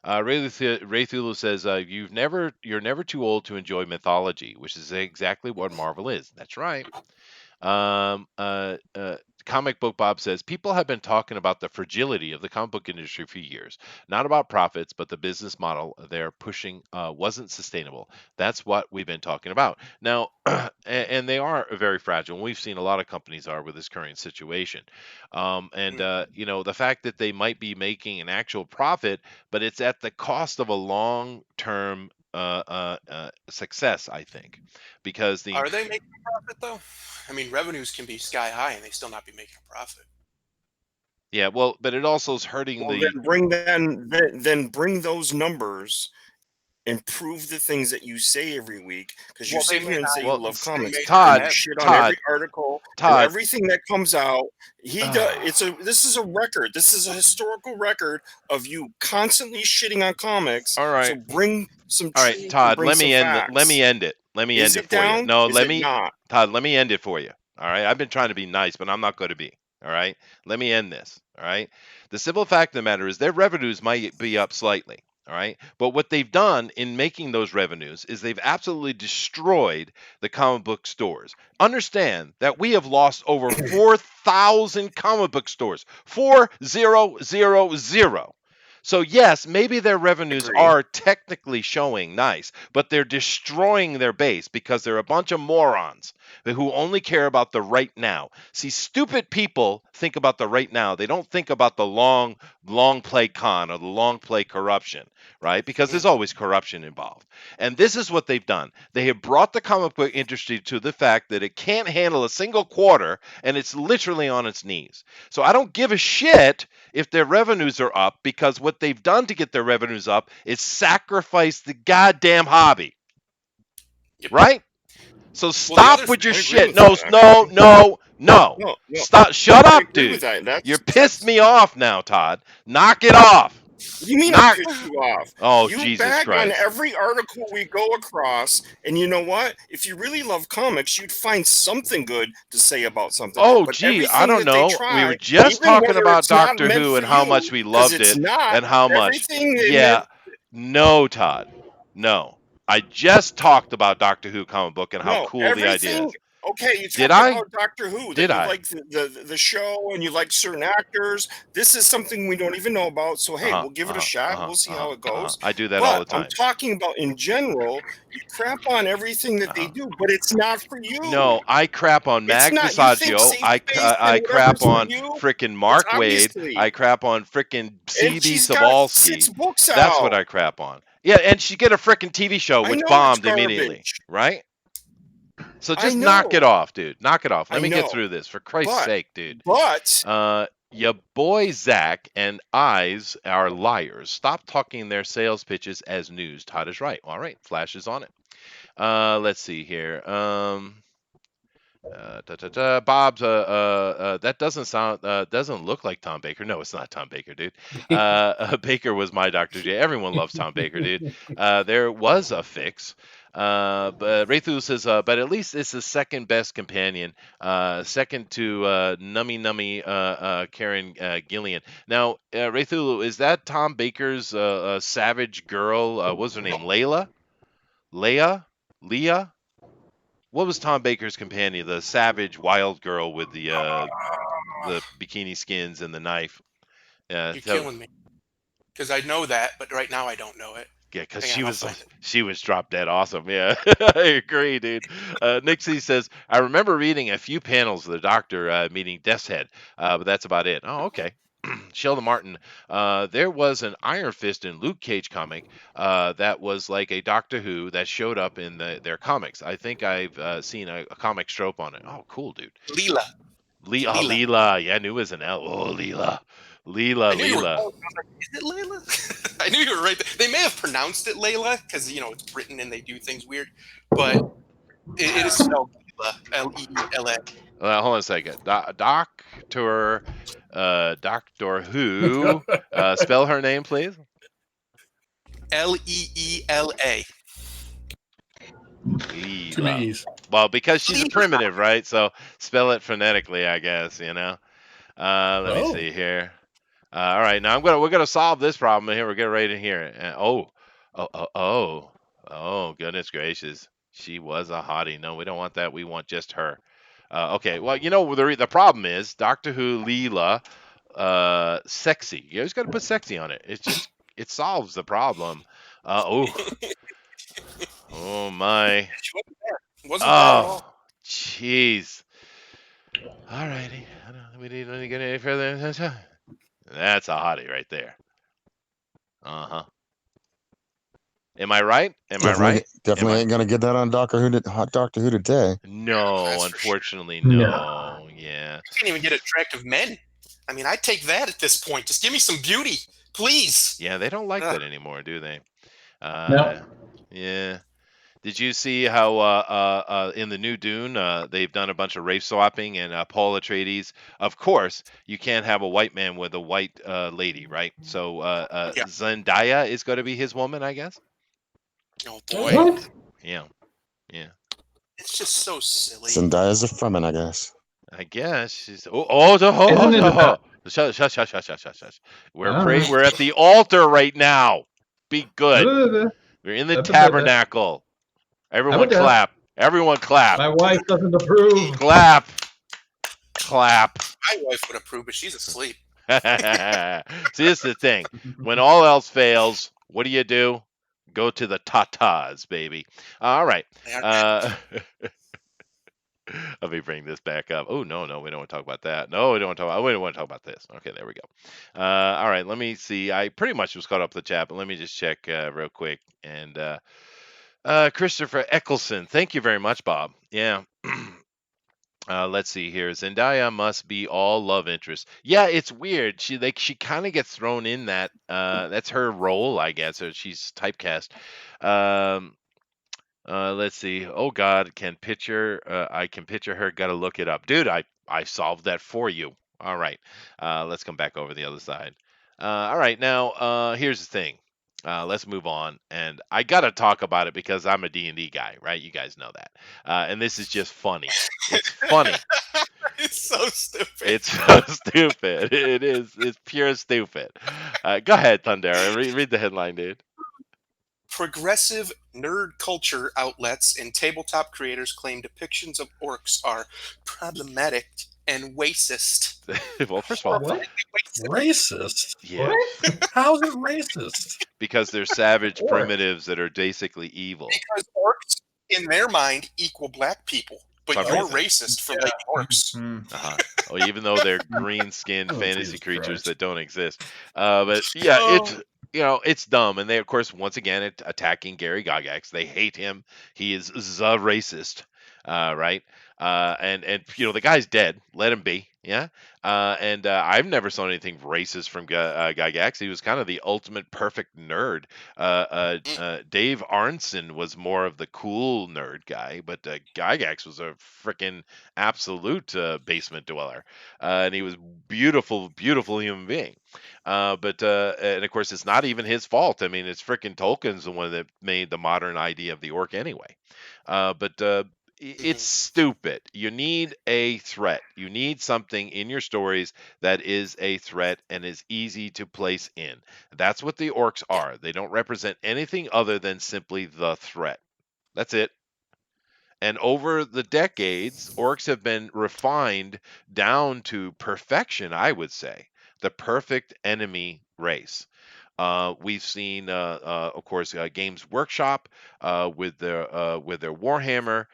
[SPEAKER 1] Ray Thulu says, you're never too old to enjoy mythology, which is exactly what Marvel is. That's right. Um, uh, uh, Comic Book Bob says people have been talking about the fragility of the comic book industry for years, not about profits, but the business model they're pushing wasn't sustainable. That's what we've been talking about now, and they are very fragile. And we've seen a lot of companies are with this current situation, the fact that they might be making an actual profit, but it's at the cost of a long-term success, I think, because
[SPEAKER 4] Are they making a profit though? I mean, revenues can be sky high and they still not be making a profit.
[SPEAKER 1] Yeah, well, but it also is hurting
[SPEAKER 3] Well, then bring those numbers and prove the things that you say every week, because you
[SPEAKER 4] Well, they
[SPEAKER 3] sit
[SPEAKER 4] may
[SPEAKER 3] here and
[SPEAKER 4] not
[SPEAKER 3] say you
[SPEAKER 1] Well,
[SPEAKER 3] love
[SPEAKER 4] they
[SPEAKER 3] comics,
[SPEAKER 4] may
[SPEAKER 1] Todd,
[SPEAKER 3] and you shit on
[SPEAKER 1] Todd,
[SPEAKER 3] every article and
[SPEAKER 1] Todd.
[SPEAKER 3] everything that comes out.
[SPEAKER 1] Ah.
[SPEAKER 3] This is a record. This is a historical record of you constantly shitting on comics.
[SPEAKER 1] All
[SPEAKER 3] So
[SPEAKER 1] right,
[SPEAKER 3] bring some
[SPEAKER 1] all right,
[SPEAKER 3] truth and
[SPEAKER 1] Todd.
[SPEAKER 3] bring
[SPEAKER 1] Let
[SPEAKER 3] some
[SPEAKER 1] me end it. Let
[SPEAKER 3] facts.
[SPEAKER 1] me end it. Let me
[SPEAKER 3] Is
[SPEAKER 1] end it
[SPEAKER 3] it
[SPEAKER 1] for you.
[SPEAKER 3] down?
[SPEAKER 1] No,
[SPEAKER 3] Is it not?
[SPEAKER 1] Todd. Let me end it for you. All right. I've been trying to be nice, but I'm not going to be. All right. Let me end this. All right. The simple fact of the matter is their revenues might be up slightly. All right. But what they've done in making those revenues is they've absolutely destroyed the comic book stores. Understand that we have lost over 4,000 comic book stores. 4,000. So yes, maybe their revenues
[SPEAKER 3] Agree.
[SPEAKER 1] are technically showing nice, but they're destroying their base because they're a bunch of morons who only care about the right now. See, stupid people think about the right now. They don't think about the long play con or the long play corruption, right? Because there's always corruption involved. And this is what they've done. They have brought the comic book industry to the fact that it can't handle a single quarter and it's literally on its knees. So I don't give a shit if their revenues are up, because what they've done to get their revenues up is sacrifice the goddamn hobby.
[SPEAKER 4] Yep.
[SPEAKER 1] Right? So
[SPEAKER 4] Well, the
[SPEAKER 1] stop
[SPEAKER 4] other
[SPEAKER 1] with your
[SPEAKER 3] I agree
[SPEAKER 1] shit.
[SPEAKER 3] with
[SPEAKER 1] No,
[SPEAKER 3] that,
[SPEAKER 1] no,
[SPEAKER 3] actually.
[SPEAKER 1] no, no.
[SPEAKER 3] No,
[SPEAKER 1] Stop. Shut
[SPEAKER 3] I
[SPEAKER 1] up,
[SPEAKER 3] agree with
[SPEAKER 1] dude.
[SPEAKER 3] that.
[SPEAKER 1] You're pissed me off now, Todd. Knock it off.
[SPEAKER 3] What do you mean
[SPEAKER 1] Knock.
[SPEAKER 3] I pissed you off?
[SPEAKER 1] Oh,
[SPEAKER 3] You
[SPEAKER 1] Jesus
[SPEAKER 3] bag on
[SPEAKER 1] Christ.
[SPEAKER 3] every article we go across, and you know what? If you really love comics, you'd find something good to say about something.
[SPEAKER 1] Oh,
[SPEAKER 3] But
[SPEAKER 1] gee, I
[SPEAKER 3] everything
[SPEAKER 1] don't
[SPEAKER 3] that they
[SPEAKER 1] know. We were
[SPEAKER 3] try,
[SPEAKER 1] just
[SPEAKER 3] even
[SPEAKER 1] talking
[SPEAKER 3] whether
[SPEAKER 1] about
[SPEAKER 3] it's not
[SPEAKER 1] Doctor
[SPEAKER 3] meant
[SPEAKER 1] Who
[SPEAKER 3] for
[SPEAKER 1] and how
[SPEAKER 3] you,
[SPEAKER 1] much we
[SPEAKER 3] because
[SPEAKER 1] loved
[SPEAKER 3] it's
[SPEAKER 1] it
[SPEAKER 3] not,
[SPEAKER 1] and how much.
[SPEAKER 3] everything they
[SPEAKER 1] Yeah.
[SPEAKER 3] meant.
[SPEAKER 1] No, Todd. No. I just talked about Doctor Who comic book and how
[SPEAKER 3] No,
[SPEAKER 1] cool the idea
[SPEAKER 3] everything.
[SPEAKER 1] is.
[SPEAKER 3] Okay, you
[SPEAKER 1] Did
[SPEAKER 3] talked
[SPEAKER 1] I?
[SPEAKER 3] about Doctor Who,
[SPEAKER 1] Did
[SPEAKER 3] that you
[SPEAKER 1] I?
[SPEAKER 3] like the show and you like certain actors. This is something we don't even know about. So hey, we'll give it a shot. We'll see how it goes.
[SPEAKER 1] I do that all the
[SPEAKER 3] But I'm
[SPEAKER 1] time.
[SPEAKER 3] talking about in general. You crap on everything that they do, but it's not for you.
[SPEAKER 1] No, I crap on Mag
[SPEAKER 3] It's not. You think
[SPEAKER 1] Visaggio.
[SPEAKER 3] Safe Space
[SPEAKER 1] I
[SPEAKER 3] and
[SPEAKER 1] crap
[SPEAKER 3] whatever's for
[SPEAKER 1] on
[SPEAKER 3] you.
[SPEAKER 1] frickin'
[SPEAKER 3] It's
[SPEAKER 1] Mark Wade.
[SPEAKER 3] obviously.
[SPEAKER 1] I crap on frickin'
[SPEAKER 3] And
[SPEAKER 1] CB
[SPEAKER 3] she's got 6
[SPEAKER 1] Savalsky.
[SPEAKER 3] books
[SPEAKER 1] That's what
[SPEAKER 3] out.
[SPEAKER 1] I crap on. Yeah, and she get a frickin' TV show
[SPEAKER 3] I
[SPEAKER 1] which
[SPEAKER 3] know it's
[SPEAKER 1] bombed immediately,
[SPEAKER 3] garbage.
[SPEAKER 1] right? So
[SPEAKER 3] I
[SPEAKER 1] just knock it
[SPEAKER 3] know.
[SPEAKER 1] off, dude. Knock it off.
[SPEAKER 3] I
[SPEAKER 1] Let me get
[SPEAKER 3] know.
[SPEAKER 1] through this, for Christ's
[SPEAKER 3] But
[SPEAKER 1] sake, dude.
[SPEAKER 3] but
[SPEAKER 1] Your boy Zach and Eyes are liars. Stop talking their sales pitches as news. Todd is right. All right, Flash is on it. Let's see here. Bob's that doesn't look like Tom Baker. No, it's not Tom Baker, dude. Baker was my Dr. J. Everyone loves Tom Baker, dude. There was a fix. But Raythu says, but at least it's the second best companion, second to Nummy Karen Gillian. Now, Raythu, is that Tom Baker's savage girl? What's her name? Layla? Leah? What was Tom Baker's companion? The savage wild girl with the bikini skins and the knife.
[SPEAKER 4] You're killing me. Because I know that, but right now I don't know it.
[SPEAKER 1] Yeah, because
[SPEAKER 4] Hang on,
[SPEAKER 1] she was drop dead awesome. Yeah, I agree, dude. Nixie says, I remember reading a few panels of the Doctor meeting Death's Head, but that's about it. Oh, okay. Sheldon Martin, there was an Iron Fist and Luke Cage comic that was like a Doctor Who that showed up in their comics. I think I've seen a comic stroke on it. Oh, cool, dude.
[SPEAKER 4] Leela.
[SPEAKER 1] Leela. Yeah, I knew it was an L. Oh, Leela. Leela.
[SPEAKER 4] Is it Layla? I knew you were right. They may have pronounced it Layla because it's Britain and they do things weird, but it is spelled Leela. Leela.
[SPEAKER 1] Hold on a second. Doctor Who. Spell her name, please.
[SPEAKER 4] Leela.
[SPEAKER 2] Too many E's.
[SPEAKER 1] Well, because she's a primitive, right? So spell it phonetically, I guess. Let me see here. All right, now we're gonna solve this problem here. We're getting right in here. Oh, goodness gracious, she was a hottie. No, we don't want that. We want just her. Okay, well, the problem is Doctor Who Leela, sexy. You always got to put sexy on it. It solves the problem. Oh my.
[SPEAKER 4] She wasn't bad at all.
[SPEAKER 1] Oh, jeez. All righty. We need to get any further. That's a hottie right there. Uh-huh. Am I right? Am I right?
[SPEAKER 6] Definitely ain't gonna get that on Doctor Who today.
[SPEAKER 1] No,
[SPEAKER 4] That's for
[SPEAKER 1] unfortunately,
[SPEAKER 7] sure.
[SPEAKER 1] no. Yeah.
[SPEAKER 4] You can't even get attractive men. I mean, I'd take that at this point. Just give me some beauty, please.
[SPEAKER 1] Yeah, they don't like that anymore, do they?
[SPEAKER 7] No.
[SPEAKER 1] Yeah. Did you see how in the new Dune they've done a bunch of race swapping, and Paul Atreides, of course, you can't have a white man with a white lady, right? So
[SPEAKER 4] Yeah.
[SPEAKER 1] Zendaya is going to be his woman, I guess.
[SPEAKER 4] Oh boy,
[SPEAKER 7] What?
[SPEAKER 1] Yeah.
[SPEAKER 4] it's just so silly.
[SPEAKER 6] Zendaya's a femin, I guess.
[SPEAKER 1] I guess she's.
[SPEAKER 7] Isn't it about-
[SPEAKER 1] Shush.
[SPEAKER 7] All right.
[SPEAKER 1] We're at the altar right now. Be good. We're in the
[SPEAKER 7] That's a bit that-
[SPEAKER 1] tabernacle. Everyone
[SPEAKER 7] would,
[SPEAKER 1] clap. Everyone clap.
[SPEAKER 7] My wife doesn't approve.
[SPEAKER 1] Clap.
[SPEAKER 4] My wife would approve, but she's asleep.
[SPEAKER 1] See, this is the thing. When all else fails, what do? Go to the tatas, baby. All right. Let me bring this back up. Oh, no, we don't want to talk about that. No, we don't want to talk about this. Okay, there we go. All right, let me see. I pretty much was caught up the chat, but let me just check real quick. And Christopher Eccleston, thank you very much, Bob. Yeah. Let's see here. Zendaya must be all love interest. Yeah, it's weird. She kind of gets thrown in that. That's her role, I guess. Or she's typecast. Let's see. Oh God, I can picture her. Got to look it up, dude. I solved that for you. All right. Let's come back over the other side. All right. Now, here's the thing. Let's move on, and I gotta talk about it because I'm a D&D guy, right? You guys know that, and this is just funny. It's funny.
[SPEAKER 4] It's so stupid.
[SPEAKER 1] It's so stupid. It is. It's pure stupid. Go ahead, Thundera. Read the headline, dude.
[SPEAKER 4] Progressive nerd culture outlets and tabletop creators claim depictions of orcs are problematic and racist.
[SPEAKER 1] Well, first of all,
[SPEAKER 7] What?
[SPEAKER 2] Racist?
[SPEAKER 1] yeah,
[SPEAKER 2] How is it racist?
[SPEAKER 1] because they're savage
[SPEAKER 7] Orcs.
[SPEAKER 1] primitives that are basically evil.
[SPEAKER 4] Because orcs, in their mind, equal black people. But
[SPEAKER 1] For
[SPEAKER 4] you're
[SPEAKER 1] reason.
[SPEAKER 4] racist for liking orcs.
[SPEAKER 1] Uh-huh. Oh, even though they're green-skinned
[SPEAKER 2] Oh,
[SPEAKER 1] fantasy
[SPEAKER 2] Jesus
[SPEAKER 1] creatures
[SPEAKER 2] Christ.
[SPEAKER 1] that don't exist. But yeah, it's dumb, and they, of course, once again attacking Gary Gygax. They hate him. He is the racist, right? And the guy's dead. Let him be. Yeah. And I've never saw anything racist from Gygax. He was kind of the ultimate perfect nerd. Dave Arnson was more of the cool nerd guy, but Gygax was a freaking absolute basement dweller, and he was beautiful human being. But and of course, it's not even his fault. I mean, it's freaking Tolkien's the one that made the modern idea of the orc anyway. But it's stupid. You need a threat. You need something in your stories that is a threat and is easy to place in. That's what the orcs are. They don't represent anything other than simply the threat. That's it. And over the decades, orcs have been refined down to perfection, I would say. The perfect enemy race. We've seen, of course, Games Workshop with their Warhammer.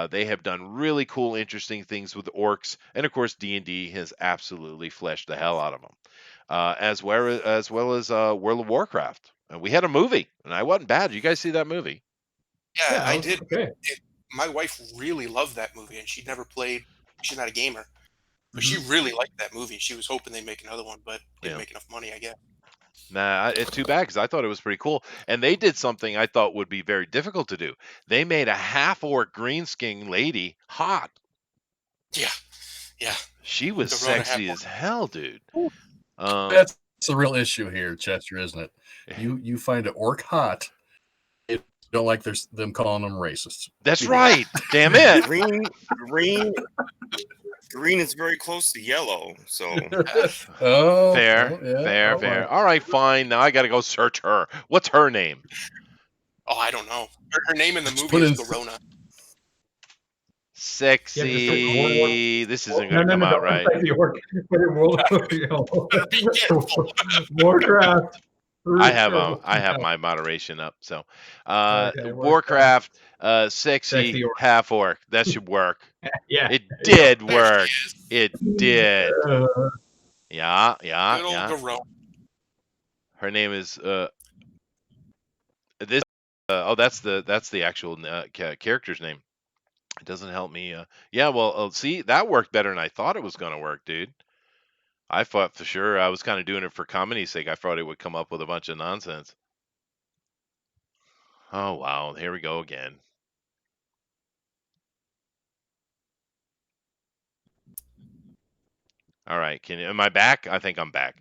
[SPEAKER 1] They have done really cool, interesting things with orcs, and of course, D&D has absolutely fleshed the hell out of them. As well as World of Warcraft. And we had a movie, and I wasn't bad. Did you guys see that movie?
[SPEAKER 4] Yeah, I did.
[SPEAKER 7] Okay.
[SPEAKER 4] My wife really loved that movie, and she'd never played. She's not a gamer, but she really liked that movie. She was hoping they'd make another one, but didn't make enough money, I guess.
[SPEAKER 1] Nah, it's too bad because I thought it was pretty cool. And they did something I thought would be very difficult to do. They made a half-orc green-skinned lady hot.
[SPEAKER 4] Yeah.
[SPEAKER 1] She was
[SPEAKER 4] The Rona
[SPEAKER 1] sexy
[SPEAKER 4] Half-Orc.
[SPEAKER 1] as hell, dude.
[SPEAKER 2] That's the real issue here, Chester, isn't it? You find an orc hot. You don't like them calling them racist.
[SPEAKER 1] That's right. Damn it.
[SPEAKER 3] Green is very close to yellow, so
[SPEAKER 2] Oh,
[SPEAKER 1] Fair,
[SPEAKER 2] oh, yeah.
[SPEAKER 1] fair,
[SPEAKER 2] Oh,
[SPEAKER 1] fair.
[SPEAKER 2] well.
[SPEAKER 1] All right, fine. Now I got to go search her. What's her name?
[SPEAKER 4] Oh, I don't know. Her name in the
[SPEAKER 2] Just
[SPEAKER 4] movie
[SPEAKER 2] put
[SPEAKER 4] is
[SPEAKER 2] in-
[SPEAKER 4] the Rona.
[SPEAKER 1] Sexy. This isn't
[SPEAKER 7] No,
[SPEAKER 1] going to come out
[SPEAKER 7] don't
[SPEAKER 1] right.
[SPEAKER 7] say the orc. But it will.
[SPEAKER 4] careful.
[SPEAKER 7] Warcraft.
[SPEAKER 1] I have my moderation up. So,
[SPEAKER 7] Okay,
[SPEAKER 1] Warcraft, sexy
[SPEAKER 7] Sexy orc.
[SPEAKER 1] half orc. That should work.
[SPEAKER 7] Yeah.
[SPEAKER 1] It did
[SPEAKER 4] There
[SPEAKER 1] work.
[SPEAKER 4] she is.
[SPEAKER 1] It did. Yeah.
[SPEAKER 4] Good old Rona.
[SPEAKER 1] Her name is this. That's the actual character's name. It doesn't help me. Yeah. Well, see, that worked better than I thought it was gonna work, dude. I thought for sure I was kind of doing it for comedy's sake. I thought it would come up with a bunch of nonsense. Oh wow, here we go again. All right, am I back? I think I'm back.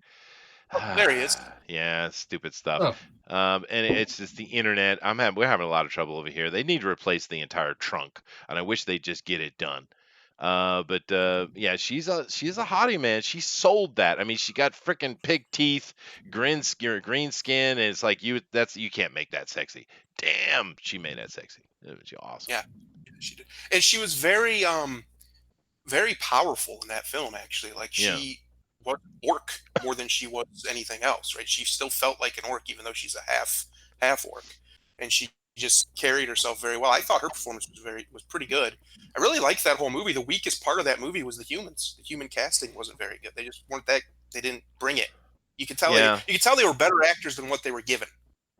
[SPEAKER 4] Oh, there he is.
[SPEAKER 1] Yeah, stupid stuff. And it's just the internet. We're having a lot of trouble over here. They need to replace the entire trunk, and I wish they'd just get it done. But yeah, she's a hottie, man. She sold that. I mean, she got freaking pig teeth, green skin, and it's like you can't make that sexy. Damn, she made that sexy. It was awesome.
[SPEAKER 4] Yeah, she did. And she was very very powerful in that film, actually. Like she was orc more than she was anything else, right? She still felt like an orc, even though she's a half orc, and she just carried herself very well. I thought her performance was pretty good. I really liked that whole movie. The weakest part of that movie was the humans. The human casting wasn't very good. They just weren't that. They didn't bring it. You could tell.
[SPEAKER 1] Yeah.
[SPEAKER 4] You could tell they were better actors than what they were given.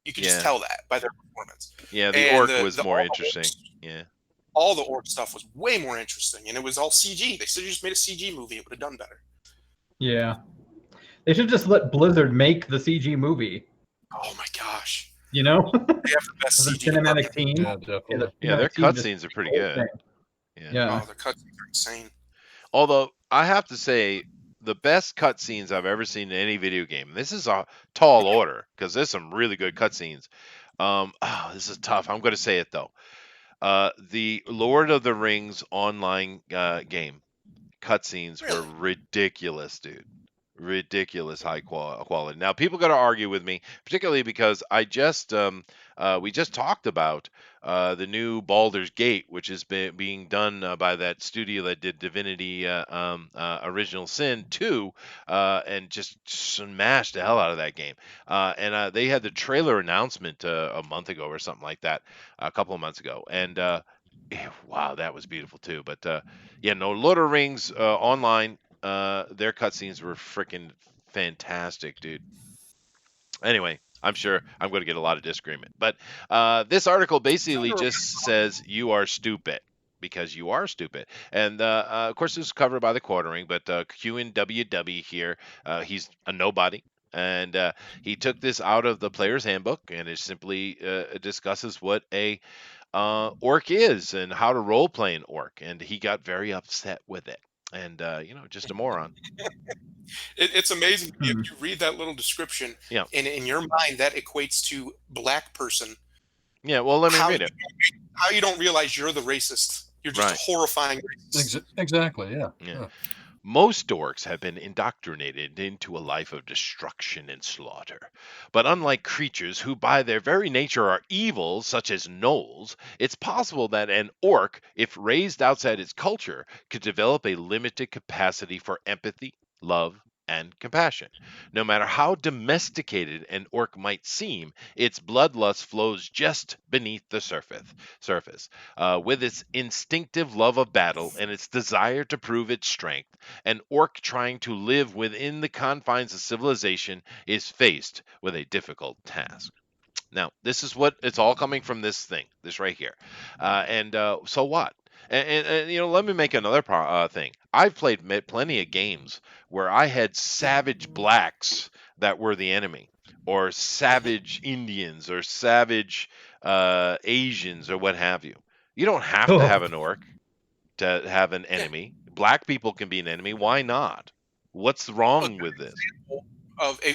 [SPEAKER 4] You could just tell that by their performance.
[SPEAKER 1] Yeah, the orc was more interesting. Yeah.
[SPEAKER 4] All the orc stuff was way more interesting, and it was all CG. They should have just made a CG movie. It would have done better.
[SPEAKER 7] Yeah. They should just let Blizzard make the CG movie.
[SPEAKER 4] Oh my gosh.
[SPEAKER 7] You know?
[SPEAKER 4] They have the best
[SPEAKER 7] The
[SPEAKER 4] CG
[SPEAKER 7] cinematic
[SPEAKER 4] department.
[SPEAKER 7] team.
[SPEAKER 2] Yeah, definitely.
[SPEAKER 1] Yeah, their cutscenes are pretty good.
[SPEAKER 7] Yeah.
[SPEAKER 4] Oh, their cutscenes are insane.
[SPEAKER 1] Although I have to say, the best cutscenes I've ever seen in any video game. This is a tall order because there's some really good cutscenes. This is tough. I'm going to say it though. The Lord of the Rings online game cutscenes were ridiculous, dude. Ridiculous high quality. Now people got to argue with me, particularly because I just we just talked about the new Baldur's Gate, which is being done by that studio that did Divinity Original Sin 2, and just smashed the hell out of that game. And they had the trailer announcement a month ago or something like that, a couple of months ago, and wow, that was beautiful too. But yeah, no, Lord of the Rings online. Their cutscenes were freaking fantastic, dude. Anyway, I'm sure I'm going to get a lot of disagreement. But this article basically just says you are stupid because you are stupid. And of course, this is covered by the Quartering, but QNWW here, he's a nobody. And he took this out of the player's handbook, and it simply discusses what a orc is and how to role play an orc. And he got very upset with it. And just a moron.
[SPEAKER 4] It's amazing if you read that little description.
[SPEAKER 1] Yeah.
[SPEAKER 4] And in your mind, that equates to black person.
[SPEAKER 1] Yeah. Well, let me read it.
[SPEAKER 4] How you don't realize you're the racist? You're just a horrifying racist.
[SPEAKER 2] Exactly. Yeah.
[SPEAKER 1] Most orcs have been indoctrinated into a life of destruction and slaughter. But unlike creatures who by their very nature are evil, such as gnolls, it's possible that an orc, if raised outside its culture, could develop a limited capacity for empathy, love, and compassion. No matter how domesticated an orc might seem, its bloodlust flows just beneath the surface. With its instinctive love of battle and its desire to prove its strength, an orc trying to live within the confines of civilization is faced with a difficult task. Now, this is what it's all coming from this right here. So what? And let me make another thing. I've played plenty of games where I had savage blacks that were the enemy, or savage Indians, or savage Asians, or what have you. You don't have to have an orc to have an enemy, black people can be an enemy. Why not? What's wrong with this?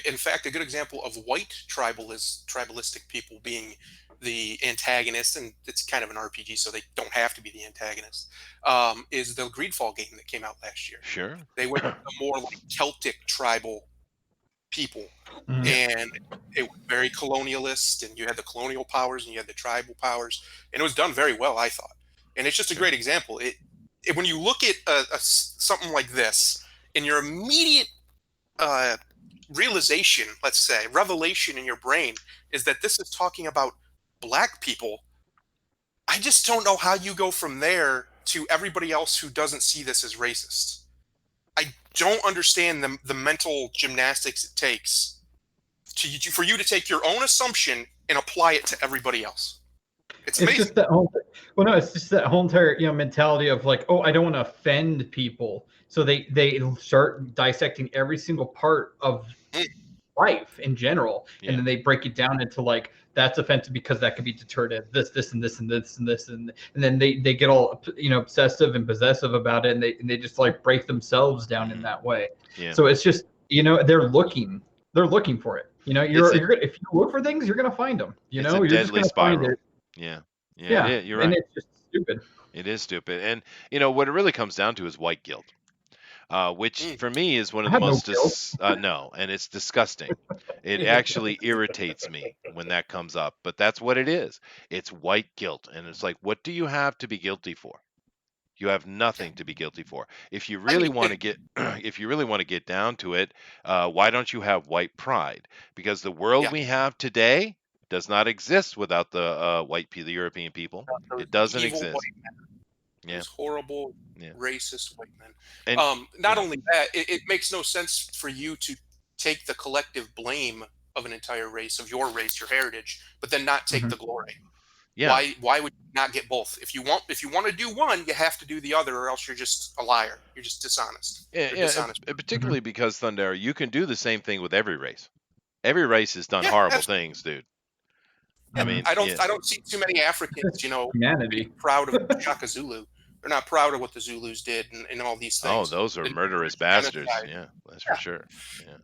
[SPEAKER 4] In fact, a good example of white tribalistic people being the antagonist, and it's kind of an RPG, so they don't have to be the antagonist, is the Greedfall game that came out last year.
[SPEAKER 1] Sure.
[SPEAKER 4] They went a more like Celtic tribal people,
[SPEAKER 7] Mhm.
[SPEAKER 4] and it was very colonialist, and you had the colonial powers and you had the tribal powers, and it was done very well, I thought. And it's just a great example. When you look at something like this, and your immediate realization, let's say, revelation in your brain is that this is talking about black people, I just don't know how you go from there to everybody else who doesn't see this as racist. I don't understand the mental gymnastics it takes for you to take your own assumption and apply it to everybody else. It's amazing.
[SPEAKER 7] Just that whole, well, no, it's just that whole entire mentality of like, oh, I don't want to offend people, so they start dissecting every single part of life in general, and then they break it down into like, that's offensive because that could be deterred at this, and this, and this, and this, and then they get all obsessive and possessive about it, and they just like break themselves down in that way.
[SPEAKER 1] Yeah.
[SPEAKER 7] So it's just they're looking for it. You're gonna, if you look for things, you're gonna find them.
[SPEAKER 1] It's a
[SPEAKER 7] you're just
[SPEAKER 1] deadly
[SPEAKER 7] gonna
[SPEAKER 1] spiral.
[SPEAKER 7] find it.
[SPEAKER 1] Yeah. You're right.
[SPEAKER 7] And it's just stupid.
[SPEAKER 1] It is stupid. And what it really comes down to is white guilt, which for me is one of
[SPEAKER 7] I
[SPEAKER 1] the
[SPEAKER 7] have
[SPEAKER 1] most
[SPEAKER 7] no guilt.
[SPEAKER 1] no, and it's disgusting. It actually irritates me when that comes up, but that's what it is. It's white guilt, and it's like, what do you have to be guilty for? You have nothing to be guilty for. If you really want to get if you really want to get down to it, why don't you have white pride? Because the world we have today does not exist without the the European people. It doesn't
[SPEAKER 4] Evil
[SPEAKER 1] exist.
[SPEAKER 4] white men.
[SPEAKER 1] Yeah.
[SPEAKER 4] Those horrible,
[SPEAKER 1] Yeah.
[SPEAKER 4] racist white men.
[SPEAKER 1] And
[SPEAKER 4] Not only that, it makes no sense for you to take the collective blame of an entire race, of your race, your heritage, but then not take the glory.
[SPEAKER 1] yeah,
[SPEAKER 4] Why would you not get both? If you want to do one, you have to do the other, or else you're just a liar. You're just dishonest.
[SPEAKER 1] yeah,
[SPEAKER 4] You're
[SPEAKER 1] yeah,
[SPEAKER 4] dishonest.
[SPEAKER 1] particularly because Thunder, you can do the same thing with every race. Every race has done
[SPEAKER 4] Yeah,
[SPEAKER 1] horrible
[SPEAKER 4] absolutely.
[SPEAKER 1] things, dude.
[SPEAKER 4] Yeah,
[SPEAKER 1] I mean,
[SPEAKER 4] I
[SPEAKER 1] yeah.
[SPEAKER 4] don't see too many Africans,
[SPEAKER 7] Humanity.
[SPEAKER 4] proud of Shaka Zulu. They're not proud of what the Zulus did and all these
[SPEAKER 1] Oh,
[SPEAKER 4] things.
[SPEAKER 1] those are
[SPEAKER 4] The
[SPEAKER 1] murderous
[SPEAKER 4] genocide.
[SPEAKER 1] bastards. Yeah, that's for sure. Yeah,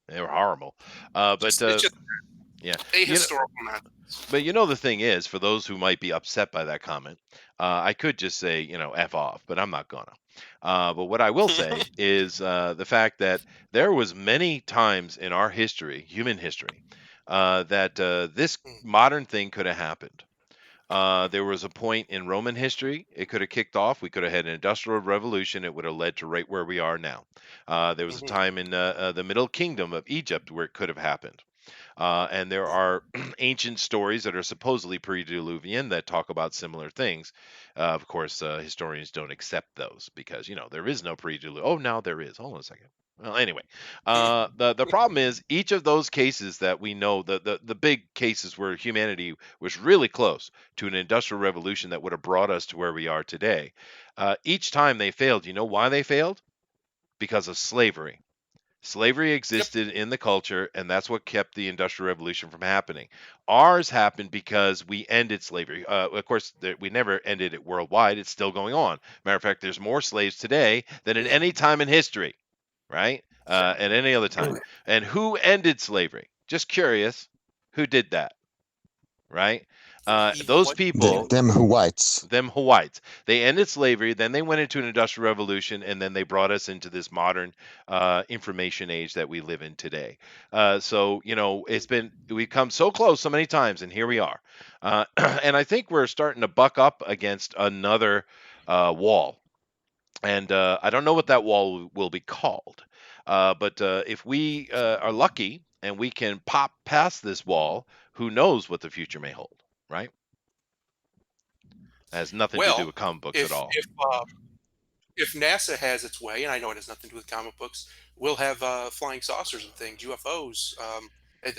[SPEAKER 1] they were horrible. But
[SPEAKER 4] It's just
[SPEAKER 1] yeah,
[SPEAKER 4] ahistorical nonsense.
[SPEAKER 1] but the thing is, for those who might be upset by that comment, I could just say, F off, but I'm not gonna. But what I will say is the fact that there was many times in our history, human history, that this modern thing could have happened. There was a point in Roman history it could have kicked off. We could have had an industrial revolution. It would have led to right where we are now. There was a time in the Middle Kingdom of Egypt where it could have happened. And there are ancient stories that are supposedly pre-Diluvian that talk about similar things. Of course, historians don't accept those because there is no pre-Diluvian. Oh, now there is. Hold on a second. Well, anyway, the problem is each of those cases that we know, the big cases where humanity was really close to an industrial revolution that would have brought us to where we are today, each time they failed. You know why they failed? Because of slavery. Slavery existed in the culture, and that's what kept the Industrial Revolution from happening. Ours happened because we ended slavery. Of course, we never ended it worldwide. It's still going on. Matter of fact, there's more slaves today than at any time in history, right? At any other time. And who ended slavery? Just curious, who did that, right? Those people,
[SPEAKER 6] Them whites.
[SPEAKER 1] them Hawaiians, they ended slavery, then they went into an industrial revolution, and then they brought us into this modern information age that we live in today. So we've come so close so many times, and here we are. And I think we're starting to buck up against another wall. And I don't know what that wall will be called. But if we are lucky and we can pop past this wall, who knows what the future may hold, right? It has nothing to do with comic books at all.
[SPEAKER 4] If NASA has its way, and I know it has nothing to do with comic books, we'll have flying saucers and things, UFOs.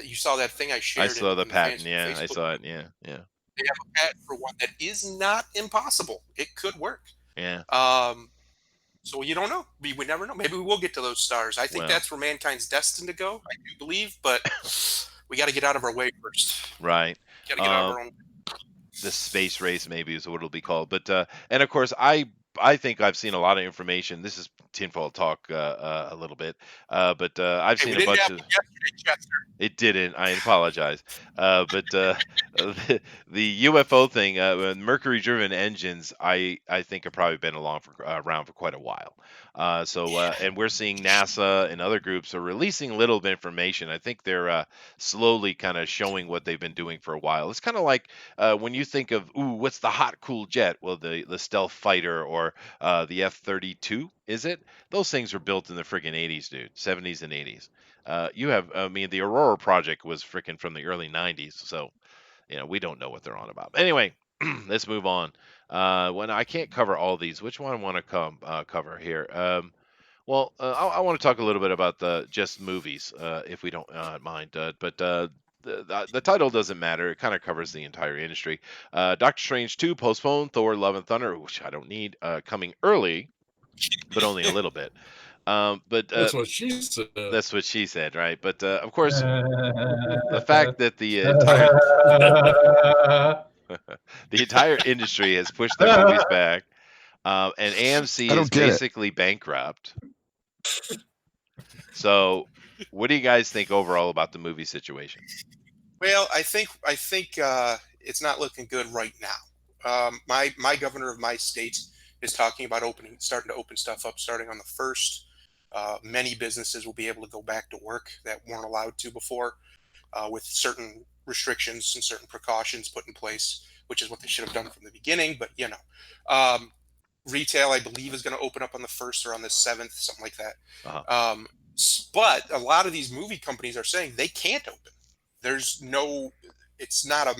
[SPEAKER 4] You saw that thing I shared.
[SPEAKER 1] I saw the
[SPEAKER 4] in
[SPEAKER 1] patent.
[SPEAKER 4] Facebook.
[SPEAKER 1] Yeah, I saw it. Yeah.
[SPEAKER 4] They have a patent for one that is not impossible. It could work.
[SPEAKER 1] Yeah.
[SPEAKER 4] So you don't know. We never know. Maybe we will get to those stars. I think
[SPEAKER 1] Well.
[SPEAKER 4] that's where mankind's destined to go. I do believe, but we got to get out of our way first.
[SPEAKER 1] Right.
[SPEAKER 4] Got to get out of our own.
[SPEAKER 1] The space race maybe is what it'll be called. But and of course I I think I've seen a lot of information. This is tinfoil talk a little bit, but I've
[SPEAKER 4] Hey, we
[SPEAKER 1] seen a
[SPEAKER 4] didn't
[SPEAKER 1] bunch
[SPEAKER 4] have
[SPEAKER 1] of.
[SPEAKER 4] one yesterday, Chester.
[SPEAKER 1] It didn't. I apologize. But the UFO thing, mercury-driven engines, I think have probably been around for quite a while. And we're seeing NASA and other groups are releasing a little bit of information. I think they're slowly kind of showing what they've been doing for a while. It's kind of like when you think of, ooh, what's the hot, cool jet? Well, the stealth fighter or the F-32, is it? Those things were built in the friggin' 80s, dude, 70s and 80s. I mean, the Aurora project was freaking from the early 90s, so we don't know what they're on about. Anyway, let's move on. When I can't cover all these, which one I want to cover here? I want to talk a little bit about the just movies, if we don't mind. The title doesn't matter. It kind of covers the entire industry. Doctor Strange 2 postponed. Thor: Love and Thunder, which I don't need, coming early, but only a little bit.
[SPEAKER 2] That's what she said.
[SPEAKER 1] That's what she said, right? But of course, the fact that the entire industry has pushed their movies back, and AMC
[SPEAKER 6] I
[SPEAKER 1] is
[SPEAKER 6] don't get it.
[SPEAKER 1] basically bankrupt. So, what do you guys think overall about the movie situation?
[SPEAKER 4] Well, I think it's not looking good right now. My governor of my state is talking about starting to open stuff up starting on the 1st. Many businesses will be able to go back to work that weren't allowed to before, with certain restrictions and certain precautions put in place, which is what they should have done from the beginning. But retail, I believe, is going to open up on the 1st or on the 7th, something like that.
[SPEAKER 1] Uh-huh.
[SPEAKER 4] But a lot of these movie companies are saying they can't open. It's not a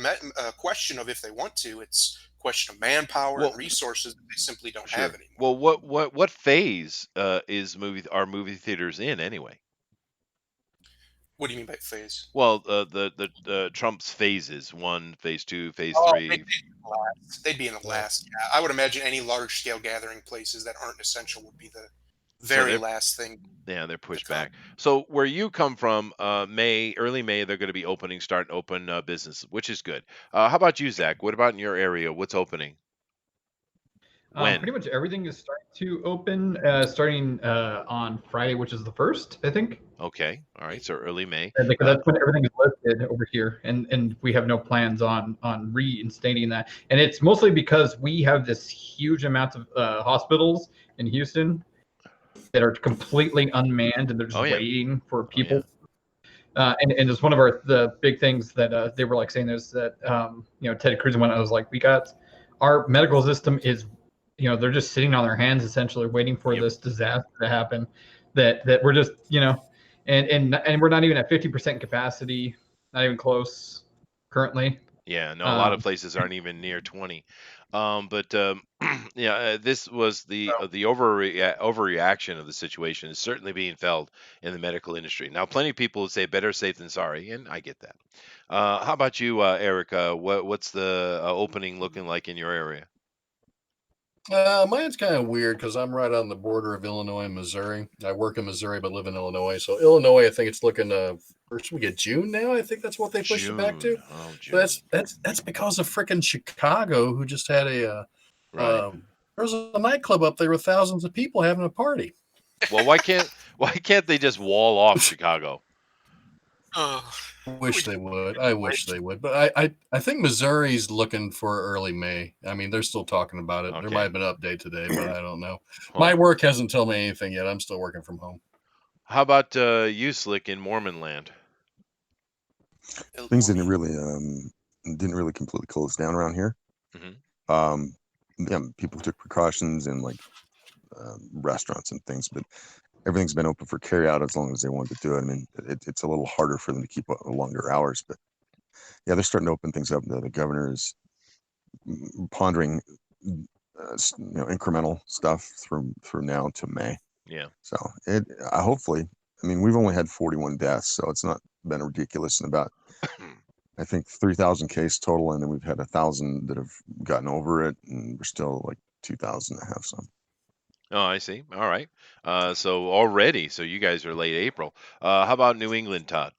[SPEAKER 4] question of if they want to. It's a question of manpower
[SPEAKER 1] Well,
[SPEAKER 4] and resources that they simply don't
[SPEAKER 1] sure.
[SPEAKER 4] have anymore.
[SPEAKER 1] Well, what phase are movie theaters in anyway?
[SPEAKER 4] What do you mean by phase?
[SPEAKER 1] Well, the Trump's phases: 1, phase 2, phase
[SPEAKER 4] Oh,
[SPEAKER 1] 3.
[SPEAKER 4] they'd be in the last. Yeah, I would imagine any large scale gathering places that aren't essential would be the very
[SPEAKER 1] they're
[SPEAKER 4] last thing.
[SPEAKER 1] Yeah, they're pushed
[SPEAKER 4] to come.
[SPEAKER 1] back. So where you come from, early May, they're going to be starting to open business, which is good. How about you, Zach? What about in your area? What's opening? When?
[SPEAKER 7] Pretty much everything is starting to open, starting on Friday, which is the 1st, I think.
[SPEAKER 1] Okay, all right. So early May.
[SPEAKER 7] Because that's when everything is listed over here, and we have no plans on reinstating that. And it's mostly because we have this huge amount of hospitals in Houston that are completely unmanned, and they're just waiting for people. And it's one of the big things that they were like saying is that Ted Cruz went. I was like, we got our medical system is, they're just sitting on their hands essentially waiting for this disaster to happen. That we're just and we're not even at 50% capacity, not even close currently.
[SPEAKER 1] Yeah, no, a lot of places aren't even near 20. This was the overreaction of the situation is certainly being felt in the medical industry. Now, plenty of people would say better safe than sorry, and I get that. How about you, Eric? What's the opening looking like in your area?
[SPEAKER 2] Mine's kind of weird because I'm right on the border of Illinois and Missouri. I work in Missouri but live in Illinois. So Illinois, I think it's looking first we get June now. I think that's what they pushed it back to.
[SPEAKER 1] Oh, June.
[SPEAKER 2] But that's because of freaking Chicago, who just had there was a nightclub up there with thousands of people having a party.
[SPEAKER 1] Well, why can't they just wall off Chicago?
[SPEAKER 2] I wish they would. But I think Missouri's looking for early May. I mean, they're still talking about it.
[SPEAKER 1] Okay.
[SPEAKER 2] There might have been an update today, but I don't know. My work hasn't told me anything yet. I'm still working from home.
[SPEAKER 1] How about you, Slick, in Mormon land?
[SPEAKER 6] Things didn't really completely close down around here.
[SPEAKER 1] Mm-hmm.
[SPEAKER 6] People took precautions in like restaurants and things, but everything's been open for carry out as long as they wanted to do it. I mean, it's a little harder for them to keep longer hours, but yeah, they're starting to open things up. The governor is pondering, incremental stuff through now to May.
[SPEAKER 1] Yeah.
[SPEAKER 6] So hopefully, I mean, we've only had 41 deaths, so it's not been ridiculous. And about, I think 3,000 case total, and then we've had 1,000 that have gotten over it, and we're still like 2,000 that have some.
[SPEAKER 1] Oh, I see. All right. So you guys are late April. How about New England, Todd?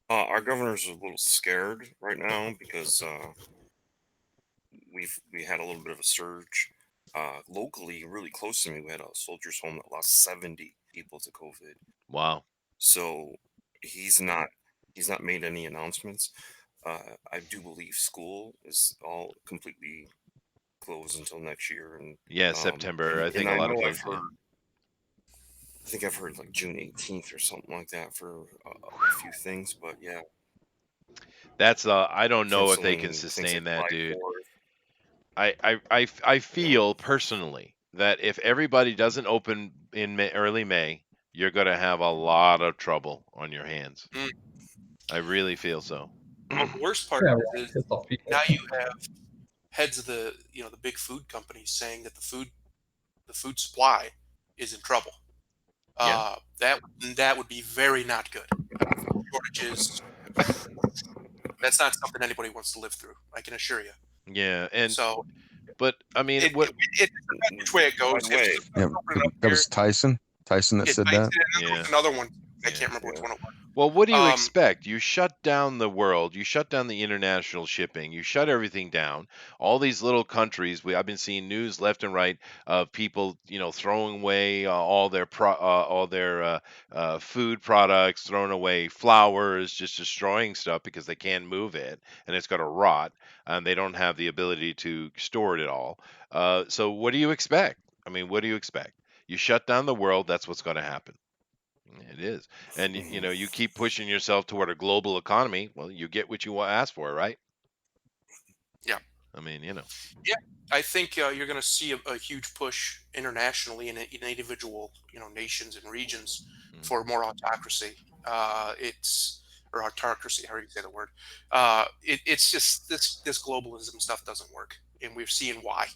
[SPEAKER 3] Our governor's a little scared right now because we we had a little bit of a surge. Locally, really close to me, we had a soldier's home that lost 70 people to COVID.
[SPEAKER 1] Wow.
[SPEAKER 3] So he's not made any announcements. I do believe school is all completely closed until next year, and
[SPEAKER 1] Yeah, September. I think
[SPEAKER 3] and
[SPEAKER 1] a
[SPEAKER 3] I
[SPEAKER 1] lot of
[SPEAKER 3] know
[SPEAKER 1] places.
[SPEAKER 3] I've heard. I think I've heard like June 18th or something like that for a few things, but yeah,
[SPEAKER 1] That's I don't know if they can
[SPEAKER 3] canceling things
[SPEAKER 1] sustain
[SPEAKER 3] like
[SPEAKER 1] that,
[SPEAKER 3] July
[SPEAKER 1] dude.
[SPEAKER 3] 4th.
[SPEAKER 1] I feel personally that if everybody doesn't open in early May, you're going to have a lot of trouble on your hands.
[SPEAKER 4] Mm.
[SPEAKER 1] I really feel so.
[SPEAKER 4] Well, the worst part
[SPEAKER 7] Yeah,
[SPEAKER 4] is
[SPEAKER 7] pissed off people.
[SPEAKER 4] now you have heads of the the big food companies saying that the food supply is in trouble.
[SPEAKER 1] Yeah.
[SPEAKER 4] That would be very not good. Shortages. That's not something anybody wants to live through. I can assure you.
[SPEAKER 1] Yeah, and
[SPEAKER 4] So
[SPEAKER 1] but I mean,
[SPEAKER 4] it
[SPEAKER 1] what?
[SPEAKER 4] depends which way it
[SPEAKER 3] By
[SPEAKER 4] goes.
[SPEAKER 3] the way,
[SPEAKER 5] Yeah, that was Tyson. Tyson that said that.
[SPEAKER 4] There
[SPEAKER 1] Yeah.
[SPEAKER 4] was another one. I
[SPEAKER 1] Yeah.
[SPEAKER 4] can't remember which one it was.
[SPEAKER 1] Well, what do you
[SPEAKER 4] Um,
[SPEAKER 1] expect? You shut down the world. You shut down the international shipping. You shut everything down. All these little countries. I've been seeing news left and right of people, throwing away all their food products, throwing away flowers, just destroying stuff because they can't move it and it's going to rot, and they don't have the ability to store it all. So what do you expect? I mean, what do you expect? You shut down the world. That's what's going to happen. It is. And you keep pushing yourself toward a global economy, well, you get what you ask for, right?
[SPEAKER 4] Yeah.
[SPEAKER 1] I mean,
[SPEAKER 4] I think you're going to see a huge push internationally in individual, nations and regions
[SPEAKER 1] Mm.
[SPEAKER 4] for more autocracy. Or autocracy, however you say the word. It's just this globalism stuff doesn't work, and we're seeing why.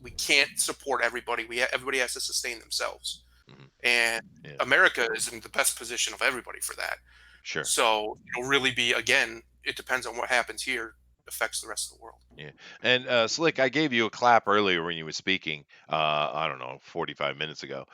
[SPEAKER 4] We can't support everybody. Everybody has to sustain themselves,
[SPEAKER 1] Mhm.
[SPEAKER 4] and
[SPEAKER 1] Yeah.
[SPEAKER 4] America is in the best position of everybody for that.
[SPEAKER 1] Sure.
[SPEAKER 4] So it'll really be, again, it depends on what happens here affects the rest of the world.
[SPEAKER 1] Yeah. And Slick, I gave you a clap earlier when you were speaking, I don't know, 45 minutes ago,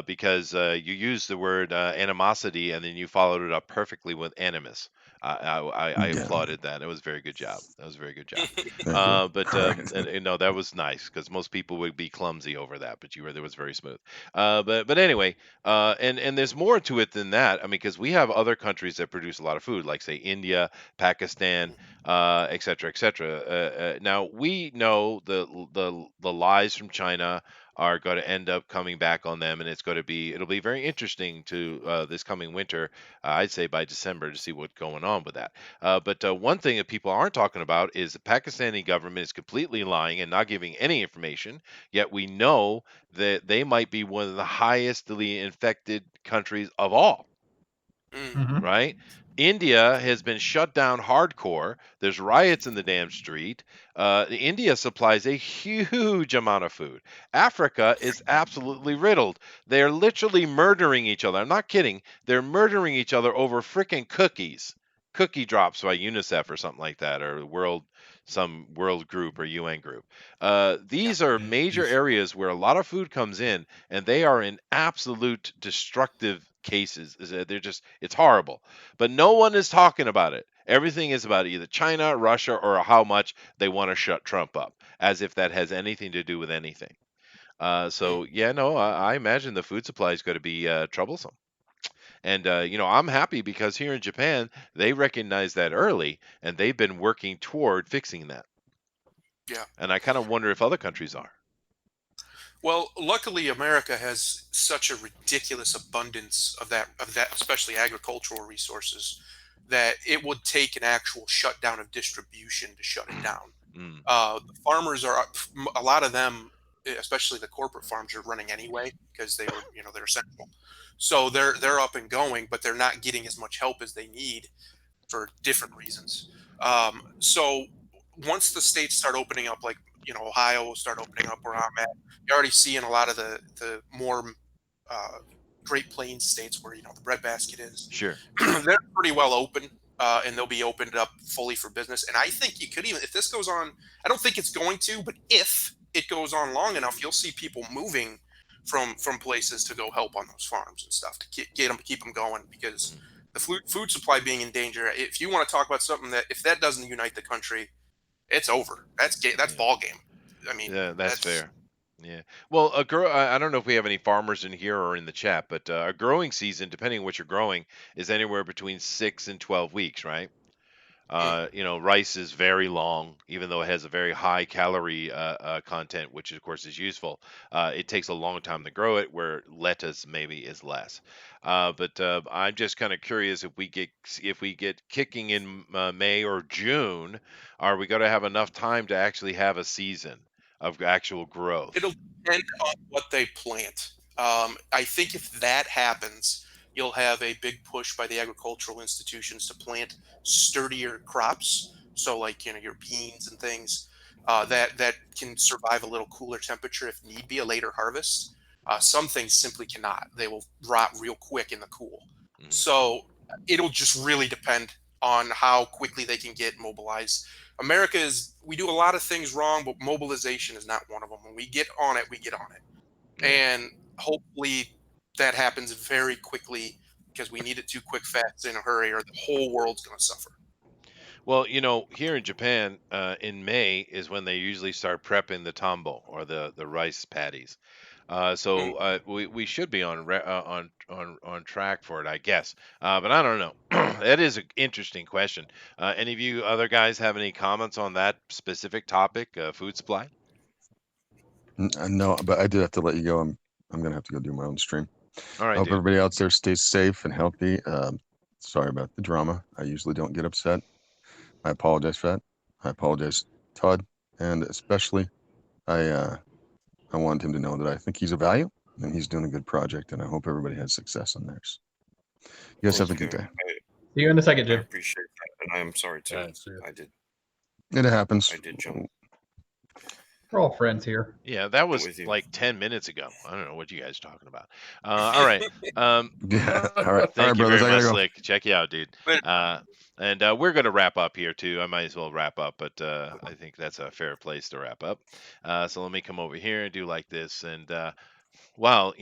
[SPEAKER 1] because you used the word animosity and then you followed it up perfectly with animus. I
[SPEAKER 5] Yeah.
[SPEAKER 1] applauded that. It was a very good job. That was a very good job.
[SPEAKER 5] Thank you.
[SPEAKER 1] But no, that was nice because most people would be clumsy over that, but that was very smooth. But anyway, and there's more to it than that. I mean, because we have other countries that produce a lot of food, like say India, Pakistan, et cetera, et cetera. Now we know the lies from China are going to end up coming back on them, and it'll be very interesting to this coming winter. I'd say by December to see what's going on with that. But one thing that people aren't talking about is the Pakistani government is completely lying and not giving any information. Yet we know that they might be one of the highestly infected countries of all.
[SPEAKER 7] Mhm.
[SPEAKER 1] Right? India has been shut down hardcore. There's riots in the damn street. India supplies a huge amount of food. Africa is absolutely riddled. They're literally murdering each other. I'm not kidding. They're murdering each other over freaking cookies. Cookie drops by UNICEF or something like that, or some world group or UN group. These are major areas where a lot of food comes in, and they are in absolute destructive cases. It's horrible, but no one is talking about it. Everything is about either China, Russia, or how much they want to shut Trump up, as if that has anything to do with anything. So yeah, no, I imagine the food supply is going to be troublesome. And I'm happy because here in Japan they recognize that early, and they've been working toward fixing that.
[SPEAKER 4] Yeah.
[SPEAKER 1] And I kind of wonder if other countries are.
[SPEAKER 4] Well, luckily, America has such a ridiculous abundance of that, especially agricultural resources, that it would take an actual shutdown of distribution to shut it down.
[SPEAKER 1] Mm.
[SPEAKER 4] The farmers are a lot of them, especially the corporate farms, are running anyway because they're essential. So they're up and going, but they're not getting as much help as they need for different reasons. So once the states start opening up, like Ohio will start opening up where I'm at, you're already seeing a lot of the more Great Plains states where the breadbasket is.
[SPEAKER 1] Sure.
[SPEAKER 4] They're pretty well open, and they'll be opened up fully for business. And I think you could even, if this goes on, I don't think it's going to, but if it goes on long enough, you'll see people moving from places to go help on those farms and stuff to keep them going, because the food supply being in danger. If you want to talk about something that if that doesn't unite the country, it's over. That's
[SPEAKER 1] Yeah.
[SPEAKER 4] ball game. I mean,
[SPEAKER 1] Yeah, that's fair. Yeah. Well, I don't know if we have any farmers in here or in the chat, but a growing season, depending on what you're growing, is anywhere between 6 and 12 weeks, right? Rice is very long, even though it has a very high calorie content, which of course is useful. It takes a long time to grow it, where lettuce maybe is less. But I'm just kind of curious if we get kicking in May or June, are we going to have enough time to actually have a season of actual growth?
[SPEAKER 4] It'll depend on what they plant. I think if that happens, you'll have a big push by the agricultural institutions to plant sturdier crops. So, like your beans and things that can survive a little cooler temperature if need be, a later harvest. Some things simply cannot; they will rot real quick in the cool.
[SPEAKER 1] Mhm.
[SPEAKER 4] So it'll just really depend on how quickly they can get mobilized. We do a lot of things wrong, but mobilization is not one of them. When we get on it, we get on it.
[SPEAKER 1] Yeah.
[SPEAKER 4] And hopefully that happens very quickly, because we need it too quick, fast, in a hurry, or the whole world's going to suffer.
[SPEAKER 1] Well, here in Japan, in May is when they usually start prepping the tambo, or the rice paddies. So we should be on track for it, I guess. But I don't know. That is an interesting question. Any of you other guys have any comments on that specific topic, food supply?
[SPEAKER 5] No, but I did have to let you go. I'm gonna have to go do my own stream.
[SPEAKER 1] All
[SPEAKER 5] I
[SPEAKER 1] right,
[SPEAKER 5] hope
[SPEAKER 1] dude.
[SPEAKER 5] everybody out there stays safe and healthy. Sorry about the drama. I usually don't get upset. I apologize for that. I apologize, Todd, and especially I wanted him to know that I think he's a value and he's doing a good project, and I hope everybody has success on theirs. You guys have a good day.
[SPEAKER 7] See you in a second,
[SPEAKER 3] I
[SPEAKER 7] Jim.
[SPEAKER 3] appreciate that, and I'm sorry too.
[SPEAKER 2] Yeah, see ya.
[SPEAKER 5] It happens.
[SPEAKER 3] I did jump.
[SPEAKER 7] We're all friends here.
[SPEAKER 1] Yeah, that was
[SPEAKER 3] with you.
[SPEAKER 1] like 10 minutes ago. I don't know what you guys are talking about. All right.
[SPEAKER 5] Yeah. All right.
[SPEAKER 1] Thank you
[SPEAKER 5] brothers.
[SPEAKER 1] very
[SPEAKER 5] I
[SPEAKER 1] much,
[SPEAKER 5] gotta go.
[SPEAKER 1] Slick. Check you out, dude. And we're going to wrap up here, too. I might as well wrap up, but I think that's a fair place to wrap up. So let me come over here and do like this. And, wow,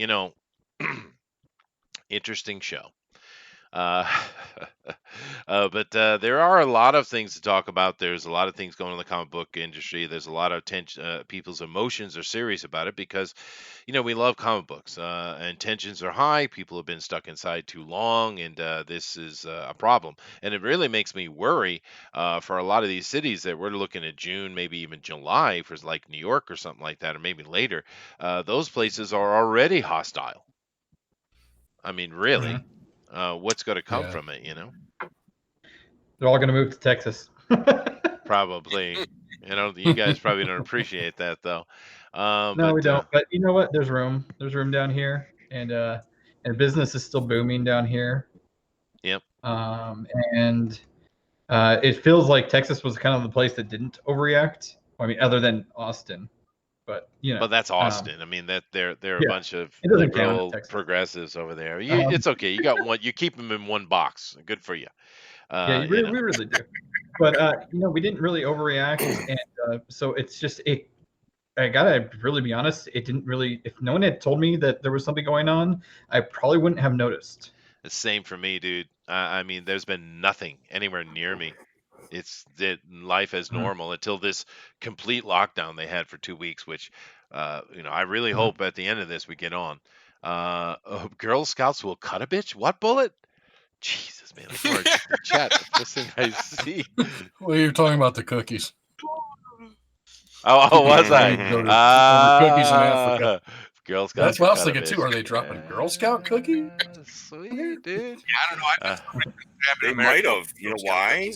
[SPEAKER 1] interesting show. But there are a lot of things to talk about. There's a lot of things going on in the comic book industry. There's a lot of tension. People's emotions are serious about it because, we love comic books, and tensions are high. People have been stuck inside too long, and this is a problem. And it really makes me worry for a lot of these cities that we're looking at June, maybe even July, for like New York or something like that, or maybe later. Those places are already hostile. I mean, really. What's going to come
[SPEAKER 2] Yeah.
[SPEAKER 1] from it,
[SPEAKER 7] They're all going to move to Texas.
[SPEAKER 1] Probably. You guys probably don't appreciate that, though.
[SPEAKER 7] No, we don't. But you know what? There's room. There's room down here, and business is still booming down here.
[SPEAKER 1] Yep.
[SPEAKER 7] And it feels like Texas was kind of the place that didn't overreact. I mean, other than Austin, but
[SPEAKER 1] But that's Austin. I mean, that they're a
[SPEAKER 7] yeah,
[SPEAKER 1] bunch of
[SPEAKER 7] it doesn't count,
[SPEAKER 1] liberal
[SPEAKER 7] Texas.
[SPEAKER 1] progressives over there. It's okay. You got one. You keep them in one box. Good for you.
[SPEAKER 7] Yeah, we really do. But we didn't really overreact, and so it's just I gotta really be honest. It didn't really. If no one had told me that there was something going on, I probably wouldn't have noticed.
[SPEAKER 1] The same for me, dude. I mean, there's been nothing anywhere near me. It's that life as normal until this complete lockdown they had for 2 weeks, which, I really hope at the end of this we get on. Girl Scouts will cut a bitch. What bullet? Jesus, man! I can already check the chat. The first thing I see.
[SPEAKER 2] Well, you're talking about the cookies.
[SPEAKER 1] Oh, was I?
[SPEAKER 2] Cookies in Africa.
[SPEAKER 1] Girl Scouts.
[SPEAKER 2] That's what I was thinking too. Are they dropping Girl Scout cookie?
[SPEAKER 1] Sweet, dude.
[SPEAKER 4] Yeah, I don't know.
[SPEAKER 3] They might have. You know why?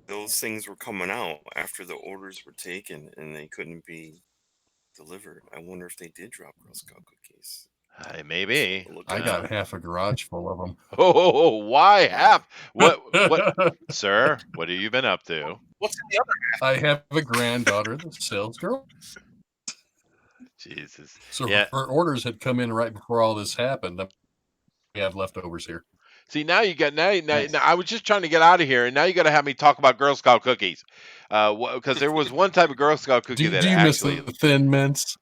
[SPEAKER 3] Those things were coming out after the orders were taken and they couldn't be delivered. I wonder if they did drop Girl Scout cookies.
[SPEAKER 1] Maybe.
[SPEAKER 2] I got half a garage full of them.
[SPEAKER 1] Oh, why half? What, sir? What have you been up to?
[SPEAKER 4] What's in the other half?
[SPEAKER 2] I have a granddaughter that sells girl.
[SPEAKER 1] Jesus.
[SPEAKER 2] So
[SPEAKER 1] Yeah.
[SPEAKER 2] her orders had come in right before all this happened. We have leftovers here.
[SPEAKER 1] See, now you got now. I was just trying to get out of here, and now you got to have me talk about Girl Scout cookies, because there was one type of Girl Scout cookie that
[SPEAKER 2] do you
[SPEAKER 1] actually
[SPEAKER 2] miss the Thin Mints?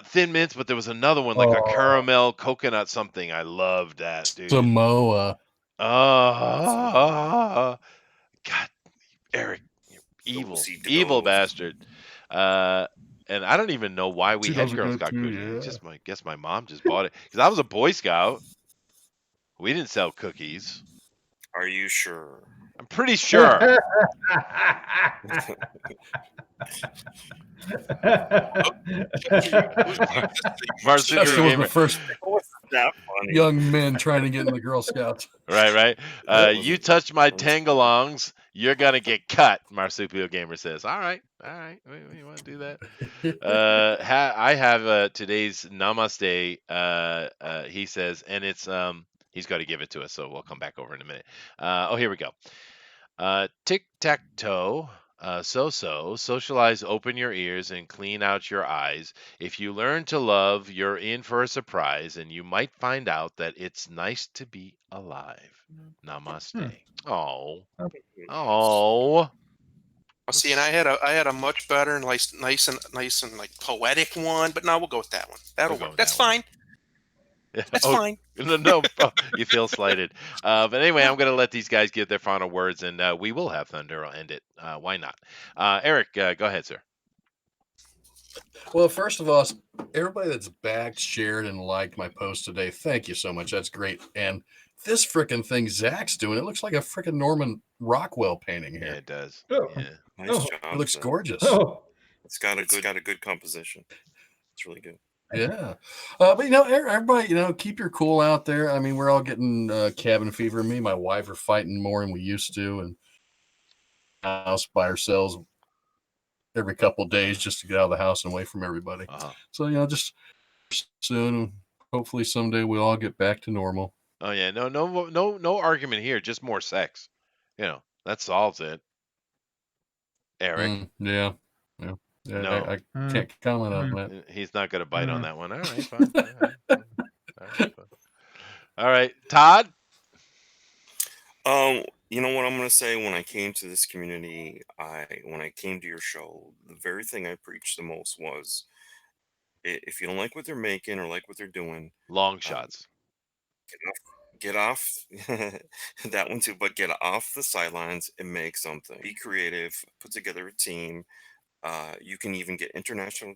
[SPEAKER 1] Thin Mints, but there was another one like a caramel coconut something. I loved that, dude.
[SPEAKER 2] Samoa.
[SPEAKER 1] God, Eric, Evil,
[SPEAKER 3] OC to
[SPEAKER 1] evil
[SPEAKER 3] go.
[SPEAKER 1] bastard. And I don't even know why we
[SPEAKER 2] She
[SPEAKER 1] had
[SPEAKER 2] does it
[SPEAKER 1] Girl
[SPEAKER 2] good
[SPEAKER 1] Scout
[SPEAKER 2] too,
[SPEAKER 1] cookies.
[SPEAKER 2] yeah.
[SPEAKER 1] It's just guess my mom just bought it because I was a Boy Scout. We didn't sell cookies.
[SPEAKER 3] Are you sure?
[SPEAKER 1] I'm pretty sure. Marsupial
[SPEAKER 2] Chester was
[SPEAKER 1] Gamer.
[SPEAKER 2] the first
[SPEAKER 3] What's that funny?
[SPEAKER 2] young men trying to get in the Girl Scouts.
[SPEAKER 1] Right.
[SPEAKER 3] That was
[SPEAKER 1] You
[SPEAKER 3] a-
[SPEAKER 1] touch my
[SPEAKER 3] that was-
[SPEAKER 1] tangalongs, you're gonna get cut. Marsupial Gamer says. All right. We want to do that. I have today's Namaste. He says, and it's he's got to give it to us, so we'll come back over in a minute. Here we go. Tic tac toe. Socialize, open your ears, and clean out your eyes. If you learn to love, you're in for a surprise, and you might find out that it's nice to be alive. Namaste. Oh.
[SPEAKER 4] Oh, see, and I had a much better and nice and like poetic one, but no, we'll go with that one. That'll
[SPEAKER 1] We'll go
[SPEAKER 4] work.
[SPEAKER 1] with
[SPEAKER 4] That's
[SPEAKER 1] that one.
[SPEAKER 4] fine. That's
[SPEAKER 1] Oh,
[SPEAKER 4] fine.
[SPEAKER 1] No, you feel slighted. But anyway, I'm going to let these guys give their final words, and we will have Thundero end it. Why not? Eric, go ahead, sir.
[SPEAKER 2] Well, first of all, everybody that's backed, shared, and liked my post today, thank you so much. That's great. And this freaking thing Zach's doing, it looks like a freaking Norman Rockwell painting
[SPEAKER 1] Yeah,
[SPEAKER 2] here.
[SPEAKER 1] it does.
[SPEAKER 7] Oh.
[SPEAKER 1] Yeah.
[SPEAKER 3] Nice
[SPEAKER 7] Oh.
[SPEAKER 3] job.
[SPEAKER 2] It looks
[SPEAKER 3] Zach.
[SPEAKER 2] gorgeous.
[SPEAKER 7] Oh,
[SPEAKER 3] It's got a good composition. It's really good.
[SPEAKER 2] Yeah. But, everybody, keep your cool out there. I mean, we're all getting cabin fever. Me and my wife are fighting more than we used to. And house by ourselves every couple of days just to get out of the house and away from everybody.
[SPEAKER 1] Uh-huh.
[SPEAKER 2] So, just soon, hopefully someday we all get back to normal.
[SPEAKER 1] Oh yeah, no argument here. Just more sex. That solves it. Eric,
[SPEAKER 2] Yeah.
[SPEAKER 1] No.
[SPEAKER 2] I can't comment on that.
[SPEAKER 1] he's not going to bite on that one. All right, fine. All right, Todd.
[SPEAKER 3] You know what I'm gonna say? When I came to this community, when I came to your show, the very thing I preached the most was, if you don't like what they're making or like what they're doing,
[SPEAKER 1] Long shots.
[SPEAKER 3] get off that one too, but get off the sidelines and make something. Be creative, put together a team. You can even get international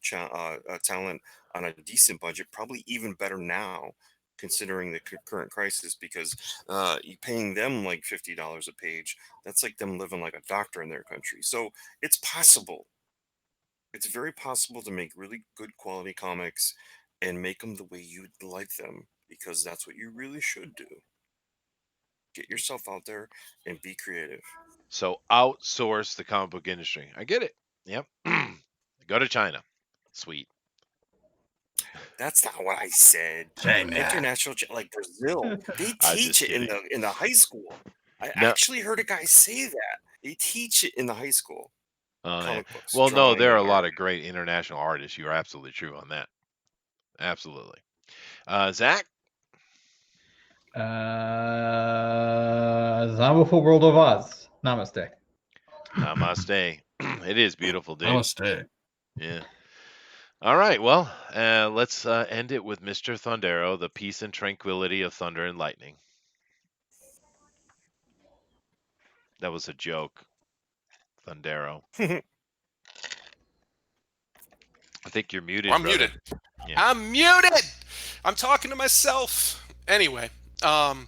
[SPEAKER 3] talent on a decent budget, probably even better now, considering the current crisis, because you paying them like $50 a page, that's like them living like a doctor in their country. So it's possible. It's very possible to make really good quality comics and make them the way you'd like them, because that's what you really should do. Get yourself out there and be creative.
[SPEAKER 1] So outsource the comic book industry. I get it. Yep. Go to China. Sweet.
[SPEAKER 3] That's not what I said. International, like Brazil, they
[SPEAKER 1] I'm
[SPEAKER 3] teach
[SPEAKER 1] just
[SPEAKER 3] it in
[SPEAKER 1] kidding.
[SPEAKER 3] the high school. I
[SPEAKER 1] No.
[SPEAKER 3] actually heard a guy say that they teach it in the high school.
[SPEAKER 1] Oh, yeah.
[SPEAKER 3] Comic books,
[SPEAKER 1] Well, no,
[SPEAKER 3] drawing,
[SPEAKER 1] there are a
[SPEAKER 3] and
[SPEAKER 1] lot
[SPEAKER 3] art.
[SPEAKER 1] of great international artists. You're absolutely true on that. Absolutely. Zach.
[SPEAKER 7] Zombie World of Oz. Namaste.
[SPEAKER 1] Namaste. It is beautiful, dude.
[SPEAKER 2] Namaste.
[SPEAKER 1] Yeah. All right. Well, let's end it with Mr. Thundero, the peace and tranquility of thunder and lightning. That was a joke, Thundero. I think you're muted.
[SPEAKER 4] I'm
[SPEAKER 1] brother.
[SPEAKER 4] muted.
[SPEAKER 1] Yeah.
[SPEAKER 4] I'm muted. I'm talking to myself. Anyway, the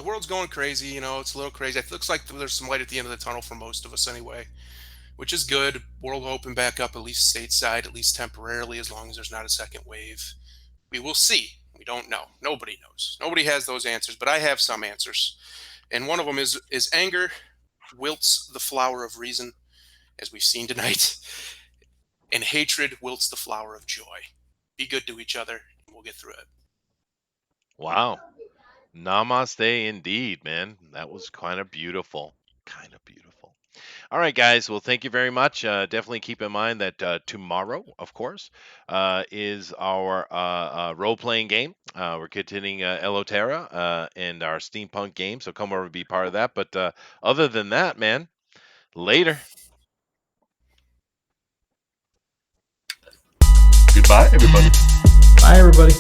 [SPEAKER 4] world's going crazy. It's a little crazy. It looks like there's some light at the end of the tunnel for most of us anyway, which is good. World will open back up, at least stateside, at least temporarily, as long as there's not a second wave. We will see. We don't know. Nobody knows. Nobody has those answers, but I have some answers. And one of them is anger wilts the flower of reason, as we've seen tonight. And hatred wilts the flower of joy. Be good to each other, and we'll get through it.
[SPEAKER 1] Wow. Namaste indeed, man. That was kind of beautiful. Kind of beautiful. All right, guys. Well, thank you very much. Definitely keep in mind that tomorrow, of course, is our role-playing game. We're continuing Eloterra and our steampunk game, so come over and be part of that. But other than that, man, later.
[SPEAKER 2] Goodbye, everybody.
[SPEAKER 7] Bye, everybody.